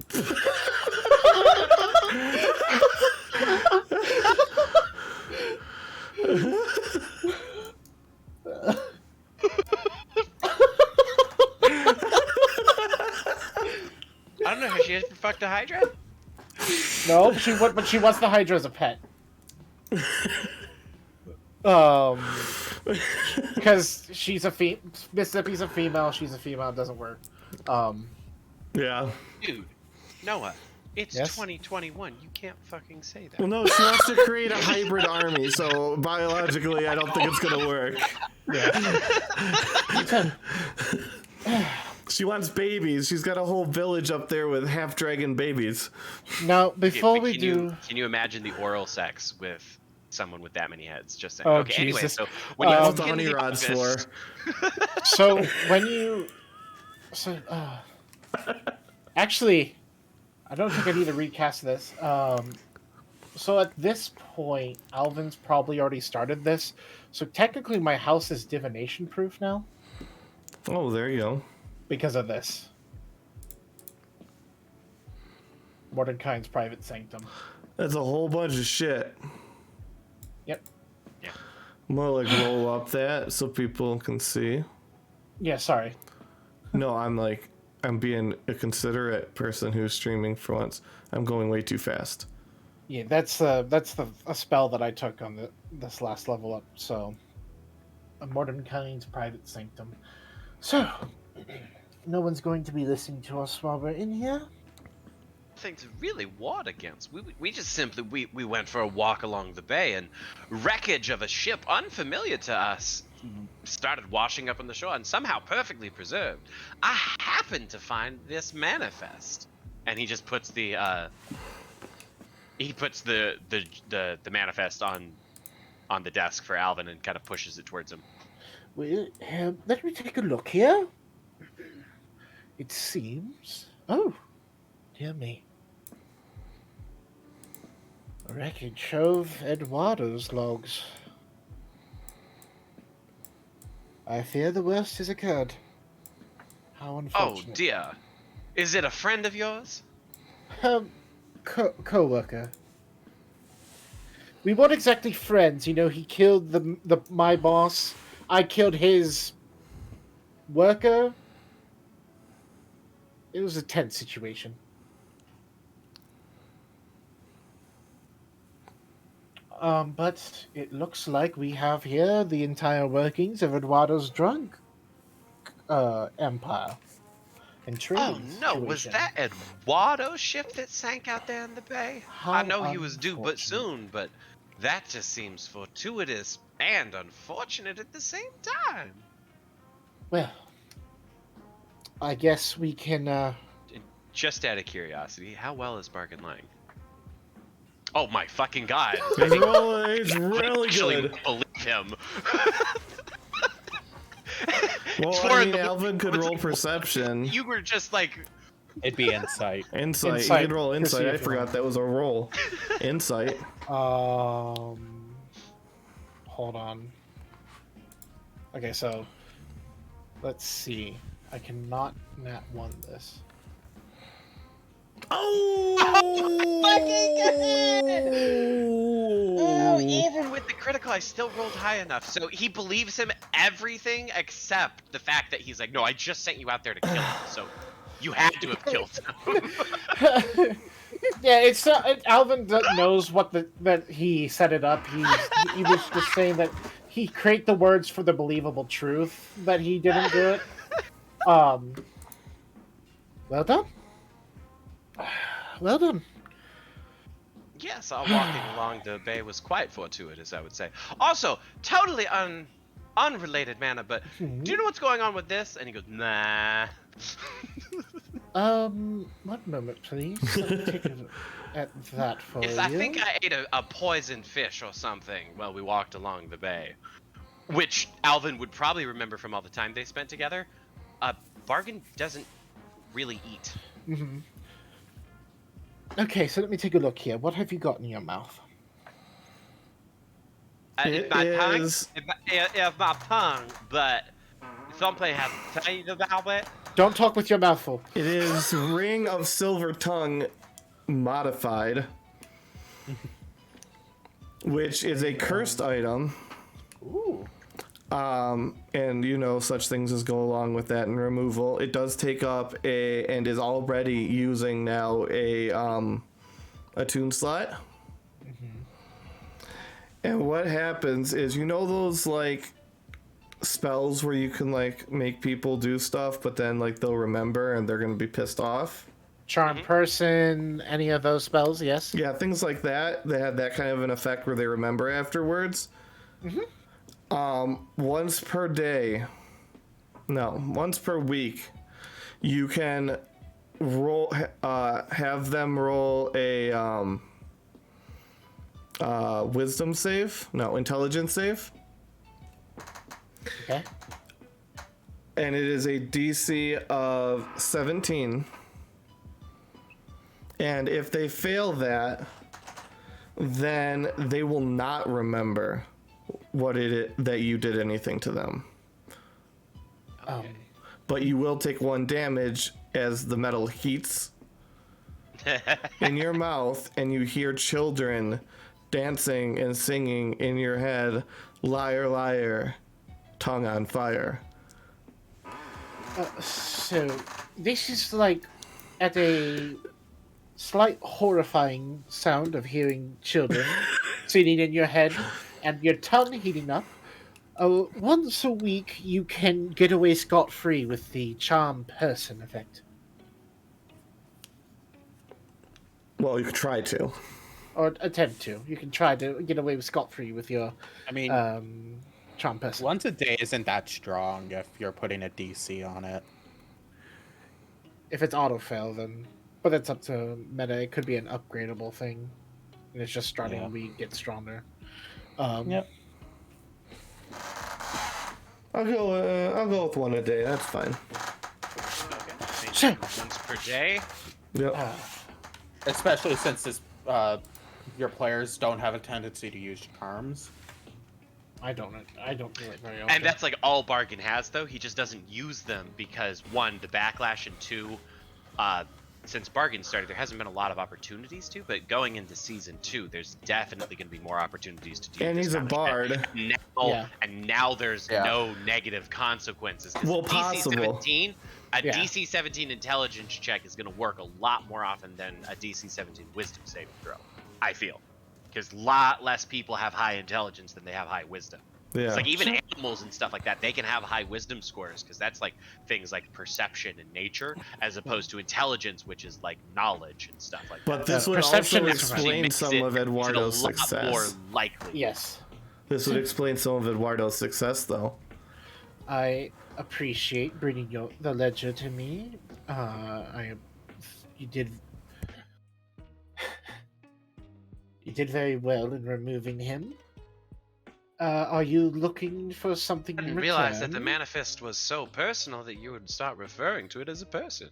I don't know how she ever fucked a Hydra. No, but she wants the Hydra as a pet. Because Mississippi's a female. She's a female. It doesn't work. Yeah. Dude, Noah, it's Yes? 2021. You can't fucking say that. Well, no, she wants to create a hybrid army, so biologically, I don't think it's gonna work. Yeah. She wants babies. She's got a whole village up there with half-dragon babies. Now, before we Can do... you imagine the oral sex with someone with that many heads? Just saying. Oh, Okay, anyway, Jesus. so when you That's walk what the into honey the rod's office- for. So, when you... Actually, I don't think I need to recast this. So at this point, Alvin's probably already started this. So technically my house is divination proof now. Oh, there you go. Because of this. Mordecai's private sanctum. That's a whole bunch of shit. Yep. Yeah. I'm gonna roll up that so people can see. Yeah, sorry. No, I'm being a considerate person who's streaming for once. I'm going way too fast. Yeah, that's a spell that I took on this last level up. So, Mordecai's private sanctum. So, no one's going to be listening to us while we're in here. Things really warred against. We just simply we went for a walk along the bay, and wreckage of a ship unfamiliar to us started washing up on the shore and somehow perfectly preserved. I happened to find this manifest, and he just puts the manifest on the desk for Alvin and kind of pushes it towards him. Well, let me take a look here. It seems... Oh, dear me. Wreckage of Eduardo's logs. I fear the worst has occurred. How Oh unfortunate. dear. Is it a friend of yours? Co-worker. We weren't exactly friends, he killed my boss. I killed his worker. It was a tense situation. But it looks like we have here the entire workings of Eduardo's drug empire and trade. Oh no, was situation. that Eduardo's ship that sank out there in the bay? I How know he was due but unfortunate. soon, but that just seems fortuitous and unfortunate at the same time. Well, I guess we can. Just out of curiosity, how well is Bargain lying? Oh my fucking god! It's really actually good. believe him. Well, For I mean, the- Alvin could roll perception. You were just like, It'd be insight. Insight. Insight. You can roll insight. Proceed I if you forgot want. that was a roll. Insight. Hold on. Okay, so let's see. I cannot nat one this. oh, even with the critical, I still rolled high enough. So he believes him everything except the fact that he's like, no, I just sent you out there to kill him, so you had to have killed him. Yeah, it's Alvin knows that he set it up. He was just saying that he create the words for the believable truth that he didn't do it. Well done. Well done. Yes, our walking along the bay was quite fortuitous, I would say. Also, totally unrelated manner, but do you know what's going on with this? And he goes, nah. One moment, please. Let me take a look at that for Yes, you. I think I ate a poisoned fish or something while we walked along the bay. Which Alvin would probably remember from all the time they spent together. Bargain doesn't really eat. Mm-hmm. Okay, so let me take a look here. What have you got in your mouth? It My is- tongue? It's my tongue, but something has changed about it. Don't talk with your mouth full. It is Ring of Silver Tongue modified, which is a cursed item. Ooh. And such things as go along with that and removal. It does take up and is already using now a tune slot. And what happens is, those like spells where you can like make people do stuff, but then like they'll remember and they're gonna be pissed off. Charm person, any of those spells, yes? Yeah, things like that. They have that kind of an effect where they remember afterwards. Once per day. No, once per week. You can have them roll a wisdom save. No, intelligence save. Okay. And it is a DC of 17. And if they fail that, then they will not remember that you did anything to them. But you will take 1 damage as the metal heats in your mouth, and you hear children dancing and singing in your head, "Liar, liar, tongue on fire." So, this is like at a slight horrifying sound of hearing children singing in your head and your tongue heating up. Once a week, you can get away scot-free with the charm person effect. Well, you could try to. Or attempt to. You can try to get away with scot-free with your I mean, charm person. once a day isn't that strong if you're putting a DC on it. If it's auto-fail, then... But that's up to meta. It could be an upgradable thing. And it's just starting Yeah. we get stronger. Yep. I'll go with 1 a day. That's fine. Sure. Once per day. Yep. Especially since this your players don't have a tendency to use charms. I don't do it very often. And that's like all Bargain has, though. He just doesn't use them because, one, the backlash, and two, since Bargain started, there hasn't been a lot of opportunities to, but going into Season 2, there's definitely going to be more opportunities to do And this he's a kind of bard. shit. And now there's no negative consequences. Well, DC possible. 17, DC 17 intelligence check is going to work a lot more often than a DC 17 wisdom saving throw, I feel. Because a lot less people have high intelligence than they have high wisdom. Yeah. It's like even animals and stuff like that, they can have high wisdom scores because that's like things like perception and nature, as opposed to intelligence, which is like knowledge and stuff like But that. this would Perception also is explain makes some it- of makes it Eduardo's a lot success. more likely. Yes. This would explain some of Eduardo's success, though. I appreciate bringing the ledger to me. You did very well in removing him. Are you looking for something I in didn't return? realize that the manifest was so personal that you would start referring to it as a person.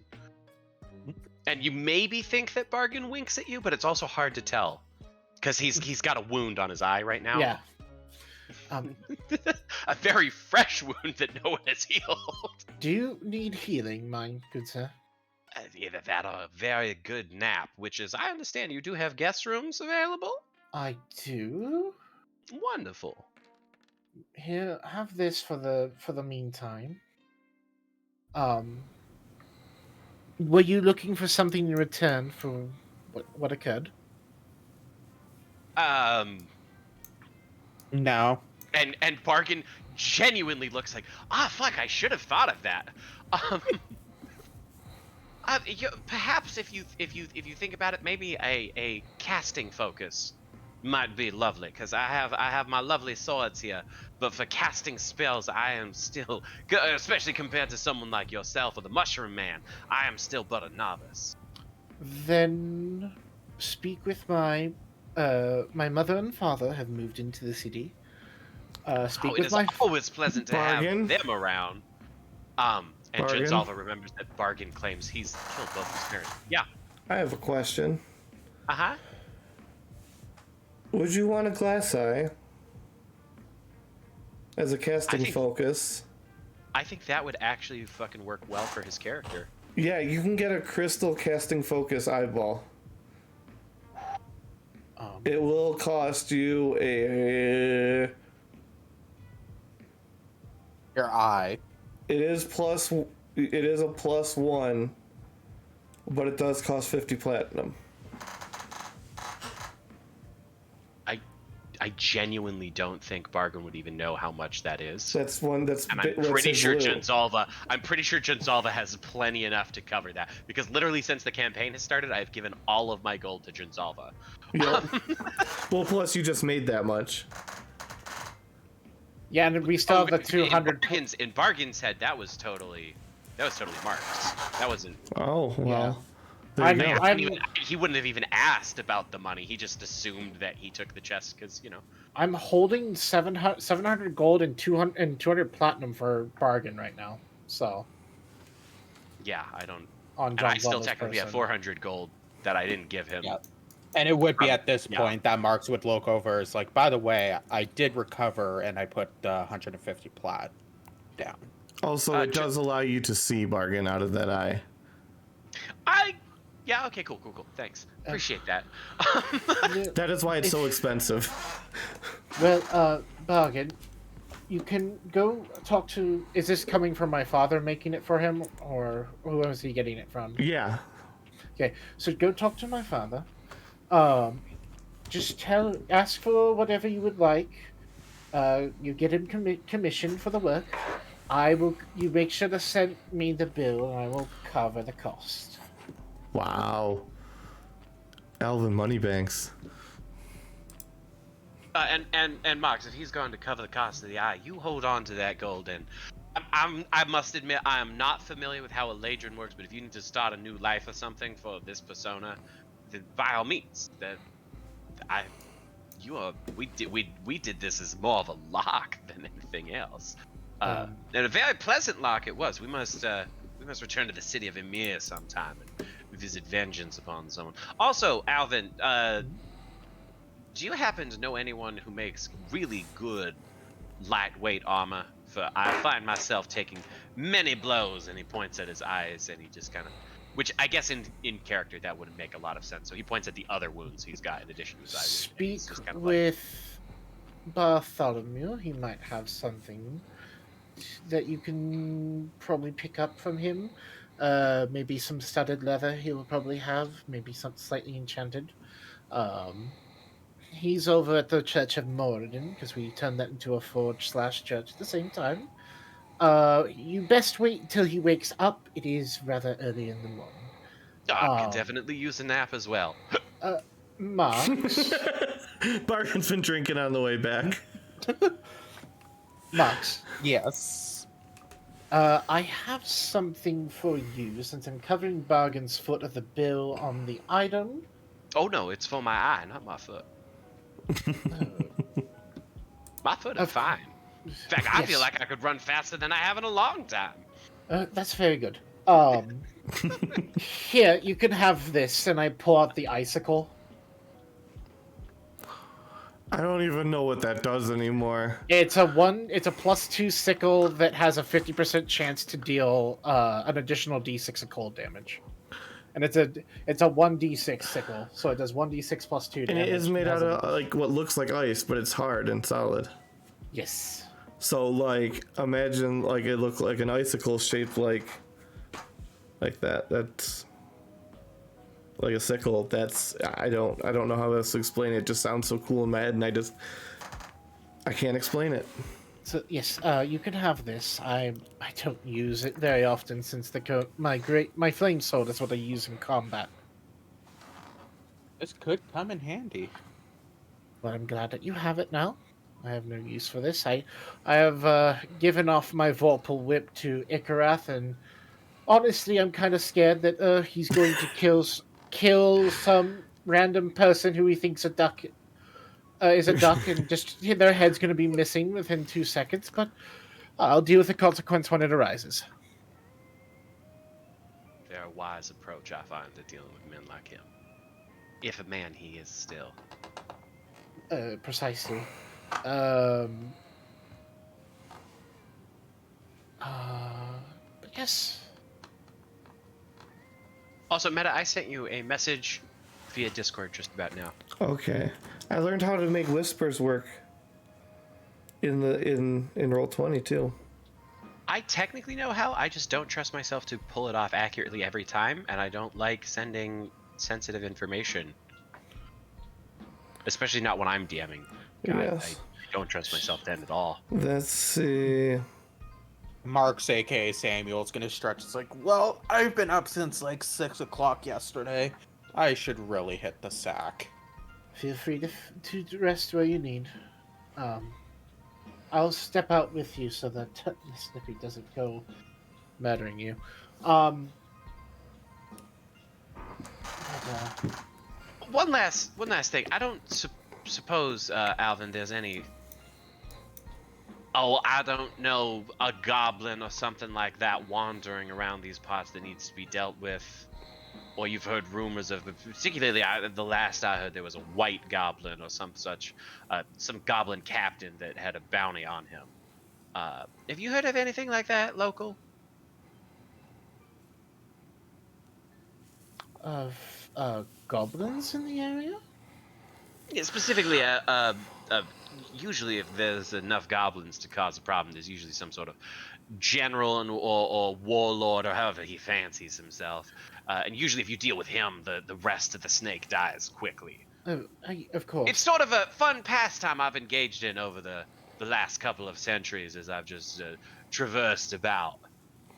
And you maybe think that Bargain winks at you, but it's also hard to tell because he's got a wound on his eye right now. Yeah. A very fresh wound that no one has healed. Do you need healing, my good sir? Either that or a very good nap, which is, I understand you do have guest rooms available. I do. Wonderful. Here, have this for the meantime. Were you looking for something in return for what occurred? No. And Bargain genuinely looks like, fuck, I should have thought of that. Perhaps if you think about it, maybe a casting focus might be lovely, because I have my lovely swords here, but for casting spells, I am still, especially compared to someone like yourself or the Mushroom Man, I am still but a novice. Then speak with my mother and father have moved into the city. Speak It with is my always pleasant to Bargain. have them around. And Bargain. Jinzalva remembers that Bargain claims he's killed both his parents. Yeah. I have a question. Uh-huh. Would you want a glass eye as a casting think- focus? I think that would actually fucking work well for his character. Yeah, you can get a crystal casting focus eyeball. It will cost you Your eye. It is a +1, but it does cost 50 platinum. I genuinely don't think Bargain would even know how much that is. That's one that's. And I'm that's pretty his sure loot. Jinzalva has plenty enough to cover that. Because literally since the campaign has started, I've given all of my gold to Jinzalva. Yep. Well, plus you just made that much. Yeah, and we still have the 200. In Bargain's head, that was totally marked. That wasn't. Oh well. Yeah. There you I go. know. He wouldn't have even asked about the money. He just assumed that he took the chest because, I'm holding 700 gold and 200 platinum for Bargain right now. So Yeah, I don't. on And John I still Glover's technically have person. 400 gold that I didn't give him. Yeah. And it would be at this Yeah. point that Marks would look over as like, by the way, I did recover and I put 150 plat down. Also, it does allow you to see Bargain out of that eye. Yeah, okay, cool. Thanks. Appreciate that. That is why it's so expensive. Well, Bargain, you can go talk to. Is this coming from my father making it for him, or who is he getting it from? Yeah. Okay, so go talk to my father. Just ask for whatever you would like. You get him commission for the work. You make sure to send me the bill, and I will cover the cost. Wow. Alvin Moneybanks. And Mox, if he's going to cover the cost of the eye, you hold on to that gold. And I must admit, I am not familiar with how a Ladron works, but if you need to start a new life or something for this persona, then by all means, we did this as more of a lark than anything else. And a very pleasant lark it was. We must return to the city of Emir sometime and visit vengeance upon someone. Also, Alvin, Do you happen to know anyone who makes really good lightweight armor? For I find myself taking many blows, and he points at his eyes, and he just kind of, which I guess in character that wouldn't make a lot of sense. So he points at the other wounds he's got in addition to his eyes. Speak just kind of with Bartholomew. He might have something that you can probably pick up from him. Maybe some studded leather he will probably have. Maybe something slightly enchanted. He's over at the Church of Moradin, because we turned that into a forge/church at the same time. You best wait until he wakes up. It is rather early in the morning. I could definitely use a nap as well. Max. Bargain's been drinking on the way back. Max. Yes. I have something for you, since I'm covering Bargain's foot of the bill on the item. Oh no, it's for my eye, not my foot. My foot is fine. In fact, I feel like I could run faster than I have in a long time. That's very good. Here, you can have this, and I pull out the icicle. I don't even know what that does anymore. It's a +2 sickle that has a 50% chance to deal an additional d6 of cold damage. And it's a 1d6 sickle, so it does 1d6 plus 2 damage. And it is made out of like what looks like ice, but it's hard and solid. Yes. So like imagine like it looked like an icicle shaped like that. That's like a sickle. That's I don't know how else to explain it. It just sounds so cool in my head, and I can't explain it. So yes, you can have this. I don't use it very often, since my flame sword is what I use in combat. This could come in handy. But I'm glad that you have it now. I have no use for this. I have given off my Vorpal whip to Ikarath, and honestly, I'm kind of scared that he's going to kill some random person who he thinks is a duck, and just their head's going to be missing within 2 seconds. But I'll deal with the consequence when it arises. Very wise approach, I find, to dealing with men like him. If a man he is still. Precisely. But yes. Also, Meta, I sent you a message via Discord just about now. Okay, I learned how to make whispers work in Roll20 too. I technically know how. I just don't trust myself to pull it off accurately every time, and I don't like sending sensitive information, especially not when I'm DMing. Yes. I don't trust myself then at all. Let's see. Mark's, aka Samuel's, gonna stretch. It's like, well, I've been up since like 6 o'clock yesterday. I should really hit the sack. Feel free to rest where you need. I'll step out with you so that the Snippy doesn't go murdering you. One last thing. I don't suppose, Alvin, there's any. Oh, I don't know, a goblin or something like that wandering around these parts that needs to be dealt with. Or you've heard rumors of, particularly the last I heard, there was a white goblin or some such, some goblin captain that had a bounty on him. Have you heard of anything like that, local? Of goblins in the area? Yeah, specifically, usually if there's enough goblins to cause a problem, there's usually some sort of general or warlord or however he fancies himself. And usually if you deal with him, the rest of the snake dies quickly. Of course. It's sort of a fun pastime I've engaged in over the last couple of centuries as I've just traversed about.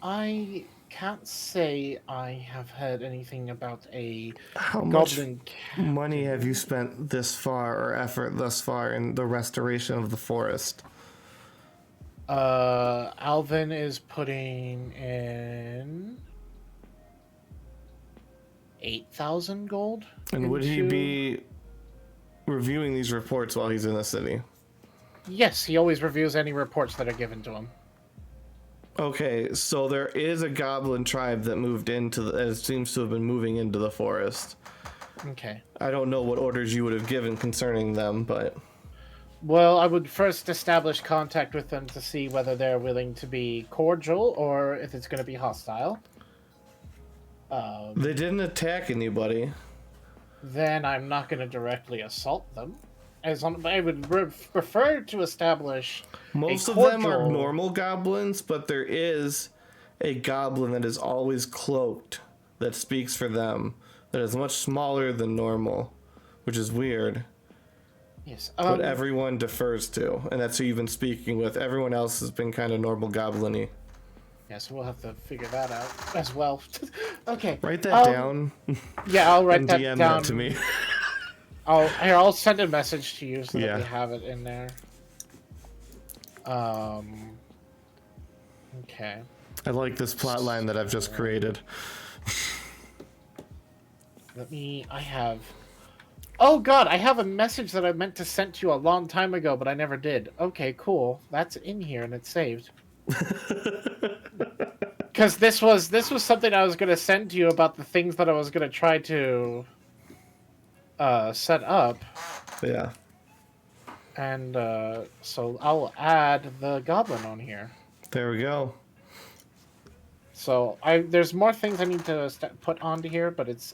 I can't say I have heard anything about a How goblin much money have you spent this far, or effort thus far, in the restoration of the forest? Alvin is putting in 8,000 gold. And would he be reviewing these reports while he's in the city? Yes, he always reviews any reports that are given to him. Okay, so there is a goblin tribe that moved into it seems to have been moving into the forest. Okay. I don't know what orders you would have given concerning them, but Well, I would first establish contact with them to see whether they're willing to be cordial or if it's going to be hostile. they didn't attack anybody. Then I'm not going to directly assault them. I would prefer to establish Most a of them are cordial- normal goblins, but there is a goblin that is always cloaked that speaks for them, that is much smaller than normal, which is weird. Yes. But everyone defers to, and that's who you've been speaking with. Everyone else has been kind of normal goblin-y. Yeah, so we'll have to figure that out as well. Okay. Write that down Yeah, I'll write and that DM down. that to me. I'll send a message to you so that Yeah. we have it in there. Okay. I like this plot line that I've just created. Oh god, I have a message that I meant to send to you a long time ago, but I never did. Okay, cool. That's in here and it's saved. Because this was something I was gonna send to you about the things that I was gonna try to set up. Yeah. And so I'll add the goblin on here. There we go. So there's more things I need to put onto here, but it's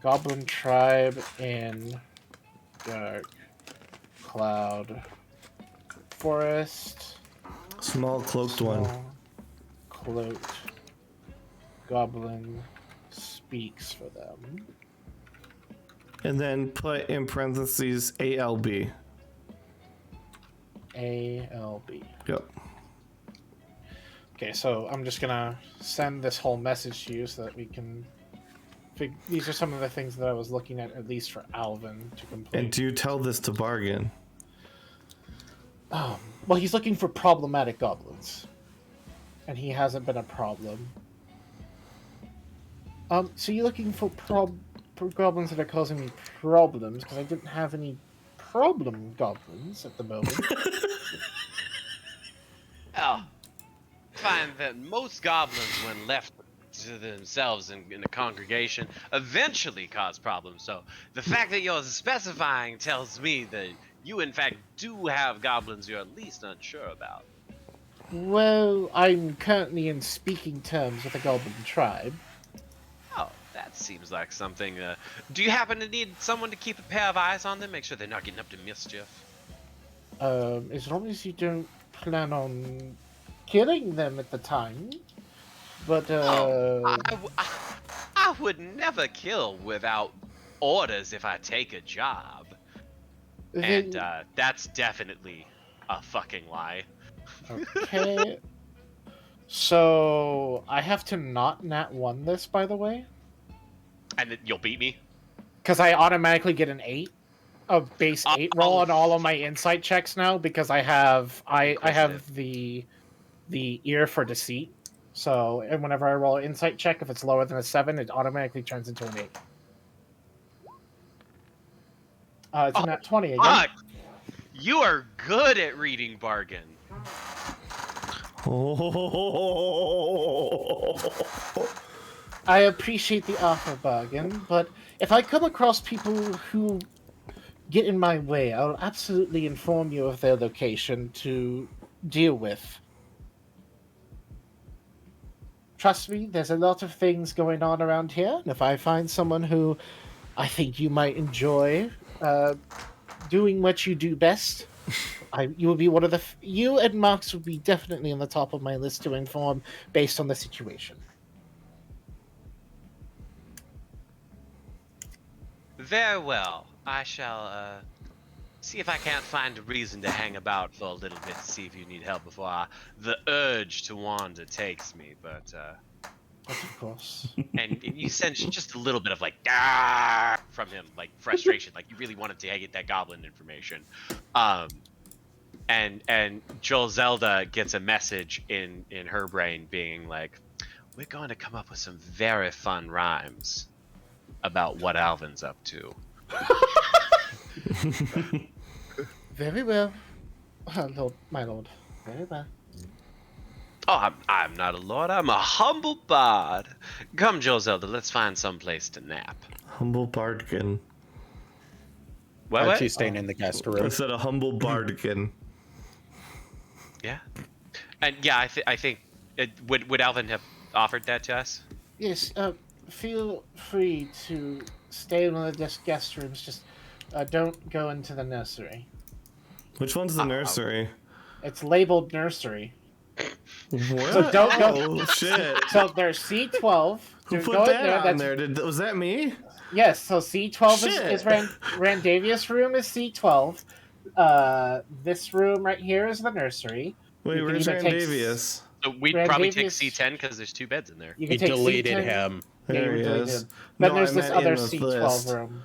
Goblin Tribe in Dark Cloud Forest. Small cloaked one. Small Cloaked Goblin speaks for them. And then put in parentheses ALB. ALB. Yep. Okay, so I'm just gonna send this whole message to you so that we can. These are some of the things that I was looking at least for Alvin to complete. And do you tell this to Bargain? Well, he's looking for problematic goblins, and he hasn't been a problem. So you're looking for goblins that are causing me problems because I didn't have any problem goblins at the moment. Oh, find that most goblins, when left to themselves in a congregation, eventually cause problems. So the fact that you're specifying tells me that you, in fact, do have goblins you're at least unsure about. Well, I'm currently in speaking terms with a goblin tribe. Oh, that seems like something. Do you happen to need someone to keep a pair of eyes on them, make sure they're not getting up to mischief? As long as you don't plan on killing them at the time. But, I would never kill without orders if I take a job. And that's definitely a fucking lie. Okay. So, I have to not nat 1 this, by the way. And then you'll beat me? Because I automatically get an 8. A base 8 roll on all of my insight checks now, because I have the ear for deceit. So, and whenever I roll an insight check, if it's lower than a 7, it automatically turns into an 8. It's a nat 20 again. Fuck! You are good at reading bargain. I appreciate the offer, bargain, but if I come across people who get in my way, I'll absolutely inform you of their location to deal with. Trust me, there's a lot of things going on around here, and if I find someone who I think you might enjoy doing what you do best, you will be one of you and Marks would be definitely on the top of my list to inform based on the situation. Very well. I shall see if I can't find a reason to hang about for a little bit to see if you need help before the urge to wander takes me. But Of course. and you sense just a little bit of like "Ah!" from him, like frustration, like you really wanted to get that goblin information. And Joel Zelda gets a message in her brain being like, we're going to come up with some very fun rhymes about what Alvin's up to. Very well. Lord, my lord. Very well. Oh, I'm not a lord. I'm a humble bard. Come, Joel Zelda, let's find some place to nap. Humble bargain. What? Archie's staying in the guest I room. said a humble bargain. Yeah. And yeah, I think would Alvin have offered that to us? Yes, feel free to stay in one of the guest rooms. Just don't go into the nursery. Which one's the nursery? It's labeled nursery. What? So don't go. Oh shit! So there's C12. Who Don't put go in that on that's- there? Was that me? Yes, so C12 Shit. is Randavia's room is C12. This room right here is the nursery. Wait, You can where's either take Randavius? So we'd probably take Randavius- C10 because there's 2 beds in there. You He can take deleted C10. him. Yeah, There you he deleted is. him. Then No, there's I this meant in other the C12 list. room.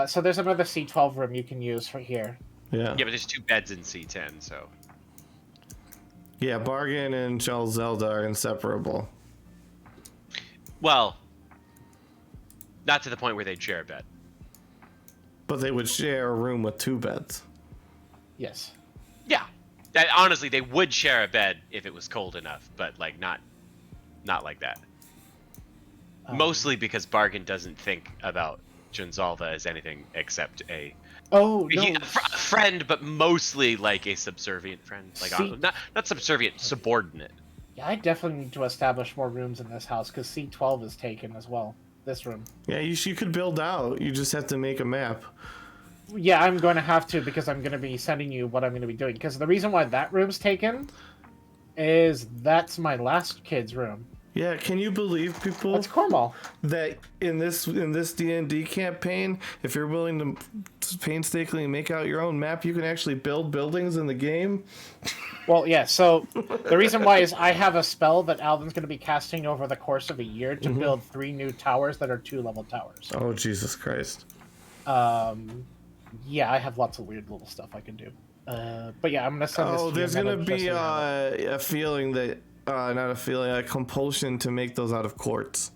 So there's another C12 room you can use for here. Yeah. Yeah, but there's 2 beds in C10, so. Yeah, Bargain and Shell Zelda are inseparable. Well, not to the point where they'd share a bed. But they would share a room with 2 beds. Yes. Yeah. Honestly, they would share a bed if it was cold enough, but like not like that. Mostly because Bargain doesn't think about Junzalva as anything except a Oh no. friend, but mostly like a subservient friend. Like See- not subservient, subordinate. Yeah, I definitely need to establish more rooms in this house because C12 is taken as well. This room. Yeah, you could build out. You just have to make a map. Yeah, I'm going to have to because I'm going to be sending you what I'm going to be doing. Because the reason why that room's taken is that's my last kid's room. Yeah, can you believe people That's Cornwall. that in this DnD campaign, if you're willing to painstakingly make out your own map, you can actually build buildings in the game? Well, yeah, so the reason why is I have a spell that Alvin's going to be casting over the course of a year to build 3 new towers that are 2-level towers. Oh, Jesus Christ. Yeah, I have lots of weird little stuff I can do. But yeah, I'm going to send this to Oh, you. there's and going then to be just so you have it. a feeling that, not a feeling, a compulsion to make those out of quartz.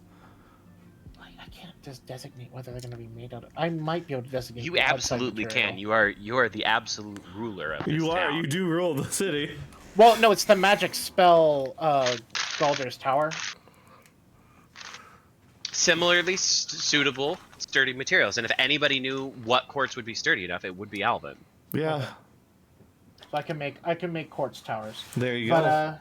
I can't just designate whether they're going to be made out of... I might be able to designate You the outside absolutely material. can. You are the absolute ruler of this You are, town. you do rule the city. Well, no, it's the magic spell, Galder's Tower. Similarly suitable, sturdy materials. And if anybody knew what quartz would be sturdy enough, it would be Alvin. Yeah, So I can make quartz towers. there you go.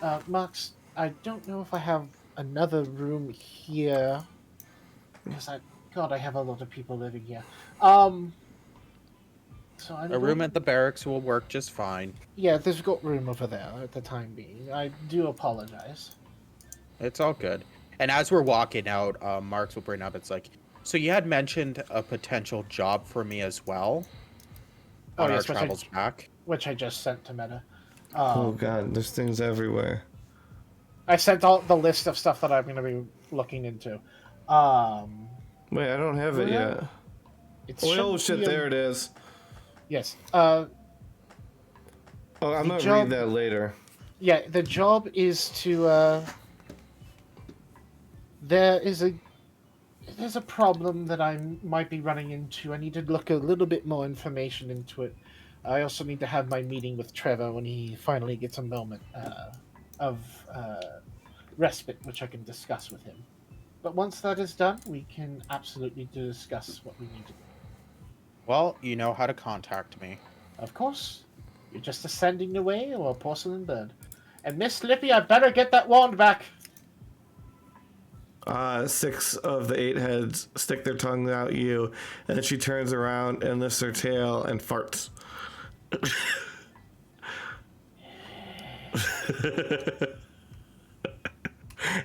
But, Max, I don't know if I have another room here. Because I have a lot of people living here. So A room at the barracks will work just fine. Yeah, there's got room over there at the time being. I do apologize. It's all good. And as we're walking out, Marks will bring up, it's like, so you had mentioned a potential job for me as well on our yes, travels back. which I just sent to Meta. Oh god, there's things everywhere. I sent all the list of stuff that I'm going to be looking into. Wait, I don't have it Yeah. yet. It Oh should shit, be there it is. Yes. Oh, I'm The gonna job- read that later. Yeah, the job is to, there's a problem that I might be running into. I need to look a little bit more information into it. I also need to have my meeting with Trevor when he finally gets a moment of respite, which I can discuss with him. But once that is done, we can absolutely discuss what we need to do. Well, you know how to contact me. Of course, you're just ascending away or a porcelain bird. And Miss Lippy, I better get that wand back. 6 of the 8 heads stick their tongues out at you, and then she turns around and lifts her tail and farts.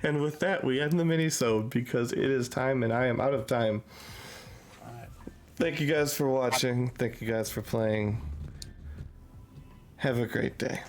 And with that, we end the mini-sode because it is time and I am out of time. Thank you guys for watching. Thank you guys for playing. Have a great day.